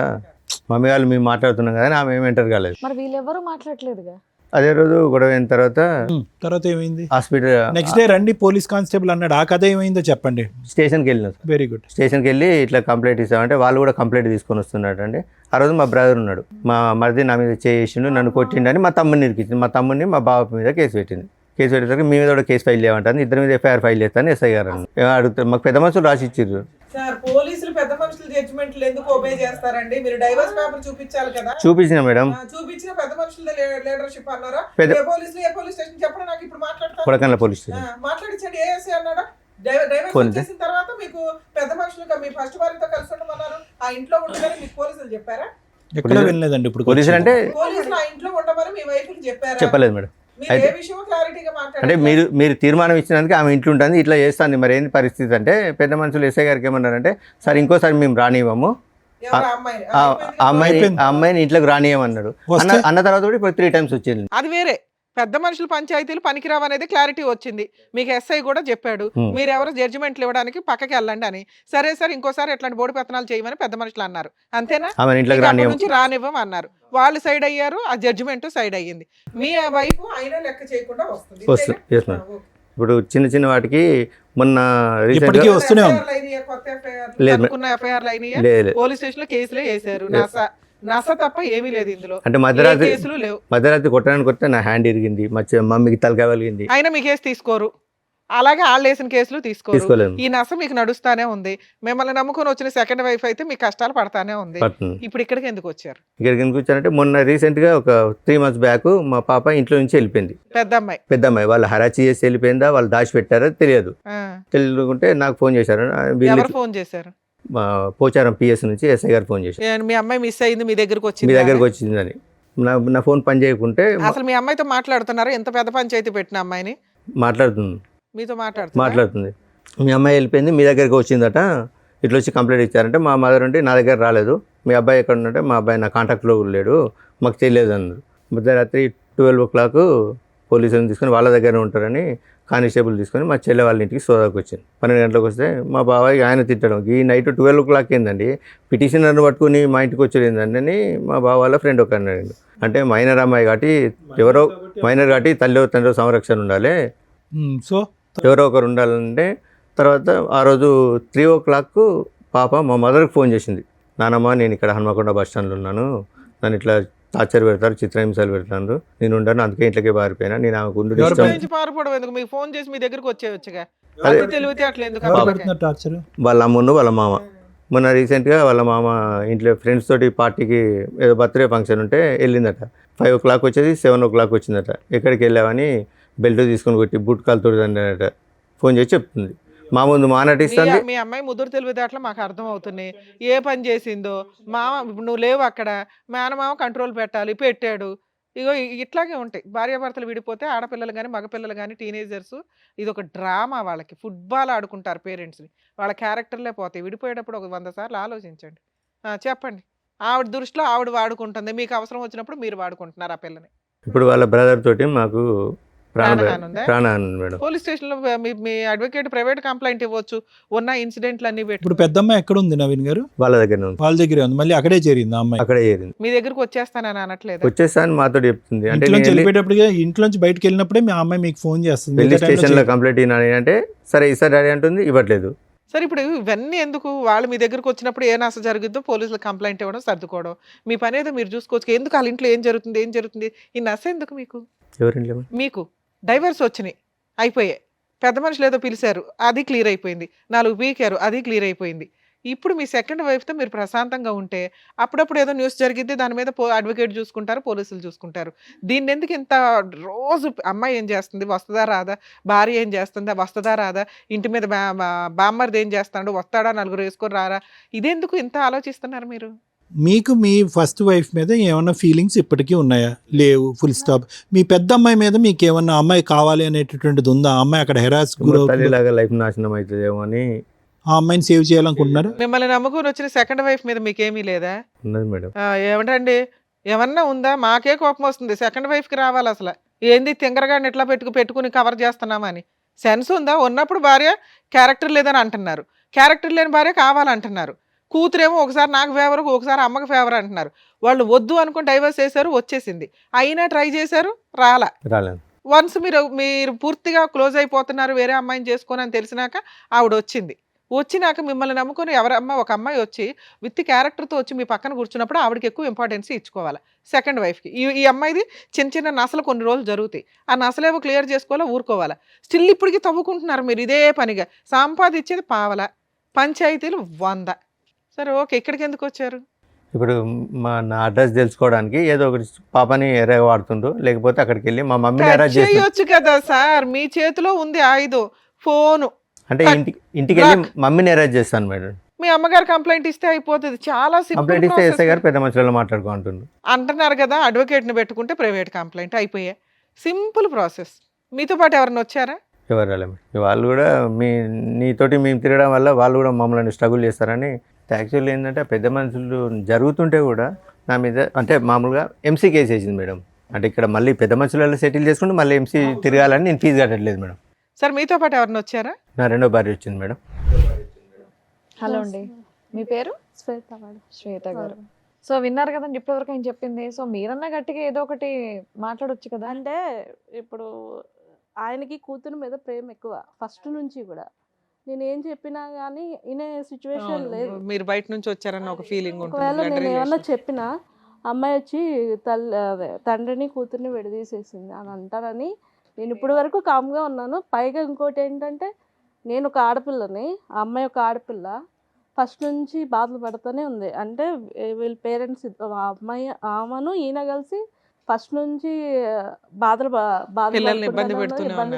మమ్మీ వాళ్ళు మేము మాట్లాడుతున్నాం కదా, ఆమె ఏమి ఎంటర్ కాలేదు. మరి వీళ్ళెవరూ మాట్లాడలేదుగా. అదే రోజు గొడవ అయిన తర్వాత ఏమైంది? హాస్పిటల్ నెక్స్ట్ డే రండి పోలీస్ కానిస్టేబుల్ అన్నాడు. ఆ కథ ఏమైందో చెప్పండి. స్టేషన్కి వెళ్ళినాం. Very good. స్టేషన్కి వెళ్ళి ఇట్లా కంప్లైంట్ ఇస్తామంటే వాళ్ళు కూడా కంప్లైంట్ తీసుకొని వస్తున్నాడు అండి. ఆ రోజు మా బ్రదర్ ఉన్నాడు, మా మరిది నా మీద చేసిండు, నన్ను కొట్టిండని మా తమ్ముడిని ఇరికించింది. మా తమ్ముడిని మా బాబు మీద కేసు పెట్టింది. కేసు పెట్టేసరికి మీ మీద కూడా కేసు ఫైల్ చేయమంటాను, ఇద్దరి మీద ఎఫ్ఐఆర్ ఫైల్ చేస్తాను ఎస్ఐ గారు అడుగుతారు. మాకు పెద్ద మనుషులు రాసి ఇచ్చారు సార్. పోలీసులు పెద్ద మనుషుల జడ్జిమెంట్లు ఎందుకు ఒబే చేస్తారండి? మీరు డైవర్స్ పేపర్ చూపించాలి కదా. చూపించిన మేడం, చూపించిన పెద్ద మనుషుల లీడర్షిప్ అన్నారా? పెద్ద- ఏ పోలీసులు ఏ పోలీస్ స్టేషన్ చెప్పండి నాకు, ఇప్పుడు మాట్లాడతాను. కొడకన్ల పోలీస్ స్టేషన్ మాట్లాడించండి. ఏఎస్ఐ అన్నాడా? డైవర్స్ ఫోన్ చేసిన తర్వాత మీకు పెద్ద మనుషులుగా మీ ఫస్ట్ వారితో కలిసి ఉండమన్నారు, ఆ ఇంట్లో ఉండమని మీకు పోలీసులు చెప్పారా? ఎక్కడ వెళ్ళలేదండి. ఇప్పుడు పోలీసులు అంటే పోలీసులు ఆ ఇంట్లో ఉండమని మీ వైఫ్ చెప్పారా? చెప్పలేదు మేడం. మీరు ఏ విషయం క్లారిటీగా అంటే మాట్లాడారు? మీరు తీర్మానం ఇచ్చినందుకు ఆమె ఇంట్లో ఉంటుంది, ఇట్లా చేస్తాను. మరి ఏంది పరిస్థితి అంటే పెద్ద మనుషులు ఎస్ఐ గారికి ఏమన్నారంటే, సార్ ఇంకోసారి మేము రానివ్వము, ఎవరు అమ్మాయిని? ఆ అమ్మాయిని ఇంట్లోకి రానియమన్నాడు. అన్న తర్వాత కూడా ఇప్పుడు 3 times వచ్చింది. అది వేరే. పెద్ద మనుషులు పంచాయతీలు పనికిరావు అనేది క్లారిటీ వచ్చింది. మీకు ఎస్ఐ కూడా చెప్పాడు, మీరెవరు జడ్జిమెంట్లు ఇవ్వడానికి పక్కకి వెళ్ళండి అని. సరే సార్ ఇంకోసారి ఎట్లాంటి బోడి పెత్తనాలు చేయమని పెద్ద మనుషులు అన్నారు, అంతేనా? నుంచి రానివ్వం అన్నారు. వాళ్ళు సైడ్ అయ్యారు, ఆ జడ్జిమెంట్ సైడ్ అయ్యింది. మీ వైపు అయినా లెక్క చేయకుండా వస్తుంది. ఇప్పుడు చిన్న చిన్న వాటికి మొన్న ఇప్పటికీ వస్తూనే ఉంది. పోలీస్ స్టేషన్ లో కేసులే వేసారు. నస తప్ప ఏమీ లేదు ఇందులో. అంటే మధ్యరాత్రి కొట్టడానికి కొడితే నా హ్యాండ్ ఇరిగింది, మమ్మీకి తలకాయ కలిగింది. అయినా మీ కేసు తీసుకోరు, అలాగే వాళ్ళు వేసిన కేసులు తీసుకోలేదు. ఈ నస మీకు నడుస్తానే ఉంది. మిమ్మల్ని నమ్ముకొని వచ్చిన సెకండ్ వైఫ్ అయితే మీకు కష్టాలు పడతానే ఉంది. ఇప్పుడు ఇక్కడికి ఎందుకు వచ్చారు? ఇక్కడికి ఎందుకు వచ్చారంటే మొన్న రీసెంట్ గా ఒక 3 months బ్యాక్ మా పాప ఇంట్లో నుంచి వెళ్ళిపోయింది. పెద్ద అమ్మాయి వాళ్ళు హరాచి చేసి వెళ్ళిపోయిందా, వాళ్ళు దాచి పెట్టారో తెలియదు. తెలుగుంటే నాకు ఫోన్ చేశారు. ఎవరు ఫోన్ చేశారు? పోచారం PS నుంచి ఎస్ఐ గారు ఫోన్ చేశారు. మీ అమ్మాయి మిస్ అయింది, మీ దగ్గరకు వచ్చిందని. నా ఫోన్ పని చేయకుంటే అసలు మీ అమ్మాయితో మాట్లాడుతున్నారు? ఎంత పెద్ద పంచాయతీ పెట్టిన అమ్మాయిని మాట్లాడుతుంది, మీతో మాట్లాడుతుంది. మీ అమ్మాయి వెళ్ళిపోయింది, మీ దగ్గరికి వచ్చిందట, ఇట్లా వచ్చి కంప్లైంట్ ఇచ్చారంటే మా మదర్ ఉంటే నా దగ్గర రాలేదు, మీ అబ్బాయి ఎక్కడ ఉంటే మా అబ్బాయి నా కాంటాక్ట్లో లేడు, మాకు తెలియదు అన్నారు. మధ్యరాత్రి 12 o'clock పోలీసులను తీసుకొని వాళ్ళ దగ్గర ఉంటారని కానిస్టేబుల్ తీసుకొని మా చెల్లె వాళ్ళ ఇంటికి సోదాకు వచ్చింది. 12 గంటలకు వస్తే మా బాబాయ్ ఆయన తిట్టడం, ఈ నైట్ 12 o'clock ఏందండి పిటిషనర్ని పట్టుకుని మా ఇంటికి వచ్చేది ఏంటంటే మా బావ వాళ్ళ ఫ్రెండ్ ఒక అన్నాడు. అంటే మైనర్ అమ్మాయి కాబట్టి ఎవరో మైనర్ కాబట్టి తండ్రి సంరక్షణ ఉండాలి, సో ఎవరో ఒకరు ఉండాలంటే తర్వాత ఆ రోజు 3 o'clock పాప మా మదర్కి ఫోన్ చేసింది. నానమ్మ నేను ఇక్కడ హన్మకొండ బస్ స్టాండ్లో ఉన్నాను, నన్ను ఇట్లా టార్చర్ పెడతారు, చిత్రహింసలు పెడతారు, నేను ఉండను, అందుకే ఇంట్లోకి పారిపోయినా, నేను ఆమెకు ఉండు ఎవరు ఇష్టం. నుంచి పారిపోవడం ఎందుకు? మీకు ఫోన్ చేసి మీ దగ్గరకు వచ్చేయచ్చుగా. అదే. అది తెలివితే అట్లా ఎందుకు ఎవరు అసలుకే? పెడుతున్నారు టార్చర్? వాళ్ళ అమ్మును వాళ్ళ మామ మొన్న రీసెంట్గా వాళ్ళ మామ ఇంట్లో ఫ్రెండ్స్ తోటి పార్టీకి ఏదో బర్త్డే ఫంక్షన్ ఉంటే వెళ్ళిందట. 5 o'clock వచ్చేది 7 o'clock వచ్చిందట. ఎక్కడికి వెళ్ళావని బెల్ట్ తీసుకొని కొట్టి బూట్ కాలుతో అన్నట ఫోన్ చేసి చెప్తుంది. మా ముందు మానటిస్తుంది. మీ అమ్మాయి ముదురు తెలివితే అట్లా మాకు అర్థం అవుతున్నాయి. ఏ పని చేసిందో మామ, ఇప్పుడు నువ్వు లేవు అక్కడ, మేనమామ కంట్రోల్ పెట్టాలి, పెట్టాడు. ఇగో ఇట్లాగే ఉంటాయి భార్యాభర్తలు విడిపోతే. ఆడపిల్లలు కానీ మగపిల్లలు కానీ టీనేజర్స్ ఇది ఒక డ్రామా. వాళ్ళకి ఫుట్బాల్ ఆడుకుంటారు పేరెంట్స్ని, వాళ్ళ క్యారెక్టర్లే పోతాయి. విడిపోయేటప్పుడు ఒక 100 సార్లు ఆలోచించండి. చెప్పండి. ఆవిడ దృష్టిలో ఆవిడ వాడుకుంటుంది, మీకు అవసరం వచ్చినప్పుడు మీరు వాడుకుంటున్నారు ఆ పిల్లని. ఇప్పుడు వాళ్ళ బ్రదర్ తోటి మాకు ప్రాణహాని ఉందా? ప్రాణహాని మేడం. పోలీస్ స్టేషన్లో మీ అడ్వకేట్ ప్రైవేట్ కంప్లైంట్ ఇవ్వచ్చు. ఉన్న ఇన్సిడెంట్లు అన్ని పెట్టి. ఇప్పుడు పెద్దమ్మాయి ఎక్కడ ఉంది నవీన్ గారు? వాళ్ళ దగ్గర ఉంది, వాళ్ళ దగ్గరే ఉంది. మళ్ళీ అక్కడే చేరింది ఆ అమ్మాయి. అక్కడే చేరింది. మీ దగ్గరకు వచ్చేస్తానని అనట్లేదు? వచ్చేసాను మాతో చెప్తుంది. అంటే ఇంట్లోంచి వెళ్ళిపోయేటప్పటికే, ఇంట్లోంచి బయటకు వెళ్ళినప్పుడే మీ అమ్మాయి మీకు ఫోన్ చేస్తుంది. వెళ్ళి స్టేషన్లో కంప్లైంట్ ఇవ్వాలి అంటే సరే ఇస్తారు డాడీ అంటుంది, ఇవ్వట్లేదు. సరే ఇప్పుడు ఇవన్నీ ఎందుకు? వాళ్ళు మీ దగ్గరకు వచ్చినప్పుడు ఏ నష్టం జరుగుద్దో పోలీసులు కంప్లైంట్ ఇవ్వడం, సర్దుకోవడం, మీ పని ఏదో మీరు చూసుకోవచ్చు. ఎందుకు వాళ్ళ ఇంట్లో ఏం జరుగుతుంది ఈ నష్టం ఎందుకు మీకు? ఎవరింట్లో? మీకు డైవర్స్ వచ్చినాయి, అయిపోయాయి. పెద్ద మనుషులు ఏదో పిలిచారు, అది క్లియర్ అయిపోయింది. 4 పీకారు, అది క్లియర్ అయిపోయింది. ఇప్పుడు మీ సెకండ్ వైఫ్తో మీరు ప్రశాంతంగా ఉంటే అప్పుడప్పుడు ఏదో న్యూస్ జరిగిద్ది, దాని మీద అడ్వకేట్ చూసుకుంటారు, పోలీసులు చూసుకుంటారు. దీన్ని ఎందుకు ఇంత రోజు అమ్మాయి ఏం చేస్తుంది, వస్తుందా రాదా, భార్య ఏం చేస్తుందా, వస్తుందా రాదా, ఇంటి మీద బామ్మర్ది ఏం చేస్తాడు, వస్తాడా, 4 వేసుకొని రారా, ఇదెందుకు ఇంత ఆలోచిస్తున్నారు మీరు? మీకు మీ ఫస్ట్ వైఫ్ మీద ఏమన్నా ఫీలింగ్స్ ఇప్పటికీ ఉన్నాయా? లేవు, ఫుల్ స్టాప్. మీ పెద్ద అమ్మాయి మీద మీకు ఏమన్నా అమ్మాయి కావాలి అనేటటువంటిది ఉందా? ఆ అమ్మాయి అక్కడ హెరాస్ తల్లిలాగా లైఫ్ నాశనం అవుతుందేమో అని ఆ అమ్మాయిని సేవ్ చేయాలనుకుంటున్నారు? మిమ్మల్ని నమ్ముకుని వచ్చిన సెకండ్ వైఫ్ మీద మీకేమీ లేదా? ఉన్నది మేడం. ఏమంటండి, ఏమన్నా ఉందా? మాకే కోపం వస్తుంది. సెకండ్ వైఫ్కి రావాలి అసలు. ఏంది తింగరగాడిని ఎట్లా పెట్టుకుని కవర్ చేస్తున్నామని సెన్స్ ఉందా? ఉన్నప్పుడు భార్య క్యారెక్టర్ లేదని అంటున్నారు, క్యారెక్టర్ లేని భార్య కావాలంటున్నారు. కూతురేమో ఒకసారి నాకు ఫేవర్, ఒకసారి అమ్మకి ఫేవర్ అంటున్నారు. వాళ్ళు వద్దు అనుకుని డైవర్స్ చేశారు, వచ్చేసింది. అయినా ట్రై చేశారు, రాలేదు. వన్స్ మీరు పూర్తిగా క్లోజ్ అయిపోతున్నారు, వేరే అమ్మాయిని చేసుకొని అని తెలిసినాక ఆవిడ వచ్చినాక మిమ్మల్ని నమ్ముకొని ఒక అమ్మాయి వచ్చి విత్ క్యారెక్టర్తో వచ్చి మీ పక్కన కూర్చున్నప్పుడు ఆవిడకి ఎక్కువ ఇంపార్టెన్స్ ఇచ్చుకోవాలి సెకండ్ వైఫ్కి. ఈ అమ్మాయిది చిన్న నసలు కొన్ని రోజులు జరుగుతాయి, ఆ నసలేవో క్లియర్ చేసుకోవాలా, ఊరుకోవాలా. స్టిల్ ఇప్పటికీ తవ్వుకుంటున్నారు మీరు ఇదే పనిగా. సంపాదించేది పావల, పంచాయతీలు 100. సరే ఓకే, ఇక్కడికి ఎందుకు వచ్చారు? ఇప్పుడు నా అడ్రస్ తెలుసుకోవడానికి ఏదో ఒకటి పాపని ఎర్రగా వాడుతుండ్రు, లేకపోతే అక్కడికి వెళ్ళి మా మమ్మీని అరెస్ట్ చేసి చేయొచ్చు కదా సార్, మీ చేతిలో ఉంది ఆయుధం, ఫోను. అంటే ఇంటికి వెళ్ళి మమ్మీని అరెస్ట్ చేస్తాను మేడం. మీ అమ్మగారు కంప్లైంట్ ఇస్తే అయిపోతుంది, చాలా కంప్లైంట్ ఇస్తే ఎస్ఐ సింపుల్ గారు పెద్ద మనుషులలో మాట్లాడుకుంటున్నారు అంటున్నారు కదా. అడ్వకేట్ని పెట్టుకుంటే ప్రైవేట్ కంప్లైంట్ అయిపోయాయి, సింపుల్ ప్రాసెస్. మీతో పాటు ఎవరైనా వచ్చారా? ఎవరు రాలే మేడం. వాళ్ళు కూడా నీతోటి మేము తిరగడం వల్ల వాళ్ళు కూడా మమ్మల్ని స్ట్రగుల్ చేస్తారని. యాక్చువల్లీ ఏంటంటే పెద్ద మనుషులు జరుగుతుంటే కూడా నా మీద అంటే మామూలుగా ఎంసీ కేసు వేసింది మేడం. అంటే ఇక్కడ మళ్ళీ పెద్ద మనుషులలో సెటిల్ చేసుకుంటే మళ్ళీ ఎంసీ తిరగాలని నేను ఫీజు కట్టట్లేదు మేడం. సార్ మీతో పాటు ఎవరైనా వచ్చారా? నా రెండో భార్య వచ్చింది మేడం. హలో అండి, మీ పేరు? శ్వేత మేడం. శ్వేత గారు. సో విన్నారు కదండి ఇప్పటివరకు ఏం చెప్పింది. సో మీరన్నా గట్టిగా ఏదో ఒకటి మాట్లాడొచ్చు కదా. అంటే ఇప్పుడు ఆయనకి కూతురు మీద ప్రేమ ఎక్కువ ఫస్ట్ నుంచి కూడా. నేను ఏం చెప్పినా కానీ వినే సిచ్యువేషన్ లేదు. మీరు బయట నుంచి వచ్చారన్న ఒక ఫీలింగ్ ఒకవేళ నేను ఏమన్నా చెప్పినా అమ్మాయి వచ్చి తండ్రిని కూతుర్ని విడదీసేసింది అని అంటారని నేను ఇప్పటి వరకు కామ్గా ఉన్నాను. పైగా ఇంకోటి ఏంటంటే, నేను ఒక ఆడపిల్లని, ఆ అమ్మాయి ఒక ఆడపిల్ల, ఫస్ట్ నుంచి బాధలు పడుతూనే ఉంది. అంటే వీళ్ళ పేరెంట్స్ అమ్మాయి ఆమెను ఈయన కలిసి ఫస్ట్ నుంచి పిల్లల్ని ఇబ్బంది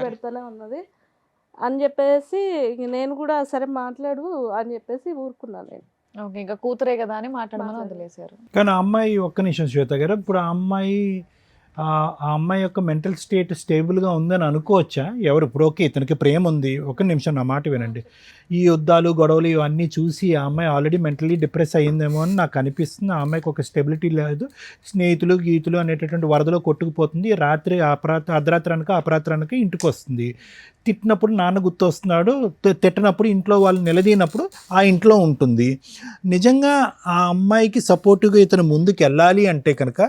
పెడుతూనే ఉన్నది అని చెప్పేసి నేను కూడా సరే మాట్లాడు అని చెప్పేసి ఊరుకున్నాను నేను. ఓకే, ఇంకా కూతురే కదా అని మాట్లాడమని వదిలేశారు. కానీ ఆ అమ్మాయి ఒక్క నిమిషం శ్వేత గారు, ఇప్పుడు ఆ అమ్మాయి ఆ అమ్మాయి యొక్క మెంటల్ స్టేట్ స్టేబుల్గా ఉందని అనుకోవచ్చా? ఎవరు ఇప్పుడు ఓకే ఇతనికి ప్రేమ ఉంది, ఒక నిమిషం నా మాట వినండి, ఈ యుద్ధాలు గొడవలు ఇవన్నీ చూసి ఆ అమ్మాయి ఆల్రెడీ మెంటలీ డిప్రెస్ అయ్యిందేమో అని నాకు అనిపిస్తుంది. ఆ అమ్మాయికి ఒక స్టెబిలిటీ లేదు, స్నేహితులు గీతులు అనేటటువంటి వరదలో కొట్టుకుపోతుంది. రాత్రి అర్ధరాత్రి అనక అపరాత్రి అనక ఇంటికి వస్తుంది. తిట్టినప్పుడు నాన్న గుర్తు వస్తున్నాడు, తిట్టినప్పుడు ఇంట్లో వాళ్ళు నిలదీనప్పుడు ఆ ఇంట్లో ఉంటుంది. నిజంగా ఆ అమ్మాయికి సపోర్టివ్గా ఇతను ముందుకు వెళ్ళాలి అంటే కనుక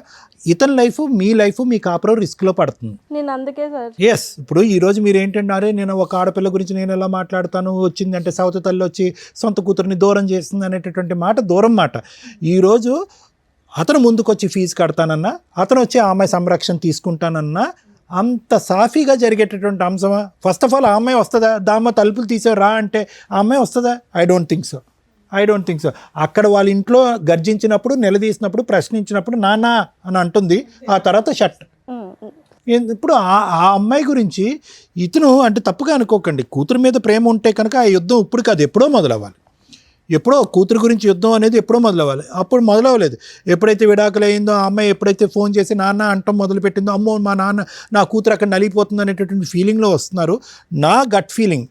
ఇతని లైఫ్ మీ లైఫ్ మీ కాపురం రిస్క్లో పడుతుంది. నేను అందుకే సార్ ఎస్, ఇప్పుడు ఈరోజు మీరు ఏంటంటే నేను ఒక ఆడపిల్ల గురించి నేను ఎలా మాట్లాడతాను, వచ్చిందంటే సవతి తల్లి వచ్చి సొంత కూతురిని దూరం చేస్తుంది అనేటటువంటి మాట దూరం మాట. ఈరోజు అతను ముందుకు వచ్చి ఫీజు కడతానన్నా, అతను వచ్చి ఆ అమ్మాయి సంరక్షణ తీసుకుంటానన్నా అంత సాఫీగా జరిగేటటువంటి అంశమా? ఫస్ట్ ఆఫ్ ఆల్ ఆ అమ్మాయి వస్తుందా? దామ్మ తలుపులు తీసే రా అంటే ఆ అమ్మాయి వస్తుందా? I don't think so. అక్కడ వాళ్ళ ఇంట్లో గర్జించినప్పుడు, నిలదీసినప్పుడు, ప్రశ్నించినప్పుడు నానా అని అంటుంది, ఆ తర్వాత షట్. ఇప్పుడు ఆ అమ్మాయి గురించి ఇతను అంటే తప్పుగా అనుకోకండి, కూతురు మీద ప్రేమ ఉంటే కనుక ఆ యుద్ధం ఇప్పుడు కాదు ఎప్పుడో మొదలవ్వాలి. ఎప్పుడో కూతురు గురించి యుద్ధం అనేది ఎప్పుడో మొదలవ్వాలి, అప్పుడు మొదలవ్వలేదు. ఎప్పుడైతే విడాకులు అయిందో ఆ అమ్మాయి ఎప్పుడైతే ఫోన్ చేసి నాన్న అంటం మొదలుపెట్టిందో, అమ్మో మా నాన్న నా కూతురు అక్కడ నలిగిపోతుంది అనేటటువంటి ఫీలింగ్లో వస్తున్నారు. నా గట్ ఫీలింగ్,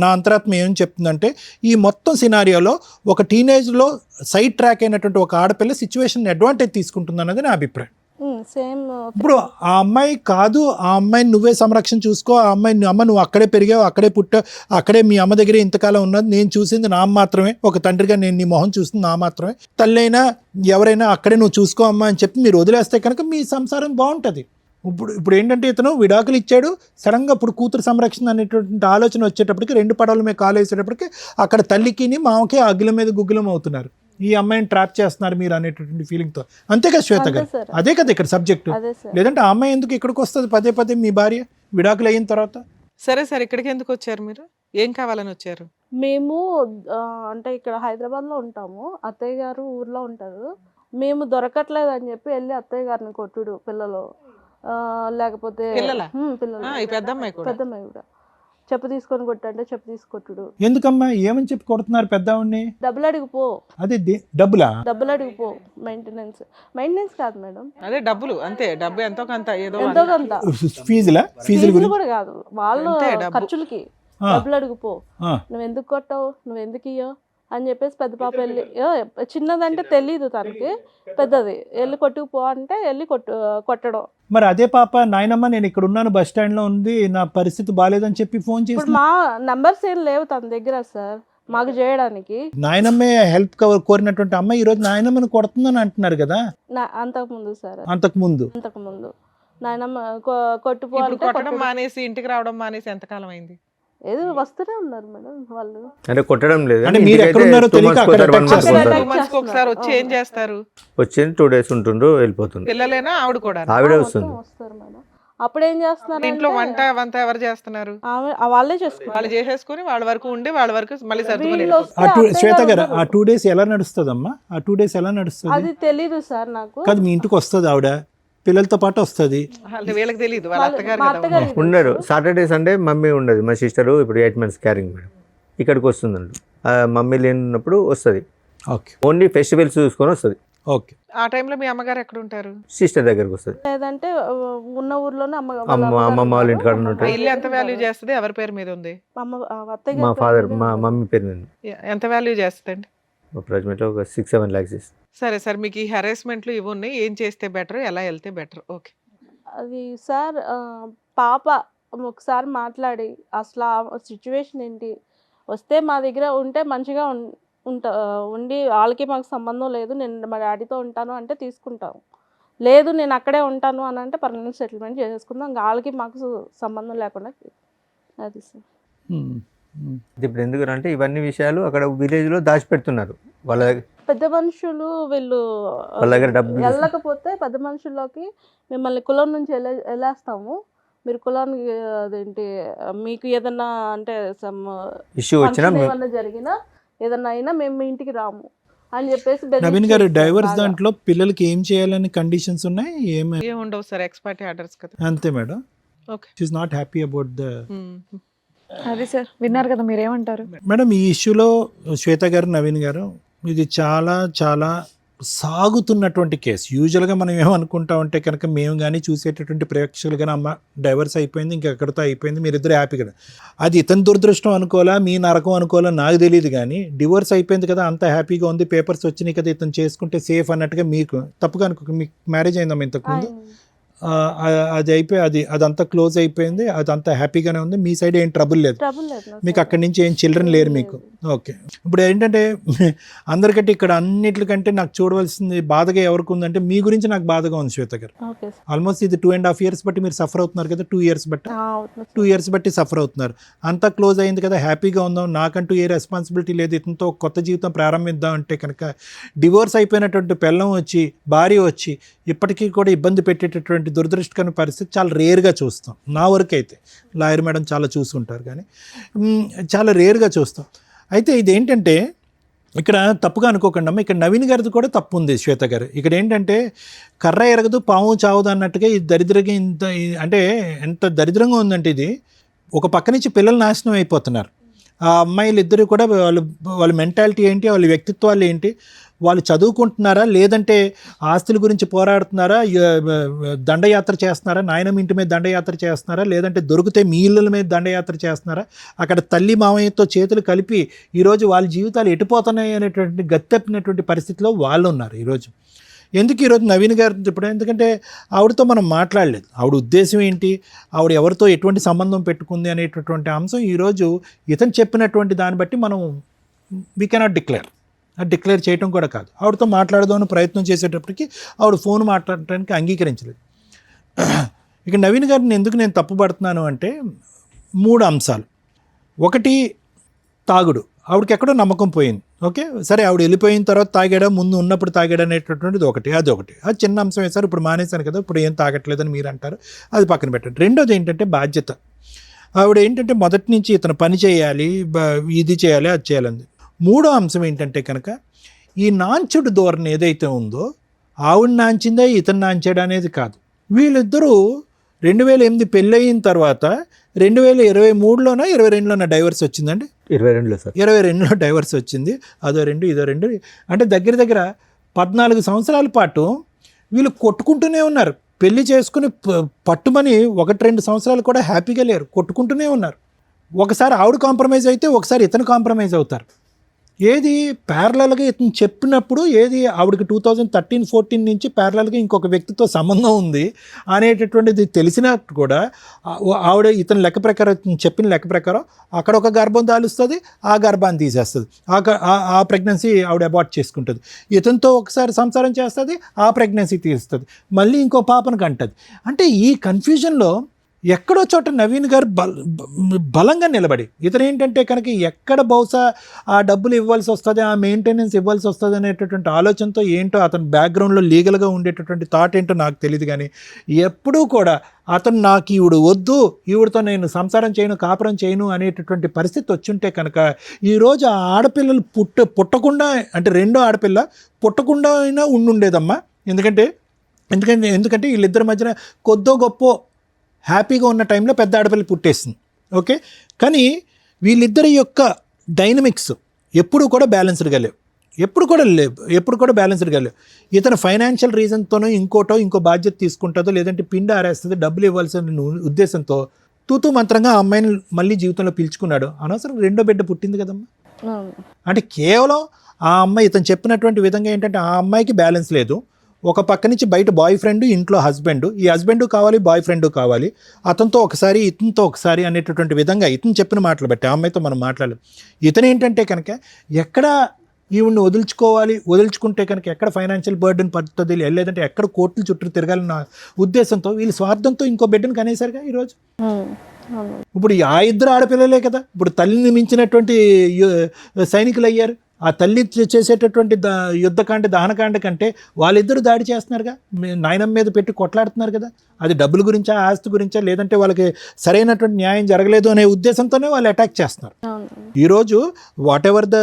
నా అంతరాత్మ ఏం చెప్తుందంటే ఈ మొత్తం సినారియోలో ఒక టీనేజ్లో సైడ్ ట్రాక్ అయినటువంటి ఒక ఆడపిల్ల సిచ్యువేషన్ అడ్వాంటేజ్ తీసుకుంటుంది అన్నది నా అభిప్రాయం. సేమ్ ఇప్పుడు ఆ అమ్మాయి కాదు, ఆ అమ్మాయిని నువ్వే సంరక్షణ చూసుకో, ఆ అమ్మాయిని అమ్మ నువ్వు అక్కడే పెరిగావు, అక్కడే పుట్టావు, అక్కడే మీ అమ్మ దగ్గరే ఇంతకాలం ఉన్నది, నేను చూసింది నా మాత్రమే, ఒక తండ్రిగా నేను నీ మొహం చూసింది నా మాత్రమే, తల్లి అయినా ఎవరైనా అక్కడే నువ్వు చూసుకో అమ్మ అని చెప్పి మీరు వదిలేస్తే కనుక మీ సంసారం బాగుంటుంది. ఇప్పుడు ఏంటంటే ఇతను విడాకులు ఇచ్చాడు, సడన్గా ఇప్పుడు కూతురు సంరక్షణ అనేటువంటి ఆలోచన వచ్చేటప్పటికి 2 పడవల మీద కాలు వేసేటప్పటికి అక్కడ తల్లికి మామకే అగ్గుల మీద గుగ్గులం అవుతున్నారు, ఈ అమ్మాయిని ట్రాప్ చేస్తున్నారు మీరు అనేటటువంటి ఫీలింగ్తో. అంతే కదా శ్వేత గారు, అదే కదా ఇక్కడ సబ్జెక్టు. లేదంటే ఆ అమ్మాయి ఎందుకు ఇక్కడికి వస్తుంది పదే మీ భార్య విడాకులు అయిన తర్వాత? సరే సార్, ఇక్కడికి ఎందుకు వచ్చారు మీరు? ఏం కావాలని వచ్చారు? మేము అంటే ఇక్కడ హైదరాబాద్లో ఉంటాము, అత్తయ్య గారు ఊర్లో ఉంటారు. మేము దొరకట్లేదు అని చెప్పి వెళ్ళి అత్తయ్య గారిని కొట్టుడు, పిల్లలు లేకపోతే పెద్దమ్మాయి కూడా చెప్పు తీసుకొని కొట్టంటే చెప్పు తీసుకొట్టుడు. ఎందుకమ్మా ఏమని చెప్పి కొడుతున్నారు పెద్దవాడిని? డబ్బులు అడిగిపో. అదే డబ్బులా? డబ్బులు అడిగిపో. మెయింటెనెన్స్ కాదు మేడం, అదే డబ్బులు అంతే. డబ్బు ఎంతో కొంత, ఏదో ఎంతో కొంత. ఫీజులు కూడా కాదు, వాళ్ళు ఖర్చులకి డబ్బులు అడిగిపో. నువ్వు ఎందుకు కొట్టావు, నువ్వు ఎందుకు ఇయ్యో అని చెప్పేసి పెద్ద పాప వెళ్ళి, చిన్నదంటే తెలీదు తనకి, పెద్దది వెళ్ళి కొట్టుకుపో అంటే వెళ్ళి కొట్టడం. మరి అదే పాప నాయనమ్మ నేను ఇక్కడ ఉన్నాను, బస్ స్టాండ్ లో ఉంది, నా పరిస్థితి బాగాలేదని చెప్పి ఫోన్ చేసి. ఇప్పుడు మా నంబర్స్ ఏం లేవు తన దగ్గర సార్ మాకు చేయడానికి. నాయనమ్మే హెల్ప్ కోరినటువంటి అమ్మాయి ఈ రోజు నాయనమ్మని కొడుతుందని అంటున్నారు కదా. అంతకుముందు సార్, అంతకుముందు నాయనమ్మ కొట్టుపో అంటే కొట్టడం మానేసి ఇంటికి రావడం మానేసి ఎంతకాలం అయింది? ఏదో వస్తూనే ఉన్నారు మేడం వాళ్ళు. అంటే కొట్టడం లేదు, అంటే మీరు ఎక్కడ ఉన్నారో తెలియక అక్కడ attack చేస్తున్నారు. 2 months ఒకసారి వచ్చి ఏం చేస్తారు? వచ్చింది 2 days ఉంటుండ్రు వెళ్ళిపోతుంది. పిల్లలేనా ఆవిడ కూడా? ఆవిడే వస్తుంది. వస్తారు మేడం. అప్పుడు ఏం చేస్తున్నారు ఇంట్లో వంట ఎవరు చేస్తున్నారు? వాళ్ళే చేసుకుంటారు. వాళ్ళు చేసేసుకుని వాళ్ళ వరకు ఉండి వాళ్ళ వరకు మళ్ళీ సర్దుకొని శ్వేత గారు ఆ 2 days ఎలా నడుస్తుందమ్మా? ఆ 2 days ఎలా నడుస్తుంది? అది తెలీదు సార్ నాకు. కాదు మీ ఇంటికి వస్తుంది ఆవిడ, పిల్లలతో పాటు వస్తుంది. వీళ్ళకి తెలియదు, వాళ్ళ అత్తగారు ఉండరు. సాటర్డే సండే మమ్మీ ఉండదు. మా సిస్టర్ ఇప్పుడు 8 months క్యారింగ్ మేడం, ఇక్కడికి వస్తుందండి. మమ్మీ లేనప్పుడు వస్తుంది, ఓకే, ఓన్లీ ఫెస్టివల్స్ చూసుకొని వస్తుంది. ఓకే, ఆ టైంలో మీ అమ్మగారు ఎక్కడ ఉంటారు? సిస్టర్ దగ్గరకు వస్తుంది. లేదంటే ఉన్న ఊర్లోనే అమ్మమ్మ వాళ్ళ ఇంటికాడ ఉంటారు. ఇల్లు ఎంత వాల్యూ చేస్తుంది? ఎవరి పేరు మీద ఉంది? మా ఫాదర్ మా మమ్మీ పేరు మీద. ఎంత వాల్యూ చేస్తుందండి? ప్రజెంట్ ఒక 6-7 lakhs. సరే సార్, మీకు ఈ హెరాస్మెంట్లు ఇవి ఉన్నాయి, ఏం చేస్తే బెటర్, ఎలా వెళ్తే బెటర్? ఓకే, అది సార్ పాప ఒకసారి మాట్లాడి అసలు ఆ సిచ్యువేషన్ ఏంటి, వస్తే మా దగ్గర ఉంటే మంచిగా ఉండి వాళ్ళకి మాకు సంబంధం లేదు, నేను మా డాడీతో ఉంటాను అంటే తీసుకుంటాము, లేదు నేను అక్కడే ఉంటాను అని అంటే పర్మనెంట్ సెటిల్మెంట్ చేసేసుకుందాం, వాళ్ళకి మాకు సంబంధం లేకుండా. అది సార్ ఇప్పుడు ఎందుకంటే ఇవన్నీ విషయాలు అక్కడ విలేజ్ లో దాచిపెడుతున్నారు. వాళ్ళ పెద్ద మనుషులు వీళ్ళు వాళ్ళ దగ్గర డబ్బు వెళ్ళకపోతే పెద్ద మనుషుల్లోకి మిమ్మల్ని కులం నుంచి వెళ్ళేస్తాము, మీరు కులానికి అదేంటి మీకు ఏదన్నా అంటే సమ్ ఇష్యూ వచ్చినా ఏమన్నా జరిగినా ఏదన్నా అయినా మేము మీ ఇంటికి రాము అని చెప్పేసి. నవీన్ గారు డైవర్స్ దాంట్లో పిల్లలకి ఏం చేయాలని కండిషన్స్ ఉన్నాయి? ఏం ఉండవు సార్, ఎక్స్పర్ట్ ఆర్డర్స్ కదా. అంతే madam. Okay, she is not happy about the. అది సార్ విన్నారు కదా, మీరేమంటారు మేడం ఈ ఇష్యూలో శ్వేత గారు, నవీన్ గారు, ఇది చాలా చాలా సాగుతున్నటువంటి కేసు. యూజువల్గా మనం ఏమనుకుంటామంటే కనుక మేము కానీ చూసేటటువంటి ప్రేక్షకులు కానీ అమ్మ డైవర్స్ అయిపోయింది ఇంకా ఎక్కడితో అయిపోయింది మీరిద్దరు హ్యాపీగా, అది ఇతని దురదృష్టం అనుకోవాలా మీ నరకం అనుకోవాలా నాకు తెలియదు, కానీ డివోర్స్ అయిపోయింది కదా అంత హ్యాపీగా ఉంది పేపర్స్ వచ్చినాయి కదా ఇతను చేసుకుంటే సేఫ్ అన్నట్టుగా మీకు తప్పుగా అనుకో. మీకు మ్యారేజ్ అయిందమ్మా ఇంతకుముందు? అది అయిపోయి అదంతా క్లోజ్ అయిపోయింది, అదంతా హ్యాపీగానే ఉంది, మీ సైడ్ ఏం ట్రబుల్ లేదు, మీకు అక్కడి నుంచి ఏం చిల్డ్రన్ లేరు మీకు. ఓకే, ఇప్పుడు ఏంటంటే అందరికంటే ఇక్కడ అన్నిటికంటే నాకు చూడవలసింది బాధగా ఎవరికి ఉందంటే మీ గురించి నాకు బాధగా ఉంది శ్వేత గారు. ఆల్మోస్ట్ ఇది 2.5 years బట్టి మీరు సఫర్ అవుతున్నారు కదా, 2 years బట్టి 2 years బట్టి సఫర్ అవుతున్నారు. అంతా క్లోజ్ అయింది కదా హ్యాపీగా ఉందాం, నాకంటూ ఏ రెస్పాన్సిబిలిటీ లేదు, ఇతనితో కొత్త జీవితం ప్రారంభిద్దాం అంటే కనుక డివోర్స్ అయిపోయినటువంటి పెళ్ళం వచ్చి భార్య వచ్చి ఇప్పటికీ కూడా ఇబ్బంది పెట్టేటటువంటి దురదృష్టకరమైన పరిస్థితి చాలా రేర్గా చూస్తాం. నా వరకు అయితే లాయర్ మేడం చాలా చూస్తుంటారు కానీ చాలా రేర్గా చూస్తాం. అయితే ఇదేంటంటే ఇక్కడ తప్పుగా అనుకోకండి అమ్మ, ఇక్కడ నవీన్ గారిది కూడా తప్పు ఉంది శ్వేత గారు. ఇక్కడ ఏంటంటే కర్ర ఎరగదు పాము చావదు అన్నట్టుగా ఈ దరిద్రంగా ఇంత అంటే ఎంత దరిద్రంగా ఉందంటే ఇది ఒక పక్క నుంచి పిల్లలు నాశనం అయిపోతున్నారు. ఆ అమ్మాయిలు ఇద్దరు కూడా వాళ్ళ మెంటాలిటీ ఏంటి, వాళ్ళ వ్యక్తిత్వాలు ఏంటి, వాళ్ళు చదువుకుంటున్నారా లేదంటే ఆస్తుల గురించి పోరాడుతున్నారా, దండయాత్ర చేస్తున్నారా, నాయనమ్మ ఇంటి మీద దండయాత్ర చేస్తున్నారా, లేదంటే దొరికితే మీ ఇళ్ళ మీద దండయాత్ర చేస్తున్నారా, అక్కడ తల్లి మామయ్యతో చేతులు కలిపి ఈరోజు వాళ్ళ జీవితాలు ఎటుపోతున్నాయి అనేటువంటి గత్తెప్పినటువంటి పరిస్థితిలో వాళ్ళు ఉన్నారు ఈరోజు. ఎందుకు ఈరోజు నవీన్ గారు ఇప్పుడు ఎందుకంటే ఆవిడతో మనం మాట్లాడలేదు, ఆవిడ ఉద్దేశం ఏంటి, ఆవిడ ఎవరితో ఎటువంటి సంబంధం పెట్టుకుంది అనేటటువంటి అంశం ఈరోజు ఇతను చెప్పినటువంటి దాన్ని బట్టి మనం వీ కెనాట్ డిక్లేర్ చేయటం కూడా కాదు. ఆవిడతో మాట్లాడదామని ప్రయత్నం చేసేటప్పటికి ఆవిడ ఫోన్ మాట్లాడటానికి అంగీకరించలేదు. ఇక నవీన్ గారిని ఎందుకు నేను తప్పుపడుతున్నాను అంటే 3 అంశాలు. ఒకటి తాగుడు, ఆవిడకి ఎక్కడో నమ్మకం పోయింది. ఓకే సరే, ఆవిడ వెళ్ళిపోయిన తర్వాత తాగాడా ముందు ఉన్నప్పుడు తాగాడా అనేటటువంటిది ఒకటి, అది చిన్న అంశం వేశారు. ఇప్పుడు మానేశాను కదా ఇప్పుడు ఏం తాగట్లేదని మీరు అంటారు, అది పక్కన పెట్టండి. రెండోది ఏంటంటే బాధ్యత. ఆవిడ ఏంటంటే మొదటి నుంచి ఇతను పని చేయాలి, ఇది చేయాలి, అది చేయాలంది. మూడో అంశం ఏంటంటే కనుక ఈ నాంచుడు ధోరణి ఏదైతే ఉందో ఆవిడ నాంచిందా ఇతను నాంచాడు అనేది కాదు. వీళ్ళిద్దరూ 2008 పెళ్ళయిన తర్వాత 2023లోనో 22లోనో డైవర్స్ వచ్చిందండి. 22లో సార్, 22లో డైవర్స్ వచ్చింది. అదో 2 ఇదో 2 అంటే దగ్గర 14 సంవత్సరాల పాటు వీళ్ళు కొట్టుకుంటూనే ఉన్నారు. పెళ్లి చేసుకుని పట్టుమని 1-2 సంవత్సరాలు కూడా హ్యాపీగా లేరు, కొట్టుకుంటూనే ఉన్నారు. ఒకసారి ఆవిడ కాంప్రమైజ్ అయితే ఒకసారి ఇతను కాంప్రమైజ్ అవుతారు. ఏది ప్యారలల్గా ఇతను చెప్పినప్పుడు ఏది ఆవిడకి 2013-14 నుంచి ప్యారలల్గా ఇంకొక వ్యక్తితో సంబంధం ఉంది అనేటటువంటిది తెలిసినట్టు కూడా ఆవిడ ఇతని లెక్క ప్రకారం చెప్పిన లెక్క ప్రకారం అక్కడ ఒక గర్భం దాలుస్తుంది, ఆ గర్భాన్ని తీసేస్తుంది, ఆ ప్రెగ్నెన్సీ ఆవిడ అబార్ట్ చేసుకుంటుంది. ఇతనితో ఒకసారి సంసారం చేస్తుంది, ఆ ప్రెగ్నెన్సీ తీస్తుంది, మళ్ళీ ఇంకో పాపను కంటది. అంటే ఈ కన్ఫ్యూజన్లో ఎక్కడో చోట నవీన్ గారు బలంగా నిలబడి ఇతను ఏంటంటే కనుక ఎక్కడ బహుశా ఆ డబ్బులు ఇవ్వాల్సి వస్తుంది, ఆ మెయింటెనెన్స్ ఇవ్వాల్సి వస్తుంది అనేటటువంటి ఆలోచనతో ఏంటో అతని బ్యాక్గ్రౌండ్లో లీగల్గా ఉండేటటువంటి థాట్ ఏంటో నాకు తెలియదు, కానీ ఎప్పుడూ కూడా అతను నాకు ఈవిడ వద్దు, ఈవిడతో నేను సంసారం చేయను, కాపురం చేయను అనేటటువంటి పరిస్థితి వచ్చుంటే కనుక ఈరోజు ఆ ఆడపిల్లలు పుట్టకుండా అంటే రెండో ఆడపిల్ల పుట్టకుండా అయినా ఉండుండేదమ్మా. ఎందుకంటే వీళ్ళిద్దరి మధ్యన కొద్దో గొప్ప హ్యాపీగా ఉన్న టైంలో పెద్ద ఆడపిల్ల పుట్టేసింది. ఓకే, కానీ వీళ్ళిద్దరి యొక్క డైనమిక్స్ ఎప్పుడు కూడా బ్యాలెన్స్డ్గా లేవు, ఎప్పుడు కూడా బ్యాలెన్స్డ్గా లేవు. ఇతను ఫైనాన్షియల్ రీజన్తోనో ఇంకో బాధ్యత తీసుకుంటుందో లేదంటే పిండి ఆరేస్తుంది డబ్బులు ఇవ్వాల్సిన ఉద్దేశంతో తూతూ మంత్రంగా ఆ అమ్మాయిని మళ్ళీ జీవితంలో పిలుచుకున్నాడు. అనవసరం రెండో బిడ్డ పుట్టింది కదమ్మా. అంటే కేవలం ఆ అమ్మాయి ఇతను చెప్పినటువంటి విధంగా ఏంటంటే ఆ అమ్మాయికి బ్యాలెన్స్ లేదు. ఒక పక్క నుంచి బయట బాయ్ ఫ్రెండ్, ఇంట్లో హస్బెండ్, ఈ హస్బెండ్ కావాలి, బాయ్ ఫ్రెండ్ కావాలి, అతనితో ఒకసారి ఇతనితో ఒకసారి అనేటటువంటి విధంగా ఇతను చెప్పిన మాటలు బట్టి ఆ అమ్మాయితో మనం మాట్లాడలేం. ఇతను ఏంటంటే కనుక ఎక్కడ ఈవిడ్ని వదులుచుకుంటే కనుక ఎక్కడ ఫైనాన్షియల్ బర్డెన్ పడుతుంది, లేదంటే ఎక్కడ కోర్టుల చుట్టూ తిరగాలన్న ఉద్దేశంతో వీళ్ళు స్వార్థంతో ఇంకో బిడ్డను కనేసరిగా ఈరోజు. ఇప్పుడు ఆ ఇద్దరు ఆడపిల్లలే కదా ఇప్పుడు తల్లిని మించినటువంటి సైనికులు అయ్యారు. ఆ తల్లి చేసేటటువంటి యుద్ధకాండ దహనకాండ కంటే వాళ్ళిద్దరూ దాడి చేస్తున్నారుగా, నాయనమ్మ మీద పెట్టి కొట్లాడుతున్నారు కదా. అది డబ్బుల గురించా, ఆస్తి గురించా, లేదంటే వాళ్ళకి సరైనటువంటి న్యాయం జరగలేదు అనే ఉద్దేశంతోనే వాళ్ళు అటాక్ చేస్తున్నారు. ఈరోజు వాట్ ఎవర్ ద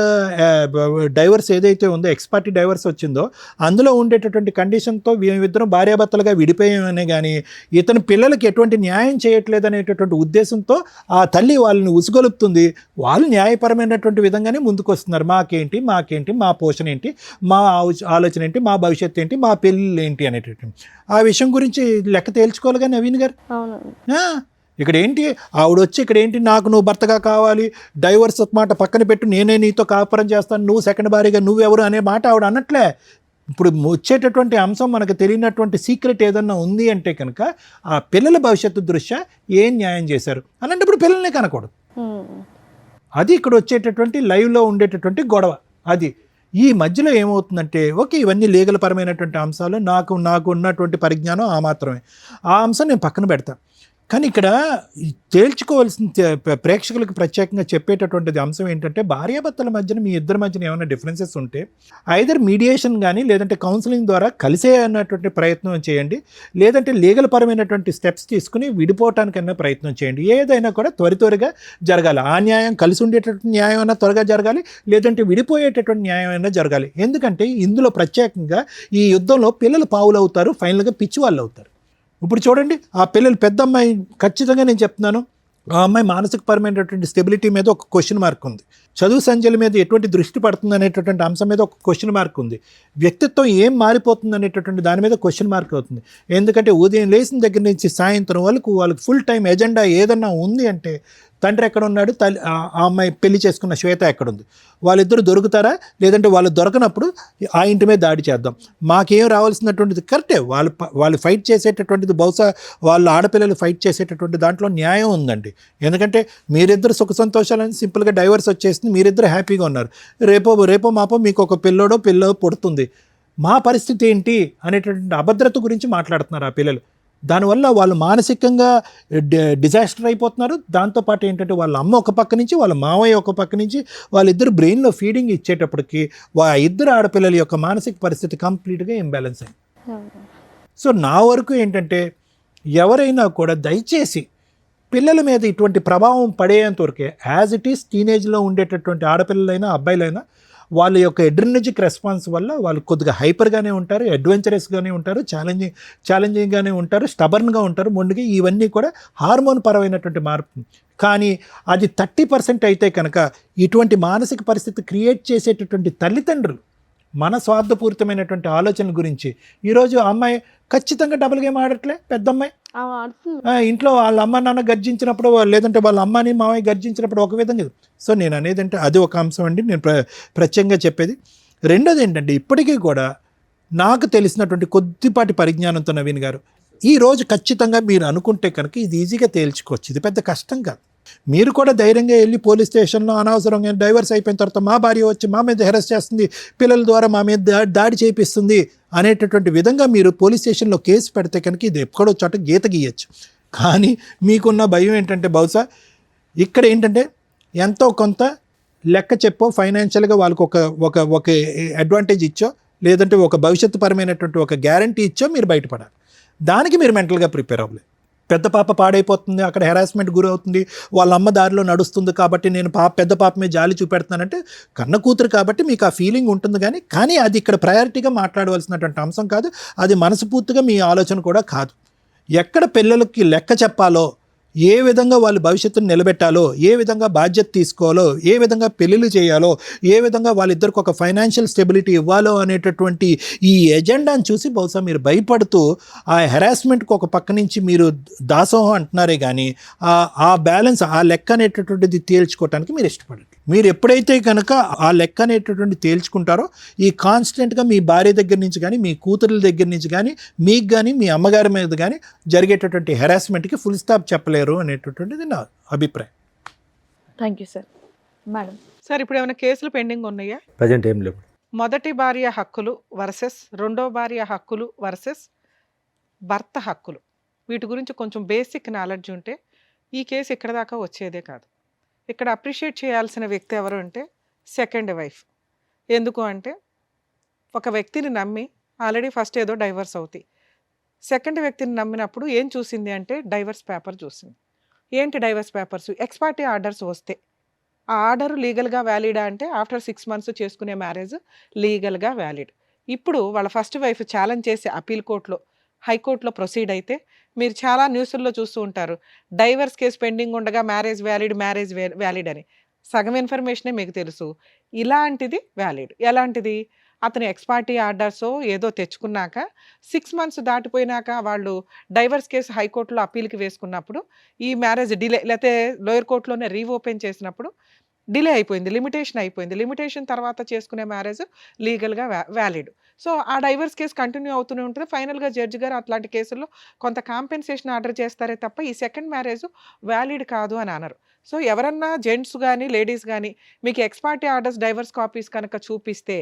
డైవర్స్ ఏదైతే ఉందో, ఎక్స్పార్టీ డైవర్స్ వచ్చిందో అందులో ఉండేటటువంటి కండిషన్తో మేమిద్దరం భార్యాభర్తలుగా విడిపోయామనే కానీ ఇతని పిల్లలకి ఎటువంటి న్యాయం చేయట్లేదు అనేటటువంటి ఉద్దేశంతో ఆ తల్లి వాళ్ళని ఉసుగొలుపుతుంది. వాళ్ళు న్యాయపరమైనటువంటి విధంగానే ముందుకు వస్తున్నారు. మాకేంటి మీకేంటి, మాకేంటి, మా పోషణ ఏంటి, మా ఆలోచన ఏంటి, మా భవిష్యత్తు ఏంటి, మా పెళ్ళి ఏంటి అనేటటువంటి ఆ విషయం గురించి లెక్క తేల్చుకోవాలి కానీ నవీన్ గారు. అవునండి. ఇక్కడ ఏంటి ఆవిడ వచ్చి ఇక్కడ ఏంటి నాకు నువ్వు భర్తగా కావాలి, డైవర్స్ మాట పక్కన పెట్టు, నేనే నీతో కాపురం చేస్తాను, నువ్వు సెకండ్ భారీగా నువ్వెవరు అనే మాట ఆవిడ అన్నట్లే. ఇప్పుడు వచ్చేటటువంటి అంశం మనకు తెలియనటువంటి సీక్రెట్ ఏదన్నా ఉంది అంటే కనుక ఆ పిల్లల భవిష్యత్తు దృష్ట్యా ఏం న్యాయం చేశారు అలాంటప్పుడు పిల్లల్ని కనకూడదు. అది ఇక్కడ వచ్చేటటువంటి లైవ్లో ఉండేటటువంటి గొడవ. అది ఈ మధ్యలో ఏమవుతుందంటే ఓకే ఇవన్నీ లీగల్ పరమైనటువంటి అంశాలు, నాకు ఉన్నటువంటి పరిజ్ఞానం ఆ మాత్రమే, ఆ అంశం నేను పక్కన పెడతాను. కానీ ఇక్కడ తేల్చుకోవాల్సిన ప్రేక్షకులకు ప్రత్యేకంగా చెప్పేటటువంటిది అంశం ఏంటంటే భార్యాభర్తల మధ్యన మీ ఇద్దరి మధ్యన ఏమైనా డిఫరెన్సెస్ ఉంటే ఐదర్ మీడియేషన్ కానీ లేదంటే కౌన్సిలింగ్ ద్వారా కలిసే అన్నటువంటి ప్రయత్నం చేయండి, లేదంటే లీగల్ పరమైనటువంటి స్టెప్స్ తీసుకుని విడిపోవటానికైనా ప్రయత్నం చేయండి. ఏదైనా కూడా త్వరగా జరగాలి. ఆ న్యాయం కలిసి ఉండేటటువంటి న్యాయం అయినా త్వరగా జరగాలి, లేదంటే విడిపోయేటటువంటి న్యాయం అయినా జరగాలి. ఎందుకంటే ఇందులో ప్రత్యేకంగా ఈ యుద్ధంలో పిల్లలు పావులు అవుతారు, ఫైనల్గా పిచ్చి వాళ్ళు అవుతారు. ఇప్పుడు చూడండి ఆ పిల్లలు పెద్ద అమ్మాయి ఖచ్చితంగా నేను చెప్తున్నాను ఆ అమ్మాయి మానసికపరమైనటువంటి స్టెబిలిటీ మీద ఒక క్వశ్చన్ మార్క్ ఉంది, చదువు సంధ్యల మీద ఎటువంటి దృష్టి పడుతుంది అనేటటువంటి అంశం మీద ఒక క్వశ్చన్ మార్క్ ఉంది, వ్యక్తిత్వం ఏం మారిపోతుంది అనేటటువంటి దాని మీద క్వశ్చన్ మార్క్ అవుతుంది. ఎందుకంటే ఉదయం లేచిన దగ్గర నుంచి సాయంత్రం వాళ్ళకి ఫుల్ టైం ఎజెండా ఏదన్నా ఉంది అంటే తండ్రి ఎక్కడ ఉన్నాడు, ఆ అమ్మాయి పెళ్లి చేసుకున్న శ్వేత ఎక్కడుంది, వాళ్ళిద్దరు దొరుకుతారా, లేదంటే వాళ్ళు దొరకనప్పుడు ఆ ఇంటి మీద దాడి చేద్దాం, మాకేం రావాల్సినటువంటిది కరెక్టే, వాళ్ళు ఫైట్ చేసేటటువంటిది బహుశా వాళ్ళ ఆడపిల్లలు ఫైట్ చేసేటటువంటి దాంట్లో న్యాయం ఉందండి. ఎందుకంటే మీరిద్దరు సుఖ సంతోషాలని సింపుల్గా డైవర్స్ వచ్చేసింది, మీరిద్దరు హ్యాపీగా ఉన్నారు, రేపో మాపో మీకు ఒక పిల్లో పుడుతుంది, మా పరిస్థితి ఏంటి అనేటటువంటి అభద్రత గురించి మాట్లాడుతున్నారు ఆ పిల్లలు. దానివల్ల వాళ్ళు మానసికంగా డిజాస్టర్ అయిపోతున్నారు. దాంతోపాటు ఏంటంటే వాళ్ళ అమ్మ ఒక పక్క నుంచి వాళ్ళ మావయ్య ఒక పక్క నుంచి వాళ్ళిద్దరు బ్రెయిన్లో ఫీడింగ్ ఇచ్చేటప్పటికి ఇద్దరు ఆడపిల్లల యొక్క మానసిక పరిస్థితి కంప్లీట్గా ఇంబ్యాలెన్స్ అయింది. సో నా వరకు ఏంటంటే ఎవరైనా కూడా దయచేసి పిల్లల మీద ఇటువంటి ప్రభావం పడేంత వరకే యాజ్ ఇట్ ఈస్ టీనేజ్లో ఉండేటటువంటి ఆడపిల్లలైనా అబ్బాయిలైనా వాళ్ళ యొక్క ఎడ్రినర్జిక్ రెస్పాన్స్ వల్ల వాళ్ళు కొద్దిగా హైపర్గానే ఉంటారు, అడ్వెంచరస్గానే ఉంటారు, ఛాలెంజింగ్గానే ఉంటారు, స్టబర్న్గా ఉంటారు, మొండిగా. ఇవన్నీ కూడా హార్మోన్ పరమైనటువంటి మార్పు. కానీ అది 30% అయితే కనుక ఇటువంటి మానసిక పరిస్థితి క్రియేట్ చేసేటటువంటి తల్లిదండ్రులు మన స్వార్థపూరితమైనటువంటి ఆలోచనల గురించి ఈరోజు అమ్మాయి ఖచ్చితంగా డబుల్ గేమ్ ఆడట్లే. పెద్ద అమ్మాయి ఇంట్లో వాళ్ళ అమ్మ నాన్న గర్జించినప్పుడు లేదంటే వాళ్ళ అమ్మని మామయ్య గర్జించినప్పుడు ఒక విధంగా. సో నేను అనేది అంటే అది ఒక అంశం అండి నేను ప్రత్యేకంగా చెప్పేది. రెండోది ఏంటంటే ఇప్పటికీ కూడా నాకు తెలిసినటువంటి కొద్దిపాటి పరిజ్ఞానంతో నవీన్ గారు ఈరోజు ఖచ్చితంగా మీరు అనుకుంటే కనుక ఇది ఈజీగా తేల్చుకోవచ్చు, ఇది పెద్ద కష్టం కాదు. మీరు కూడా ధైర్యంగా వెళ్ళి పోలీస్ స్టేషన్లో అనవసరంగా డైవర్స్ అయిపోయిన తర్వాత మా భార్య వచ్చి మా మీద హెరాస్ చేస్తుంది, పిల్లల ద్వారా మా మీద దాడి చేపిస్తుంది అనేటటువంటి విధంగా మీరు పోలీస్ స్టేషన్లో కేసు పెడితే కనుక ఇది ఎక్కడో చోట గీత గీయచ్చు. కానీ మీకున్న భయం ఏంటంటే బహుశా ఇక్కడ ఏంటంటే ఎంతో కొంత లెక్క చెప్పో ఫైనాన్షియల్గా వాళ్ళకి ఒక అడ్వాంటేజ్ ఇచ్చో లేదంటే ఒక భవిష్యత్తు పరమైనటువంటి ఒక గ్యారంటీ ఇచ్చో మీరు బయటపడాలి. దానికి మీరు మెంటల్గా ప్రిపేర్ అవ్వలేదు. పెద్ద పాప పాడైపోతుంది, అక్కడ హెరాస్మెంట్ గురవుతుంది, వాళ్ళ అమ్మ దారిలో నడుస్తుంది కాబట్టి నేను పెద్ద పాప మీద జాలి చూపెడుతున్నానంటే కన్న కూతురు కాబట్టి మీకు ఆ ఫీలింగ్ ఉంటుంది. కానీ అది ఇక్కడ ప్రయారిటీగా మాట్లాడవలసినటువంటి అంశం కాదు, అది మనస్ఫూర్తిగా మీ ఆలోచన కూడా కాదు. ఎక్కడ పిల్లలకి లెక్క చెప్పాలో, ఏ విధంగా వాళ్ళ భవిష్యత్తును నిలబెట్టాలో, ఏ విధంగా బాధ్యత తీసుకోవాలో, ఏ విధంగా పెళ్ళిళ్ళు చేయాలో, ఏ విధంగా వాళ్ళిద్దరికి ఒక ఫైనాన్షియల్ స్టెబిలిటీ ఇవ్వాలో అనేటటువంటి ఈ ఎజెండాను చూసి బహుశా మీరు ఆ హెరాస్మెంట్కి ఒక పక్క నుంచి మీరు దాసోహం అంటున్నారే కానీ ఆ బ్యాలెన్స్ ఆ లెక్క అనేటటువంటిది తేల్చుకోవటానికి మీరు ఇష్టపడండి. మీరు ఎప్పుడైతే కనుక ఆ లెక్క అనేటటువంటి తేల్చుకుంటారో ఈ కాన్స్టెంట్గా మీ భార్య దగ్గర నుంచి కానీ మీ కూతురుల దగ్గర నుంచి కానీ మీకు కానీ మీ అమ్మగారి మీద కానీ జరిగేటటువంటి హెరాస్మెంట్కి ఫుల్ స్టాప్ చెప్పలేరు అనేటటువంటిది నా అభిప్రాయం. Thank you sir. Madam sir ఇప్పుడు ఏమైనా కేసులు పెండింగ్ ఉన్నాయా? ప్రజెంట్ ఏం లేవు. మొదటి భార్య హక్కులు వర్సెస్ రెండో భార్య హక్కులు వర్సెస్ భర్త హక్కులు, వీటి గురించి కొంచెం బేసిక్ నాలెడ్జ్ ఉంటే ఈ కేసు ఇక్కడ దాకా వచ్చేదే కాదు. ఇక్కడ అప్రిషియేట్ చేయాల్సిన వ్యక్తి ఎవరు అంటే సెకండ్ వైఫ్. ఎందుకు అంటే ఒక వ్యక్తిని నమ్మి ఆల్రెడీ ఫస్ట్ ఏదో డైవర్స్ అవుతాయి, సెకండ్ వ్యక్తిని నమ్మినప్పుడు ఏం చూసింది అంటే డైవర్స్ పేపర్ చూసింది. ఏంటి డైవర్స్ పేపర్స్? ఎక్స్పార్టీ ఆర్డర్స్ వస్తే ఆ ఆర్డర్ లీగల్గా వ్యాలిడా అంటే ఆఫ్టర్ 6 months చేసుకునే మ్యారేజ్ లీగల్గా వ్యాలిడ్. ఇప్పుడు వాళ్ళ ఫస్ట్ వైఫ్ ఛాలెంజ్ చేసి అపీల్ కోర్టులో హైకోర్టులో ప్రొసీడ్ అయితే మీరు చాలా న్యూస్ల్లో చూస్తూ ఉంటారు, డైవర్స్ కేసు పెండింగ్ ఉండగా మ్యారేజ్ వ్యాలిడ్ అని. సగం ఇన్ఫర్మేషనే మీకు తెలుసు. ఇలాంటిది వ్యాలిడ్. ఎలాంటిది? అతను ఎక్స్ పార్టీ ఆర్డర్సో ఏదో తెచ్చుకున్నాక 6 మంత్స్ దాటిపోయినాక వాళ్ళు డైవర్స్ కేసు హైకోర్టులో అప్పీల్‌కి వేసుకున్నప్పుడు, ఈ మ్యారేజ్ డిలే లేతే లోయర్ కోర్ట్‌లోనే రీఓపెన్ చేసినప్పుడు డిలే అయిపోయింది. లిమిటేషన్ అయిపోయింది. లిమిటేషన్ తర్వాత చేసుకునే మ్యారేజ్ లీగల్‌గా వ్యాలిడ్. సో, ఆ డైవర్స్ కేస్ కంటిన్యూ అవుతూనే ఉంటది. ఫైనల్‌గా జడ్జి గారు అట్లాంటి కేసుల్లో కొంత కాంపెన్సేషన్ ఆర్డర్ చేస్తారే తప్ప, ఈ సెకండ్ మ్యారేజ్ వ్యాలిడ్ కాదు అని అనరు. సో, ఎవరన్నా జెంట్స్ గాని, లేడీస్ గాని మీకు X party orders, divorce copies కనుక చూపిస్తే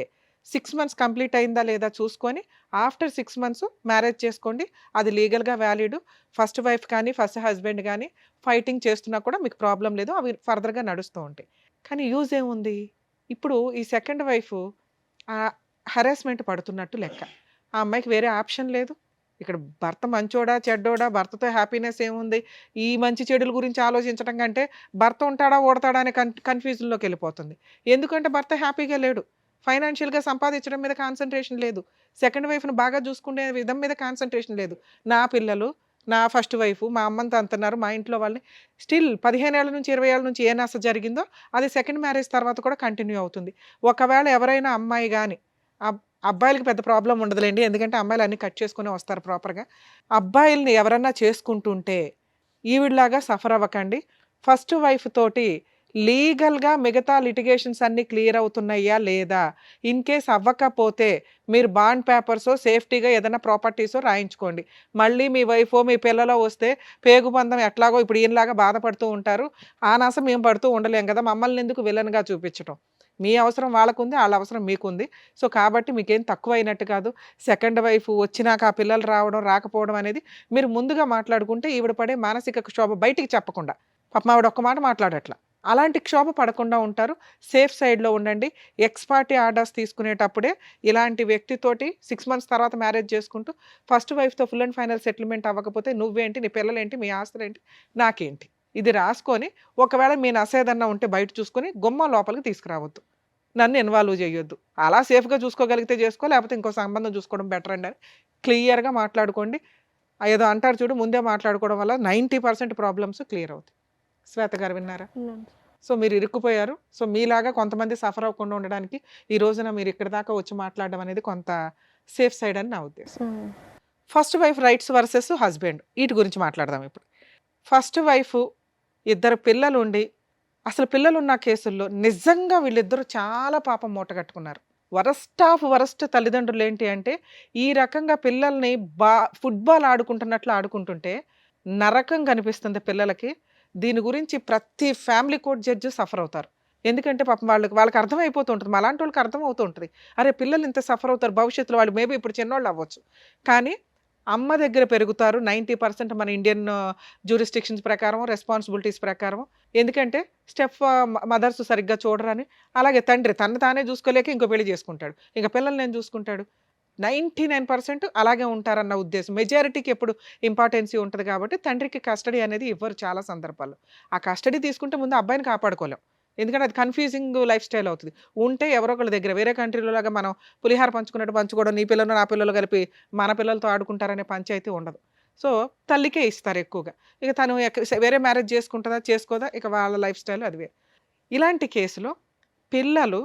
6 మంత్స్ కంప్లీట్ అయిందా లేదా చూసుకొని ఆఫ్టర్ 6 మంత్స్ మ్యారేజ్ చేసుకోండి. అది లీగల్‌గా వ్యాలిడ్. ఫస్ట్ వైఫ్ కానీ, ఫస్ట్ హస్బెండ్ గాని ఫైటింగ్ చేస్తున్నా కూడా మీకు ప్రాబ్లమ్ లేదు. అవి ఫర్దర్‌గా నడుస్తూ ఉంటాయి. కానీ యూజ్ ఏముంది? ఇప్పుడు ఈ సెకండ్ వైఫ్ హరాస్మెంట్ పడుతున్నట్టు లెక్క. ఆ అమ్మాయికి వేరే ఆప్షన్ లేదు. ఇక్కడ భర్త మంచోడా, చెడ్డోడా, భర్తతో హ్యాపీనెస్ ఏముంది? ఈ మంచి చెడుల గురించి ఆలోచించడం కంటే భర్త ఉంటాడా, ఓడతాడా అనే కన్‌ఫ్యూజన్‌లోకి వెళ్ళిపోతుంది. ఎందుకంటే భర్త హ్యాపీగా లేడు. ఫైనాన్షియల్‌గా సంపాదించడం మీద కాన్సంట్రేషన్ లేదు. సెకండ్ వైఫ్‌ని బాగా చూసుకునే విధం మీద కాన్సంట్రేషన్ లేదు. నా పిల్లలు, నా ఫస్ట్ వైఫ్, మా అమ్మని తంతున్నారు, మా ఇంట్లో వాళ్ళని స్టిల్ 15 ఏళ్ల నుంచి, 20 ఏళ్ల నుంచి ఏ నస జరిగిందో అది సెకండ్ మ్యారేజ్ తర్వాత కూడా కంటిన్యూ అవుతుంది. ఒకవేళ ఎవరైనా అమ్మాయి గాని అబ్బాయిలకి పెద్ద ప్రాబ్లమ్ ఉండదులేండి. ఎందుకంటే అమ్మాయిలు అన్నీ కట్ చేసుకునే వస్తారు ప్రాపర్‌గా. అబ్బాయిల్ని ఎవరన్నా చేసుకుంటుంటే ఈవిడలాగా సఫర్ అవ్వకండి. ఫస్ట్ వైఫ్ తోటి లీగల్‌గా మిగతా లిటిగేషన్స్ అన్నీ క్లియర్ అవుతున్నాయా లేదా? ఇన్ కేస్ అవ్వకపోతే మీరు బాండ్ పేపర్సో, సేఫ్టీగా ఏదైనా ప్రాపర్టీసో రాయించుకోండి. మళ్ళీ మీ వైఫో, మీ పిల్లలో వస్తే పేగుబంధం ఎట్లాగో ఇప్పుడు ఈయనలాగా బాధపడుతూ ఉంటారు. ఆ నస మేము పడుతూ ఉండలేం కదా! మమ్మల్ని ఎందుకు విలన్‌గా చూపించటం. మీ అవసరం వాళ్ళకుంది, ఆళ్ళ అవసరం మీకుంది. సో, కాబట్టి మీకేం తక్కువైనట్టు కాదు. సెకండ్ వైఫ్ వచ్చినాక ఆ పిల్లలు రావడం, రాకపోవడం అనేది మీరు ముందుగా మాట్లాడుకుంటే ఈవిడ పడే మానసిక క్షోభ బయటికి చెప్పకుండా. పాపం ఆవిడ ఒక్క మాట మాట్లాడట్ల. అలాంటి క్షోభ పడకుండా ఉంటారు. సేఫ్ సైడ్‌లో ఉండండి. ఎక్స్ పార్టీ ఆర్డర్స్ తీసుకునేటప్పుడే ఇలాంటి వ్యక్తితోటి 6 మంత్స్ తర్వాత మ్యారేజ్ చేసుకుంటూ ఫస్ట్ వైఫ్‌తో ఫుల్ అండ్ ఫైనల్ సెటిల్మెంట్ అవ్వకపోతే నువ్వేంటి, నీ పిల్లలేంటి, మీ ఆస్తులేంటి, నాకేంటి. ఇది రాసుకొని ఒకవేళ మీ నసేదన్నా ఉంటే బయట చూసుకొని గుమ్మం లోపలికి తీసుకురావద్దు. నన్ను ఇన్వాల్వ్ చేయొద్దు. అలా సేఫ్‌గా చూసుకోగలిగితే చేసుకో, లేకపోతే ఇంకో సంబంధం చూసుకోవడం బెటర్ అండి అని క్లియర్‌గా మాట్లాడుకోండి. ఏదో అంటారు చూడు, ముందే మాట్లాడుకోవడం వల్ల 90% ప్రాబ్లమ్స్ క్లియర్ అవుతాయి. శ్వేత గారు విన్నారా? సో, మీరు ఇరుక్కుపోయారు. సో, మీలాగా కొంతమంది సఫర్ అవ్వకుండా ఉండడానికి ఈ రోజున మీరు ఇక్కడి దాకా వచ్చి మాట్లాడడం అనేది కొంత సేఫ్ సైడ్ అని నా ఉద్దేశం. First wife rights versus husband వీటి గురించి మాట్లాడదాం ఇప్పుడు. ఫస్ట్ వైఫ్ ఇద్దరు పిల్లలుండి అసలు పిల్లలున్న కేసుల్లో నిజంగా వీళ్ళిద్దరూ చాలా పాపం మూటగట్టుకున్నారు. వరస్ట్ ఆఫ్ వరస్ట్ తల్లిదండ్రులు ఏంటి అంటే ఈ రకంగా పిల్లల్ని ఫుట్బాల్ ఆడుకుంటున్నట్లు ఆడుకుంటుంటే నరకం కనిపిస్తుంది పిల్లలకి. దీని గురించి ప్రతి ఫ్యామిలీ కోర్ట్ జడ్జి సఫర్ అవుతారు. ఎందుకంటే పాపం వాళ్ళకి అర్థమైపోతూ ఉంటుంది. మాలాంటి వాళ్ళకి అర్థం అవుతూ ఉంటుంది. అరే పిల్లలు ఇంత సఫర్ అవుతారు భవిష్యత్తులో, వాళ్ళు మేబీ ఇప్పుడు చిన్నోళ్ళు అవ్వచ్చు. కానీ అమ్మ దగ్గర పెరుగుతారు 90% మన ఇండియన్ జ్యూరిస్డిక్షన్స్ ప్రకారం, రెస్పాన్సిబిలిటీస్ ప్రకారం. ఎందుకంటే స్టెప్ మదర్స్ సరిగ్గా చూడరని. అలాగే తండ్రి తను తానే చూసుకోలేక ఇంకో పెళ్లి చేసుకుంటాడు. ఇంక పిల్లల్ని ఏం చూసుకుంటాడు. 99% అలాగే ఉంటారన్న ఉద్దేశం. మెజారిటీకి ఎప్పుడు ఇంపార్టెన్సీ ఉంటుంది కాబట్టి తండ్రికి కస్టడీ అనేది ఇవ్వరు చాలా సందర్భాల్లో. ఆ కస్టడీ తీసుకుంటే ముందు అబ్బాయిని కాపాడుకోలేం. ఎందుకంటే అది కన్‌ఫ్యూజింగ్ లైఫ్ స్టైల్ అవుతది. ఉంటే ఎవరో ఒకళ్ళ దగ్గర వేరే కంట్రీలో లాగా మనం పులిహార పంచుకున్నట్టు పంచుకోవడం, నీ పిల్లలు నా పిల్లలు కలిపి మన పిల్లలతో ఆడుకుంటారనే పంచాయితీ ఉండదు. సో, తల్లికే ఇస్తారు ఎక్కువగా. ఇక తను వేరే మ్యారేజ్ చేసుకుంటదా, చేసుకోదా ఇక వాళ్ళ లైఫ్ స్టైల్ అది వేరు. ఇలాంటి కేసులో పిల్లలు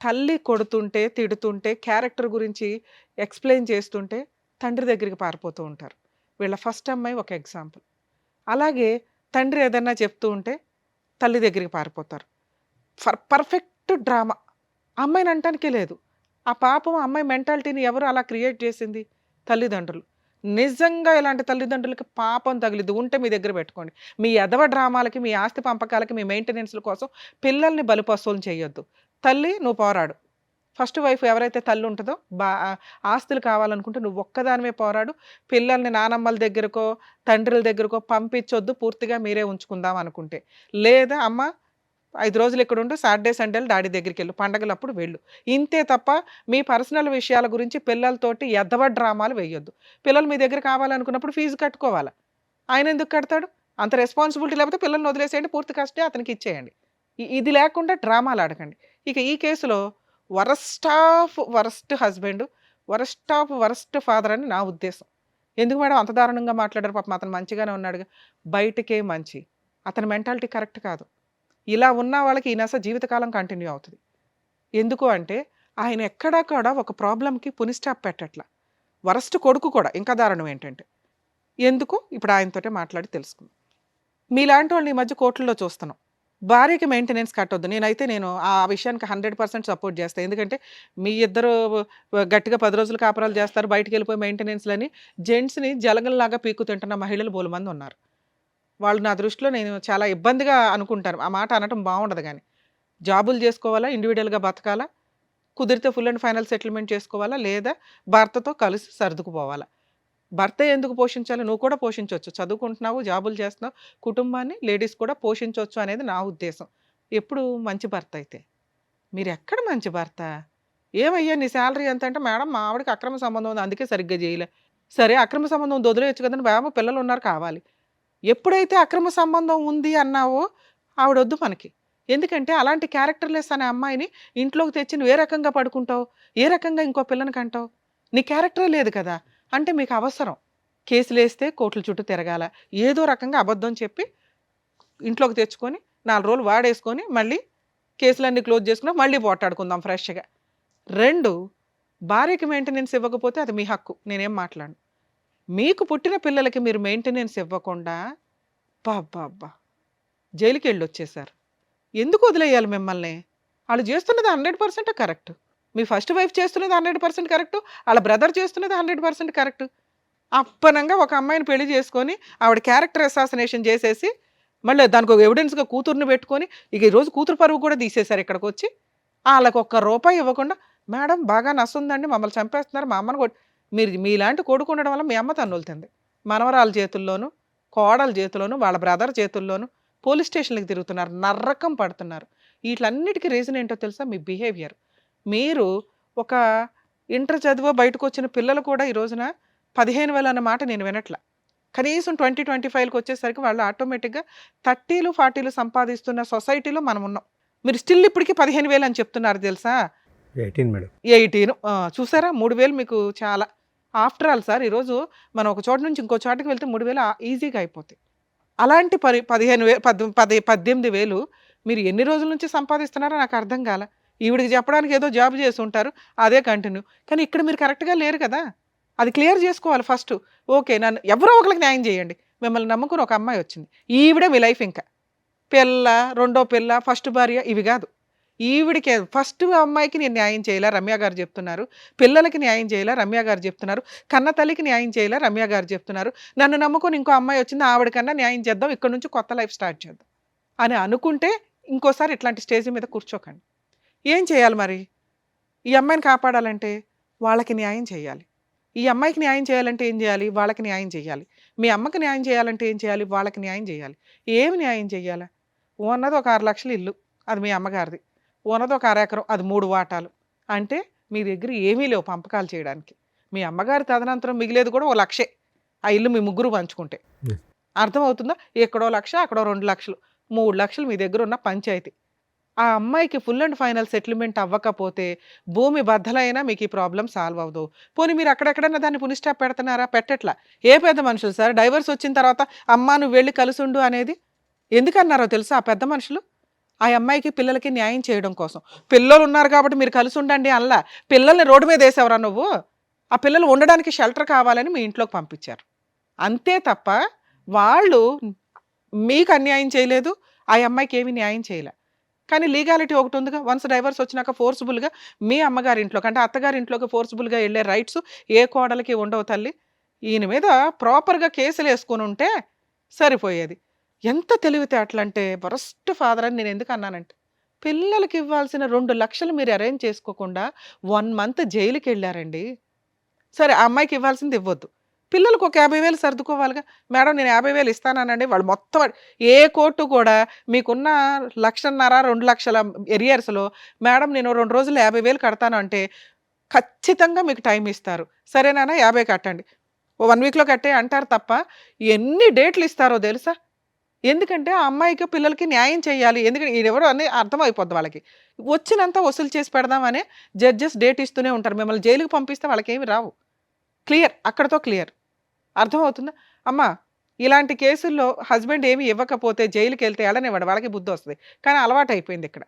తల్లి కొడుతుంటే, తిడుతుంటే, క్యారెక్టర్ గురించి ఎక్స్‌ప్లెయిన్ చేస్తుంటే తండ్రి దగ్గరికి పారిపోతూ ఉంటారు. వీళ్ళ ఫస్ట్ అమ్మాయి ఒక ఎగ్జాంపుల్. అలాగే తండ్రి ఏదన్నా చెప్తూ ఉంటే తల్లి దగ్గరికి పారిపోతారు. Perfect drama. అమ్మాయిని అంటానికే లేదు. ఆ పాపం అమ్మాయి మెంటాలిటీని ఎవరు అలా క్రియేట్ చేసింది? తల్లిదండ్రులు. నిజంగా ఇలాంటి తల్లిదండ్రులకి పాపం తగిలిద్ది. ఉంటే మీ దగ్గర పెట్టుకోండి. మీ ఎదవ డ్రామాలకి, మీ ఆస్తి పంపకాలకి, మీ మెయింటెనెన్స్‌ల కోసం పిల్లల్ని బలిపశువులను చేయొద్దు. తల్లి నువ్వు పోరాడు. ఫస్ట్ వైఫ్ ఎవరైతే తల్లి ఉంటుందో ఆస్తులు కావాలనుకుంటే నువ్వు ఒక్కదానివే పోరాడు. పిల్లల్ని నానమ్మల దగ్గరకో, తండ్రుల దగ్గరకో పంపించొద్దు. పూర్తిగా మీరే ఉంచుకుందాం అనుకుంటే. లేదా అమ్మ 5 రోజులు ఇక్కడుండు, సాటర్‌డే, సండేలు డాడీ దగ్గరికెళ్ళు, పండగలప్పుడు వెళ్ళు. ఇంతే తప్ప మీ పర్సనల్ విషయాల గురించి పిల్లలతోటి ఎద్దవ డ్రామాలు వేయొద్దు. పిల్లలు మీ దగ్గర కావాలనుకున్నప్పుడు ఫీజు కట్టుకోవాలా. ఆయన ఎందుకు కడతాడు? అంత రెస్పాన్సిబిలిటీ లేకపోతే పిల్లల్ని వదిలేసేయండి, పూర్తి కస్టడీ అతనికి ఇచ్చేయండి. ఇది లేకుండా డ్రామాలు ఆడకండి. ఇక ఈ కేసులో worst of worst husband, worst of worst father అని నా ఉద్దేశం. ఎందుకు మేడం అంత దారుణంగా మాట్లాడారు? పాపం అతను మంచిగానే ఉన్నాడుగా. బయటకే మంచి. అతని మెంటాలిటీ కరెక్ట్ కాదు. ఇలా ఉన్న వాళ్ళకి ఈ నస జీవితకాలం కంటిన్యూ అవుతుంది. ఎందుకు అంటే ఆయన ఎక్కడా కూడా ఒక ప్రాబ్లంకి పునిస్టాప్ పెట్టట్లా. వరస్ట్ కొడుకు కూడా ఇంకా దారుణం ఏంటంటే ఎందుకు ఇప్పుడు ఆయనతోటే మాట్లాడి తెలుసుకుందాం. మీలాంటి వాళ్ళని ఈ మధ్య కోర్టుల్లో చూస్తున్నాం. భార్యకి మెయింటెనెన్స్ కట్టొద్దు. నేను ఆ విషయానికి 100% సపోర్ట్ చేస్తాను. ఎందుకంటే మీ ఇద్దరు గట్టిగా 10 రోజులు కాపురాలు చేస్తారు, బయటికి వెళ్ళిపోయి మెయింటెనెన్స్లని జెంట్స్ని జలగల్లాగా పీక్కు తింటున్న మహిళలు బోలమంది ఉన్నారు. వాళ్ళు నా దృష్టిలో నేను చాలా ఇబ్బందిగా అనుకుంటాను. ఆ మాట అనటం బాగుండదు. కానీ జాబులు చేసుకోవాలా, ఇండివిజువల్గా బతకాలా, కుదిరితే ఫుల్ అండ్ ఫైనల్ సెటిల్మెంట్ చేసుకోవాలా, లేదా భర్తతో కలిసి సర్దుకుపోవాలా. భర్త ఎందుకు పోషించాలి? నువ్వు కూడా పోషించవచ్చు. చదువుకుంటున్నావు, జాబులు చేస్తున్నావు, కుటుంబాన్ని లేడీస్ కూడా పోషించవచ్చు అనేది నా ఉద్దేశం. ఎప్పుడు మంచి భర్త అయితే. మీరు ఎక్కడ మంచి భర్త? ఏమయ్యా నీ శాలరీ ఎంత అంటే, మేడం మా ఆవిడకి అక్రమ సంబంధం ఉంది అందుకే సరిగ్గా చేయలే. సరే అక్రమ సంబంధం వదిలేయచ్చు కదండి, బాబు పిల్లలు ఉన్నారు కావాలి. ఎప్పుడైతే అక్రమ సంబంధం ఉంది అన్నావో ఆవిడొద్దు మనకి. ఎందుకంటే అలాంటి క్యారెక్టర్లెస్ అనే అమ్మాయిని ఇంట్లోకి తెచ్చి నువ్వు ఏ రకంగా పడుకుంటావు, ఏ రకంగా ఇంకో పిల్లని కంటావు? నీ క్యారెక్టరే లేదు కదా. అంటే మీకు అవసరం కేసులు వేస్తే కోర్టుల చుట్టూ తిరగాల, ఏదో రకంగా అబద్ధం చెప్పి ఇంట్లోకి తెచ్చుకొని 4 రోజులు వాడేసుకొని మళ్ళీ కేసులన్నీ క్లోజ్ చేసుకున్నా మళ్ళీ పోటాడుకుందాం ఫ్రెష్గా. 2, భార్యకి మెయింటెనెన్స్ ఇవ్వకపోతే అది మీ హక్కు, నేనేం మాట్లాడను. మీకు పుట్టిన పిల్లలకి మీరు మెయింటెనెన్స్ ఇవ్వకుండా బాబ్బా జైలుకి వెళ్ళి వచ్చేసారు. ఎందుకు వదిలేయాలి మిమ్మల్ని? వాళ్ళు చేస్తున్నది 100% కరెక్ట్. మీ ఫస్ట్ వైఫ్ చేస్తున్నది 100% కరెక్ట్, వాళ్ళ బ్రదర్ చేస్తున్నది 100% కరెక్ట్. అప్పనంగా ఒక అమ్మాయిని పెళ్లి చేసుకొని ఆవిడ క్యారెక్టర్ అసాసినేషన్ చేసేసి మళ్ళీ దానికి ఒక ఎవిడెన్స్గా కూతుర్ని పెట్టుకొని ఇక ఈరోజు కూతురు పరువు కూడా తీసేశారు. ఇక్కడికి వచ్చి వాళ్ళకి ₹1 ఇవ్వకుండా, మేడం బాగా నస్తుందండి, మమ్మల్ని చంపేస్తున్నారు, మా అమ్మని మీరు మీలాంటి కొడుకు ఉండడం వల్ల మీ అమ్మ తన్నులుతుంది. మనవరాల చేతుల్లోనూ, కోడల చేతుల్లోనూ, వాళ్ళ బ్రదర్ చేతుల్లోనూ పోలీస్ స్టేషన్లకు తిరుగుతున్నారు, నర్రకం పడుతున్నారు. వీటన్నిటికీ రీజన్ ఏంటో తెలుసా? మీ బిహేవియర్. మీరు ఒక ఇంటర్ చదివో బయటకు వచ్చిన పిల్లలు కూడా ఈ రోజున 15,000 అన్న మాట నేను వినట్ల. కనీసం 20-25కి వచ్చేసరికి వాళ్ళు ఆటోమేటిక్గా 30లు 40లు సంపాదిస్తున్న సొసైటీలో మనం ఉన్నాం. మీరు స్టిల్ ఇప్పటికీ 15,000 అని చెప్తున్నారు తెలుసా? 18 మేడం. 18 చూసారా? 3,000 మీకు చాలా. ఆఫ్టర్ ఆల్ సార్ ఈరోజు మనం ఒక చోట నుంచి ఇంకో చోటకి వెళ్తే 3,000 ఈజీగా అయిపోతాయి. అలాంటి 18,000 మీరు ఎన్ని రోజుల నుంచి సంపాదిస్తున్నారో నాకు అర్థం కాల. ఈవిడికి చెప్పడానికి ఏదో జాబ్ చేసి ఉంటారు, అదే కంటిన్యూ. కానీ ఇక్కడ మీరు కరెక్ట్గా లేరు కదా, అది క్లియర్ చేసుకోవాలి ఫస్ట్. ఓకే, నన్ను ఎవరో ఒకరికి న్యాయం చేయండి. మిమ్మల్ని నమ్ముకుని ఒక అమ్మాయి వచ్చింది, ఈవిడే మీ లైఫ్. ఇంకా పిల్ల, రెండో పిల్ల, ఫస్ట్ భార్య ఇవి కాదు. ఈవిడికి ఫస్ట్ అమ్మాయికి నేను న్యాయం చేయాలా, రమ్య గారు చెప్తున్నారు. పిల్లలకి న్యాయం చేయాలా, రమ్య గారు చెప్తున్నారు. కన్న తల్లికి న్యాయం చేయాలా, రమ్య గారు చెప్తున్నారు. నన్ను నమ్ముకొని ఇంకో అమ్మాయి వచ్చింది, ఆవిడకన్నా న్యాయం చేద్దాం, ఇక్కడ నుంచి కొత్త లైఫ్ స్టార్ట్ చేద్దాం అని అనుకుంటే ఇంకోసారి ఇట్లాంటి స్టేజ్ మీద కూర్చోకండి. ఏం చేయాలి మరి? ఈ అమ్మాయిని కాపాడాలంటే వాళ్ళకి న్యాయం చేయాలి. ఈ అమ్మాయికి న్యాయం చేయాలంటే ఏం చేయాలి? వాళ్ళకి న్యాయం చేయాలి. మీ అమ్మకి న్యాయం చేయాలంటే ఏం చేయాలి? వాళ్ళకి న్యాయం చేయాలి. ఏమి న్యాయం చేయాలా? ఉన్నది ఒక 6 లక్షల ఇల్లు, అది మీ అమ్మగారిది. ఉన్నది ఒక 1/2 ఎకరం, అది 3 వాటాలు. అంటే మీ దగ్గర ఏమీ లేవు పంపకాలు చేయడానికి. మీ అమ్మగారి తదనంతరం మిగిలేదు కూడా 1 లక్షే, ఆ ఇల్లు మీ ముగ్గురు పంచుకుంటే. అర్థమవుతుందా? ఎక్కడో 1 లక్ష, అక్కడో 2 లక్షలు, 3 లక్షలు మీ దగ్గర ఉన్న పంచాయతీ. ఆ అమ్మాయికి ఫుల్ అండ్ ఫైనల్ సెటిల్మెంట్ అవ్వకపోతే భూమి బద్దలైనా మీకు ఈ ప్రాబ్లం సాల్వ్ అవ్వదు. పోనీ మీరు అక్కడెక్కడన్నా దాన్ని పునిస్టాప్ పెడుతున్నారా? పెట్టట్లా. ఏ పెద్ద మనుషులు సార్ డైవర్స్ వచ్చిన తర్వాత అమ్మా నువ్వు వెళ్ళి కలిసుండు అనేది ఎందుకన్నారో తెలుసా? ఆ పెద్ద మనుషులు ఆ అమ్మాయికి పిల్లలకి న్యాయం చేయడం కోసం. పిల్లలు ఉన్నారు కాబట్టి మీరు కలిసి ఉండండి అల్లా. పిల్లల్ని రోడ్డు మీద వేసేవరా నువ్వు? ఆ పిల్లలు ఉండడానికి షెల్టర్ కావాలని మీ ఇంట్లోకి పంపించారు అంతే తప్ప వాళ్ళు మీకు అన్యాయం చేయలేదు, ఆ అమ్మాయికి ఏమీ న్యాయం చేయలే. కానీ లీగాలిటీ ఒకటి ఉందిగా, వన్స్ డైవర్స్ వచ్చినాక ఫోర్స్ఫుల్గా మీ అమ్మగారి ఇంట్లోకి అంటే అత్తగారి ఇంట్లోకి ఫోర్స్ఫుల్గా వెళ్ళే రైట్స్ ఏ కోడలికి ఉండవు తల్లి. ఈయన మీద ప్రాపర్గా కేసులు వేసుకొని ఉంటే సరిపోయేది. ఎంత తెలివితేటలంటే వరస్ట్ ఫాదర్ అని నేను ఎందుకు అన్నానంటే, పిల్లలకి ఇవ్వాల్సిన 2 లక్షలు మీరు అరేంజ్ చేసుకోకుండా 1 మంత్ జైలుకి వెళ్ళారండి. సరే ఆ అమ్మాయికి ఇవ్వాల్సింది ఇవ్వద్దు, పిల్లలకు ఒక 50,000 సర్దుకోవాలిగా. మేడం నేను 50,000 ఇస్తానండి, వాళ్ళు మొత్తం ఏ కోర్టు కూడా మీకున్న 1,50,000 2 లక్షల ఎరియర్స్లో మేడం నేను 2 రోజులు 50,000 కడతాను అంటే ఖచ్చితంగా మీకు టైం ఇస్తారు. సరేనా 50 కట్టండి, 1 వీక్లో కట్టే అంటారు తప్ప ఎన్ని డేట్లు ఇస్తారో తెలుసా? ఎందుకంటే ఆ అమ్మాయికి పిల్లలకి న్యాయం చేయాలి. ఎందుకంటే ఎవరో అని అర్థమైపోద్ది వాళ్ళకి. వచ్చినంత వసూలు చేసి పెడదామనే జడ్జెస్ డేట్ ఇస్తూనే ఉంటారు. మిమ్మల్ని జైలుకి పంపిస్తే వాళ్ళకి ఏమి రావు. క్లియర్, అక్కడతో క్లియర్. అర్థమవుతుందా? అమ్మ ఇలాంటి కేసుల్లో హస్బెండ్ ఏమి ఇవ్వకపోతే జైలుకి వెళ్తే ఎడనివ్వడు, వాళ్ళకి బుద్ధి వస్తుంది. కానీ అలవాటు అయిపోయింది ఇక్కడ.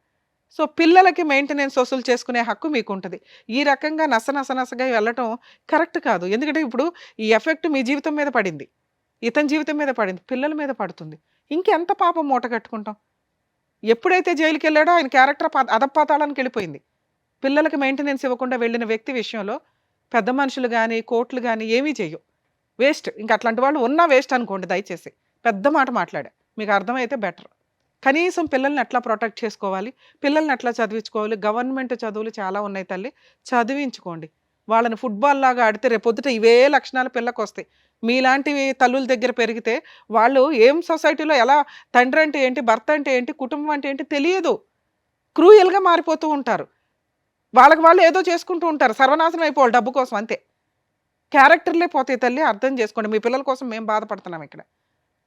సో పిల్లలకి మెయింటెనెన్స్ వసూలు చేసుకునే హక్కు మీకు ఉంటుంది. ఈ రకంగా నసగా వెళ్ళటం కరెక్ట్ కాదు. ఎందుకంటే ఇప్పుడు ఈ ఎఫెక్ట్ మీ జీవితం మీద పడింది, ఇతని జీవితం మీద పడింది, పిల్లల మీద పడుతుంది. ఇంకెంత పాపం మూట కట్టుకుంటాం? ఎప్పుడైతే జైలుకి వెళ్ళాడో ఆయన క్యారెక్టర్ అధపాతాళానికి వెళ్ళిపోయింది. పిల్లలకి మెయింటెనెన్స్ ఇవ్వకుండా వెళ్ళిన వ్యక్తి విషయంలో పెద్ద మనుషులు కానీ కోర్టులు కానీ ఏమీ చెయ్యవు. వేస్ట్. ఇంకా అట్లాంటి వాళ్ళు ఉన్నా వేస్ట్ అనుకోండి. దయచేసి పెద్ద మాట మాట్లాడా, మీకు అర్థమైతే బెటర్. కనీసం పిల్లల్ని ఎట్లా ప్రొటెక్ట్ చేసుకోవాలి, పిల్లల్ని ఎట్లా చదివించుకోవాలి. గవర్నమెంట్ చదువులు చాలా ఉన్నాయి తల్లి, చదివించుకోండి. వాళ్ళని ఫుట్బాల్ లాగా ఆడితే రేపొద్దుట ఇవే లక్షణాలు పిల్లలకు వస్తాయి. మీలాంటివి తల్లుల దగ్గర పెరిగితే వాళ్ళు ఏం సొసైటీలో ఎలా తండ్రి అంటే ఏంటి, భర్త అంటే ఏంటి, కుటుంబం అంటే ఏంటి తెలియదు. క్రూయల్గా మారిపోతూ ఉంటారు. వాళ్ళకి వాళ్ళు ఏదో చేసుకుంటూ ఉంటారు, సర్వనాశనం అయిపోవాలి డబ్బు కోసం, అంతే. క్యారెక్టర్లే పోతాయి తల్లి, అర్థం చేసుకోండి. మీ పిల్లల కోసం మేము బాధపడుతున్నాం ఇక్కడ.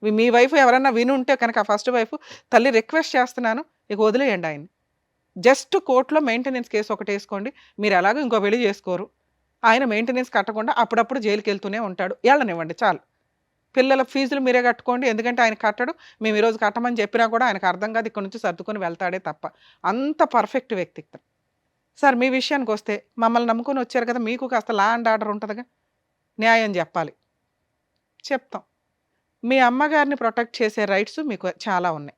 మీ వైఫ్ ఎవరన్నా విని ఉంటే కనుక, ఫస్ట్ వైఫ్, తల్లి రిక్వెస్ట్ చేస్తున్నాను, ఇక వదిలేయండి ఆయన్ని. జస్ట్ కోర్టులో మెయింటెనెన్స్ కేసు ఒకటి వేసుకోండి. మీరు ఎలాగో ఇంకో పెళ్లి చేసుకోరు, ఆయన మెయింటెనెన్స్ కట్టకుండా అప్పుడప్పుడు జైలుకి వెళ్తూనే ఉంటాడు, వెళ్ళనివ్వండి చాలు. పిల్లల ఫీజులు మీరే కట్టుకోండి, ఎందుకంటే ఆయన కట్టడు. మేము ఈరోజు కట్టమని చెప్పినా కూడా ఆయనకు అర్థం కాదు, ఇక్కడ నుంచి సర్దుకొని వెళ్తాడే తప్ప. అంత పర్ఫెక్ట్ వ్యక్తి. సార్ మీ విషయానికి వస్తే, మమ్మల్ని నమ్ముకొని వచ్చారు కదా, మీకు కాస్త లా అండ్ ఆర్డర్ ఉంటుందిగా, న్యాయం చెప్పాలి, చెప్తాం. మీ అమ్మగారిని ప్రొటెక్ట్ చేసే రైట్స్ మీకు చాలా ఉన్నాయి.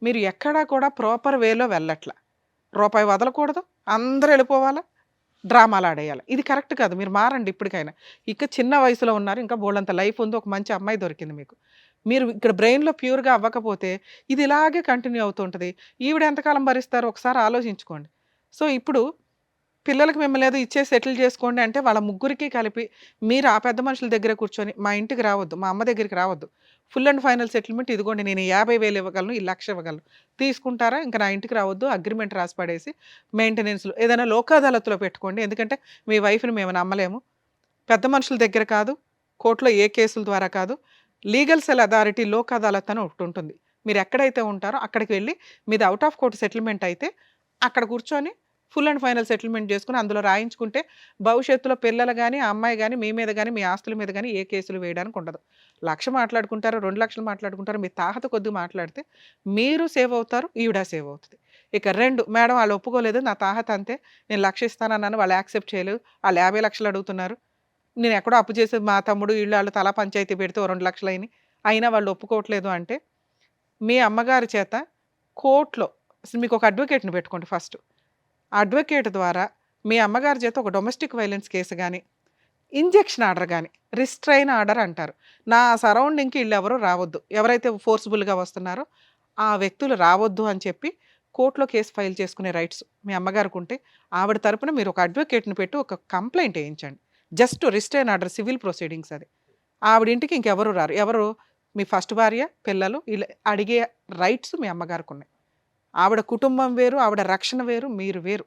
మీరు ఎక్కడా కూడా ప్రాపర్ వేలో వెళ్ళట్ల. రూపాయి వదలకూడదు, అందరూ వెళ్ళిపోవాలా, డ్రామాలు ఆడేయాలి. ఇది కరెక్ట్ కాదు. మీరు మారండి ఇప్పటికైనా. ఇక చిన్న వయసులో ఉన్నారు, ఇంకా బోల్డంత లైఫ్ ఉంది, ఒక మంచి అమ్మాయి దొరికింది మీకు. మీరు ఇక్కడ బ్రెయిన్లో ప్యూర్గా అవ్వకపోతే ఇది ఇలాగే కంటిన్యూ అవుతుంటుంది. ఈవిడ ఎంతకాలం భరిస్తారో ఒకసారి ఆలోచించుకోండి. సో ఇప్పుడు పిల్లలకి మిమ్మల్ని ఏదో ఇచ్చే సెటిల్ చేసుకోండి అంటే వాళ్ళ ముగ్గురికి కలిపి మీరు ఆ పెద్ద మనుషుల దగ్గర కూర్చొని, మా ఇంటికి రావద్దు, మా అమ్మ దగ్గరికి రావద్దు, ఫుల్ అండ్ ఫైనల్ సెటిల్మెంట్ ఇదిగోండి, నేను 50,000 ఇవ్వగలను, ఈ 1,00,000 ఇవ్వగలను, తీసుకుంటారా, ఇంకా నా ఇంటికి రావద్దు, అగ్రిమెంట్ రాసి పడేసి మెయింటెనెన్స్లో ఏదైనా లోక్ అదాలత్లో పెట్టుకోండి. ఎందుకంటే మీ వైఫ్ని మేము నమ్మలేము. పెద్ద మనుషుల దగ్గర కాదు, కోర్టులో ఏ కేసుల ద్వారా కాదు, legal cell authority Lok Adalat అని ఒకటి ఉంటుంది. మీరు ఎక్కడైతే ఉంటారో అక్కడికి వెళ్ళి మీది అవుట్ ఆఫ్ కోర్టు సెటిల్మెంట్ అయితే అక్కడ కూర్చొని ఫుల్ అండ్ ఫైనల్ సెటిల్మెంట్ చేసుకుని అందులో రాయించుకుంటే భవిష్యత్తులో పిల్లలు కానీ, ఆ అమ్మాయి కానీ, మీ మీద కానీ, మీ ఆస్తుల మీద కానీ ఏ కేసులు వేయడానికి ఉండదు. 1,00,000 మాట్లాడుకుంటారు, 2,00,000 మాట్లాడుకుంటారు, మీ తాహత కొద్ది మాట్లాడితే మీరు సేవ్ అవుతారు, ఈవిడ సేవ్ అవుతుంది. ఇక 2, మేడం వాళ్ళు ఒప్పుకోలేదు, నా తాహత అంతే, నేను 1,00,000 ఇస్తానన్నాను, వాళ్ళు యాక్సెప్ట్ చేయలేదు, వాళ్ళు 50,00,000 అడుగుతున్నారు, నేను ఎక్కడో అప్పు చేసి మా తమ్ముడు వీళ్ళు వాళ్ళు తలా పంచాయతీ పెడితే 2,00,000 అయినాయి, అయినా వాళ్ళు ఒప్పుకోవట్లేదు అంటే మీ అమ్మగారి చేత కోర్టులో మీకు ఒక అడ్వకేట్ని పెట్టుకోండి. ఫస్ట్ అడ్వకేట్ ద్వారా మీ అమ్మగారి చేత ఒక డొమెస్టిక్ వైలెన్స్ కేసు కానీ, ఇంజెక్షన్ ఆర్డర్ కానీ, రిస్ట్రైన్ ఆర్డర్ అంటారు, నా సరౌండింగ్కి వీళ్ళు ఎవరు రావద్దు, ఎవరైతే ఫోర్స్ఫుల్గా వస్తున్నారో ఆ వ్యక్తులు రావద్దు అని చెప్పి కోర్టులో కేసు ఫైల్ చేసుకునే రైట్స్ మీ అమ్మగారికి ఉంటే ఆవిడ తరపున మీరు ఒక అడ్వకేట్ని పెట్టి ఒక కంప్లైంట్ వేయించండి. Just restrain order, civil proceedings. అది ఆవిడ ఇంటికి ఇంకెవరు రారు. ఎవరు? మీ ఫస్ట్ భార్య, పిల్లలు, ఇలా అడిగే రైట్స్ మీ అమ్మగారికి ఉన్నాయి. ఆవిడ కుటుంబం వేరు, ఆవిడ రక్షణ వేరు, మీరు వేరు.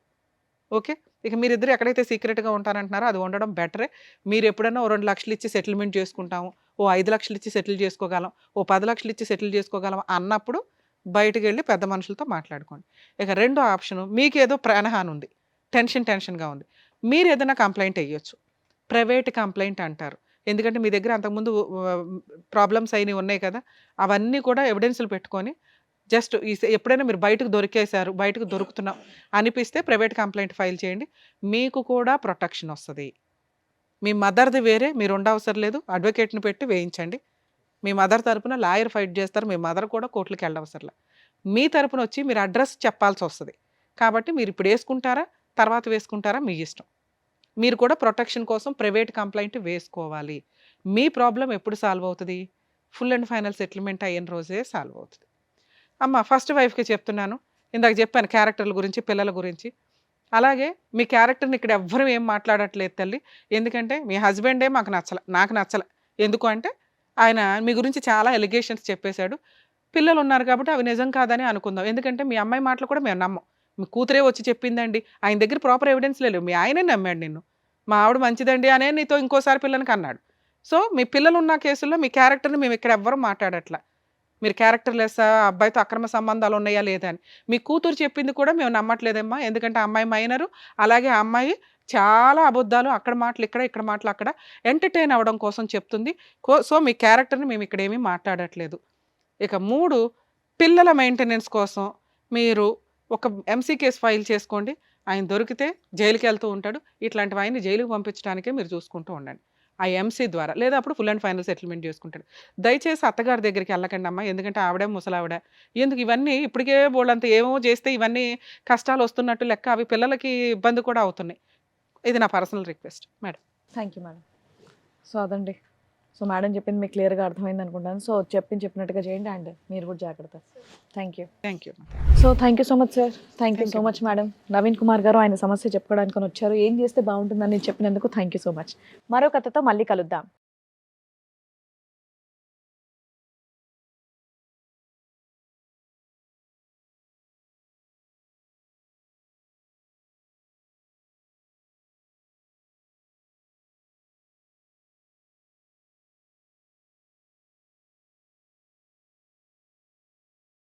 ఓకే, ఇక మీరిద్దరు ఎక్కడైతే సీక్రెట్గా ఉంటారంటున్నారో అది ఉండడం బెటరే. మీరు ఎప్పుడైనా ఓ 2,00,000 ఇచ్చి సెటిల్మెంట్ చేసుకుంటాము, ఓ 5,00,000 ఇచ్చి సెటిల్ చేసుకోగలం, ఓ 10,00,000 ఇచ్చి సెటిల్ చేసుకోగలం అన్నప్పుడు బయటకు వెళ్ళి పెద్ద మనుషులతో మాట్లాడుకోండి. ఇక 2వ ఆప్షను, మీకేదో ప్రాణహాని ఉంది, టెన్షన్గా ఉంది, మీరు ఏదైనా కంప్లైంట్ వేయొచ్చు. ప్రైవేట్ కంప్లైంట్ అంటారు. ఎందుకంటే మీ దగ్గర అంతకుముందు ప్రాబ్లమ్స్ అయినవి ఉన్నాయి కదా, అవన్నీ కూడా ఎవిడెన్స్లు పెట్టుకొని జస్ట్ ఎప్పుడైనా మీరు బయటకు దొరికేశారు, బయటకు దొరుకుతున్నాం అనిపిస్తే ప్రైవేట్ కంప్లైంట్ ఫైల్ చేయండి. మీకు కూడా ప్రొటెక్షన్ వస్తుంది. మీ మదర్ది వేరే, మీరు ఉండవసరం లేదు, అడ్వకేట్ని పెట్టి వేయించండి. మీ మదర్ తరపున లాయర్ ఫైట్ చేస్తారు, మీ మదర్ కూడా కోర్టులకు వెళ్ళవసరం. మీ తరపున వచ్చి మీరు అడ్రస్ చెప్పాల్సి వస్తుంది. కాబట్టి మీరు ఇప్పుడు వేసుకుంటారా, తర్వాత వేసుకుంటారా, మీ ఇష్టం. మీరు కూడా ప్రొటెక్షన్ కోసం ప్రైవేట్ కంప్లైంట్ వేసుకోవాలి. మీ ప్రాబ్లం ఎప్పుడు సాల్వ్ అవుతుంది? ఫుల్ అండ్ ఫైనల్ సెటిల్మెంట్ అయిన రోజే సాల్వ్ అవుతుంది. అమ్మ ఫస్ట్ వైఫ్కి చెప్తున్నాను, ఇందాక చెప్పాను క్యారెక్టర్ల గురించి, పిల్లల గురించి. అలాగే మీ క్యారెక్టర్ని ఇక్కడ ఎవ్వరూ ఏం మాట్లాడట్లేదు తల్లి. ఎందుకంటే మీ హస్బెండే మాకు నచ్చల, నాకు నచ్చల. ఎందుకు అంటే ఆయన మీ గురించి చాలా ఎలిగేషన్స్ చెప్పేశాడు. పిల్లలు ఉన్నారు కాబట్టి అవి నిజం కాదని అనుకుందాం. ఎందుకంటే మీ అమ్మాయి మాటలు కూడా మేము నమ్మం. మీ కూతురే వచ్చి చెప్పిందండి, ఆయన దగ్గర ప్రాపర్ ఎవిడెన్స్ లేవు, మీ ఆయనే నమ్మాడు నిన్ను. మా ఆవిడ మంచిదండి అనే నీతో ఇంకోసారి పిల్లలకి అన్నాడు. సో మీ పిల్లలు ఉన్న కేసుల్లో మీ క్యారెక్టర్ని మేము ఇక్కడ ఎవ్వరూ మాట్లాడట్లా. మీరు క్యారెక్టర్ లెస్సా, అబ్బాయితో అక్రమ సంబంధాలు ఉన్నాయా లేదా అని. మీ కూతురు చెప్పింది కూడా మేము నమ్మట్లేదమ్మా. ఎందుకంటే ఆ అమ్మాయి మైనరు, అలాగే ఆ అమ్మాయి చాలా అబద్ధాలు, అక్కడ మాటలు ఇక్కడ, ఇక్కడ మాటలు అక్కడ, ఎంటర్టైన్ అవ్వడం కోసం చెప్తుంది. సో మీ క్యారెక్టర్ని మేము ఇక్కడ ఏమీ మాట్లాడట్లేదు. ఇక 3, పిల్లల మెయింటెనెన్స్ కోసం మీరు ఒక ఎంసీ కేసు ఫైల్ చేసుకోండి. ఆయన దొరికితే జైలుకి వెళ్తూ ఉంటాడు. ఇట్లాంటివి ఆయన్ని జైలుకి పంపించడానికే మీరు చూసుకుంటూ ఉండండి ఆ ఎంసీ ద్వారా, లేదా అప్పుడు ఫుల్ అండ్ ఫైనల్ సెటిల్మెంట్ చేసుకుంటాడు. దయచేసి అత్తగారి దగ్గరికి వెళ్ళకండి అమ్మా, ఎందుకంటే ఆవిడే ముసలావిడ. ఎందుకు ఇవన్నీ ఇప్పటికే బోళ్ళంత ఏమో చేస్తే ఇవన్నీ కష్టాలు వస్తున్నట్టు లెక్క, అవి పిల్లలకి ఇబ్బంది కూడా అవుతున్నాయి. ఇది నా personal request madam. Thank you madam. So అదండి, సో మేడం చెప్పింది మీకు క్లియర్గా అర్థమైంది అనుకుంటాను. సో చెప్పినట్టుగా చేయండి అండ్ మీరు కూడా జాగ్రత్త. Thank you. Thank you. So thank you so much sir. Thank you so much madam. Naveen Kumar గారు ఆయన సమస్య చెప్పుకోవడానికి వచ్చారు. ఏం చేస్తే బాగుంటుందని చెప్పినందుకు థ్యాంక్ యూ సో మచ్. మరో కథతో మళ్ళీ కలుద్దాం.